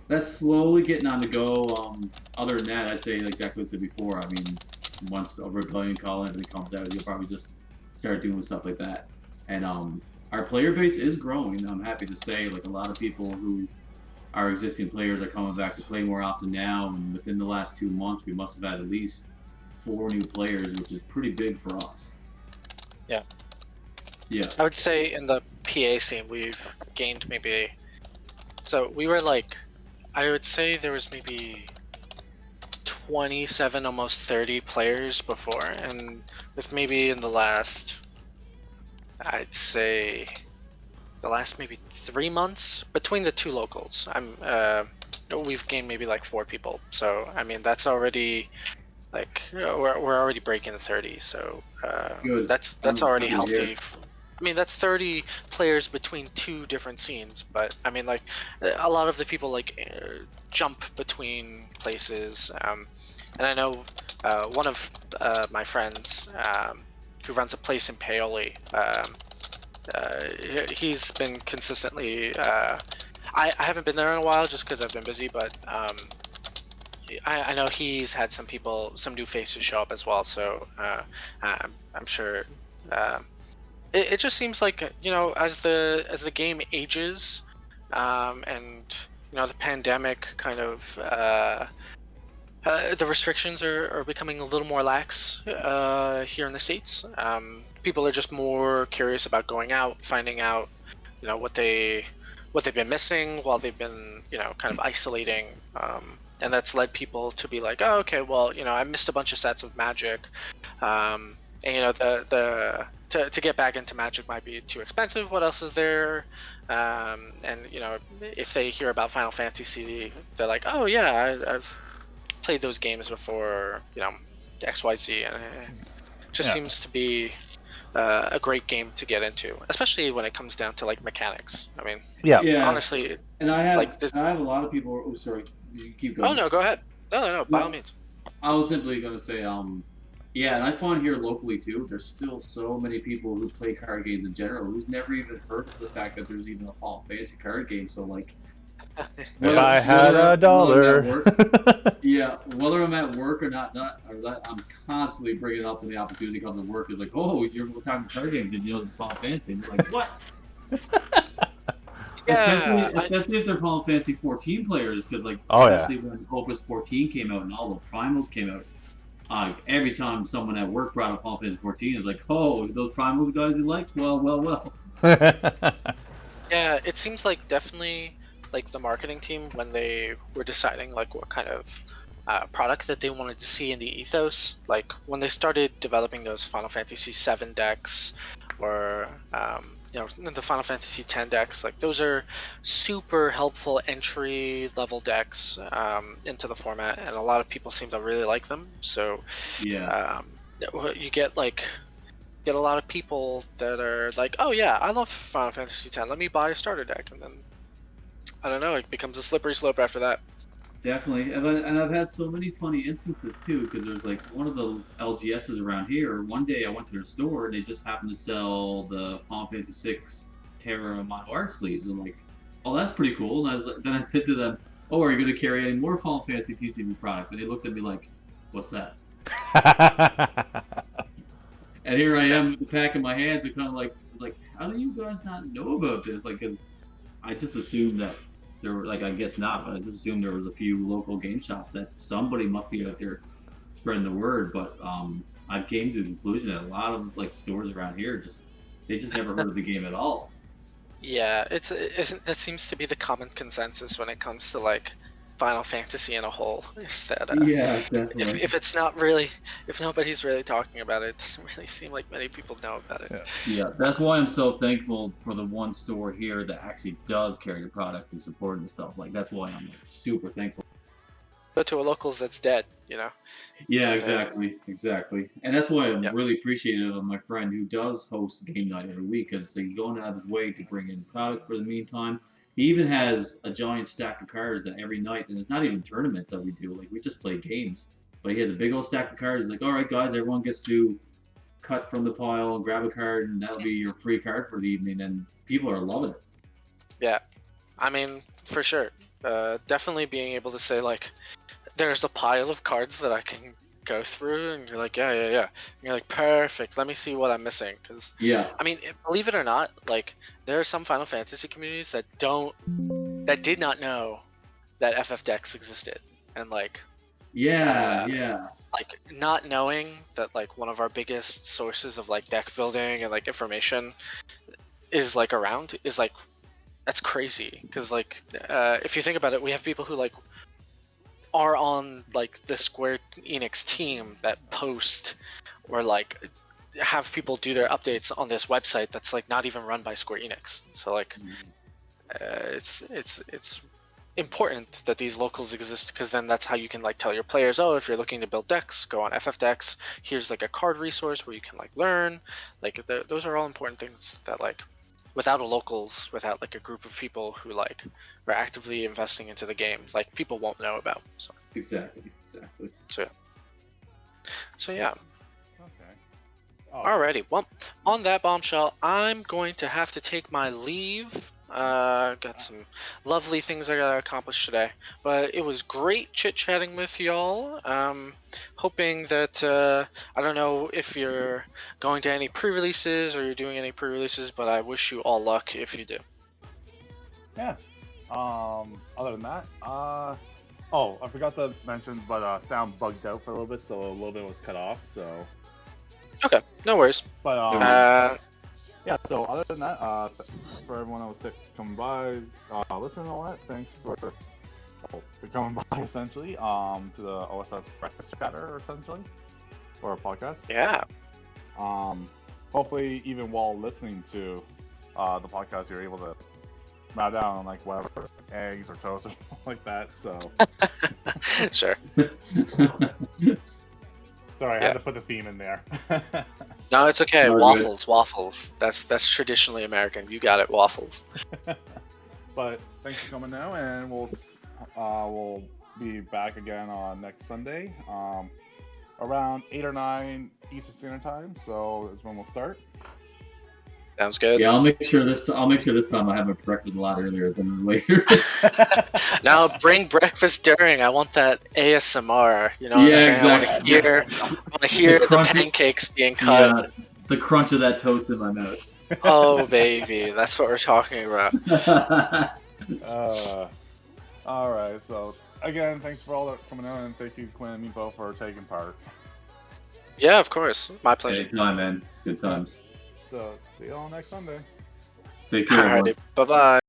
that's slowly getting on the go. Other than that, I'd say exactly what I said before. I mean, once a Rebellion Call and everything comes out, you'll probably just start doing stuff like that. And our player base is growing. I'm happy to say, like a lot of people who our existing players are coming back to play more often now, and within the last 2 months, we must have had at least 4 new players, which is pretty big for us. Yeah. Yeah. I would say in the PA scene, we've gained maybe. So we were like, I would say there was maybe 27, almost 30 players before, and with maybe in the last, I'd say, the last maybe 3 months between the two locals, we've gained maybe like 4 people. So I mean that's already like we're already breaking the 30. So Good. that's already healthy. I mean that's 30 players between 2 different scenes. But I mean like a lot of the people like jump between places. And I know one of my friends who runs a place in Paoli. He's been consistently. I haven't been there in a while just because I've been busy, but I know he's had some new faces show up as well. So I'm sure. It just seems like as the game ages, and the pandemic kind of. The restrictions are becoming a little more lax here in the States. People are just more curious about going out, finding out, what they've been missing while they've been, kind of isolating. And that's led people to be like, oh, okay, well, I missed a bunch of sets of Magic. And to get back into Magic might be too expensive. What else is there? And if they hear about Final Fantasy, they're like, oh yeah, I've played those games before, XYZ, and it just seems to be a great game to get into, especially when it comes down to like mechanics. I mean, honestly, and I have like I have a lot of people. Oh, sorry, you keep going. Oh no, go ahead. No, by all means. I was simply going to say, yeah, and I find here locally too, there's still so many people who play card games in general who's never even heard of the fact that there's even a Final Fantasy card game. So like. If I had a dollar. Whether I'm at work or not, I'm constantly bringing it up when the opportunity comes to work. Is like, oh, you're talking card games, and the Final Fantasy, and you're like, what? Especially if they're Final Fantasy 14 players, because especially when Opus 14 came out and all the Primals came out, every time someone at work brought up Final Fantasy 14, is like, oh, those Primals guys you like? Well. Yeah, it seems like definitely like the marketing team when they were deciding like what kind of product that they wanted to see in the ethos, like when they started developing those Final Fantasy VII decks or the Final Fantasy X decks, like those are super helpful entry level decks into the format, and a lot of people seem to really like them. So Yeah. you get a lot of people that are like, oh yeah, I love Final Fantasy X. Let me buy a starter deck, and then I don't know, it becomes a slippery slope after that. Definitely, and I've had so many funny instances too, because there's like one of the LGSs around here. One day I went to their store, and they just happened to sell the Final Fantasy VI Terra Mono Art sleeves. I'm like, oh, that's pretty cool. And then I said to them, oh, are you going to carry any more Final Fantasy TCG product? And they looked at me like, what's that? And here I am with the pack in my hands, and kind of like, it's like, how do you guys not know about this? Like, because I just assumed that there were, like, I guess not, but I just assumed there was a few local game shops that somebody must be out there spreading the word. But I've came to the conclusion that a lot of like stores around here they just never heard of the game at all. Yeah, that seems to be the common consensus when it comes to like Final Fantasy in a whole. Is that Yeah, definitely. if it's not really, if nobody's really talking about it, it doesn't really seem like many people know about it. Yeah. Yeah, that's why I'm so thankful for the one store here that actually does carry the product and support and stuff. Like that's why I'm like super thankful. Go to a locals that's dead, you know. Yeah, exactly. And that's why I'm Yeah. really appreciative of my friend who does host game night every week, because he's going out of his way to bring in product for the meantime. He even has a giant stack of cards that every night, and it's not even tournaments that we do. Like we just play games, but he has a big old stack of cards. He's like, all right, guys, everyone gets to cut from the pile and grab a card, and that'll be your free card for the evening. And people are loving it. Yeah, I mean, for sure. Definitely being able to say like, there's a pile of cards that I can go through, and you're like, yeah. And you're like, perfect. Let me see what I'm missing, because Yeah, I mean, believe it or not, like there are some Final Fantasy communities that did not know that FF decks existed, and like yeah. like not knowing that like one of our biggest sources of like deck building and like information is like around is like that's crazy, because like if you think about it, we have people who like are on like the Square Enix team that post or like have people do their updates on this website that's like not even run by Square Enix. So like it's important that these locals exist, because then that's how you can like tell your players, oh, if you're looking to build decks, go on FF Decks. Here's like a card resource where you can like learn. Like those are all important things that like without a locals, without like a group of people who like are actively investing into the game, like people won't know about. So Exactly. so yeah. Okay. Oh, Alrighty, well, on that bombshell, I'm going to have to take my leave. Got some lovely things I gotta accomplish today, but it was great chit-chatting with y'all. Hoping that, I don't know if you're going to any pre-releases or you're doing any pre-releases, but I wish you all luck if you do. yeah. Other than that, oh, I forgot to mention, but sound bugged out for a little bit, so a little bit was cut off. So, Okay, no worries. but yeah. So other than that, for everyone that was coming by, listen and all that, thanks for coming by essentially. To the OSS breakfast chatter essentially, or a podcast. Yeah. Hopefully, even while listening to the podcast, you're able to bow down on like whatever eggs or toast or something like that. So Sure. sorry, I Yeah. had to put the theme in there. No, it's okay. No, good. Waffles. That's traditionally American. You got it, waffles. But thanks for coming now, and we'll be back again on next Sunday, around 8 or 9 Eastern Standard Time. So that's when we'll start. Sounds good. Yeah, I'll make sure this time I have my breakfast a lot earlier than later. Now bring breakfast during. I want that ASMR. You know what Yeah, I'm saying? exactly. I want to hear the crunchy- pancakes being cut. Yeah, the crunch of that toast in my mouth. Oh baby, that's what we're talking about. All right. So again, thanks for all that coming out, and thank you, Quinn and Meepo, for taking part. Yeah, of course. My pleasure. Anytime, man. It's good times. So see you all next Sunday. Take care, everyone. Alrighty, bye bye.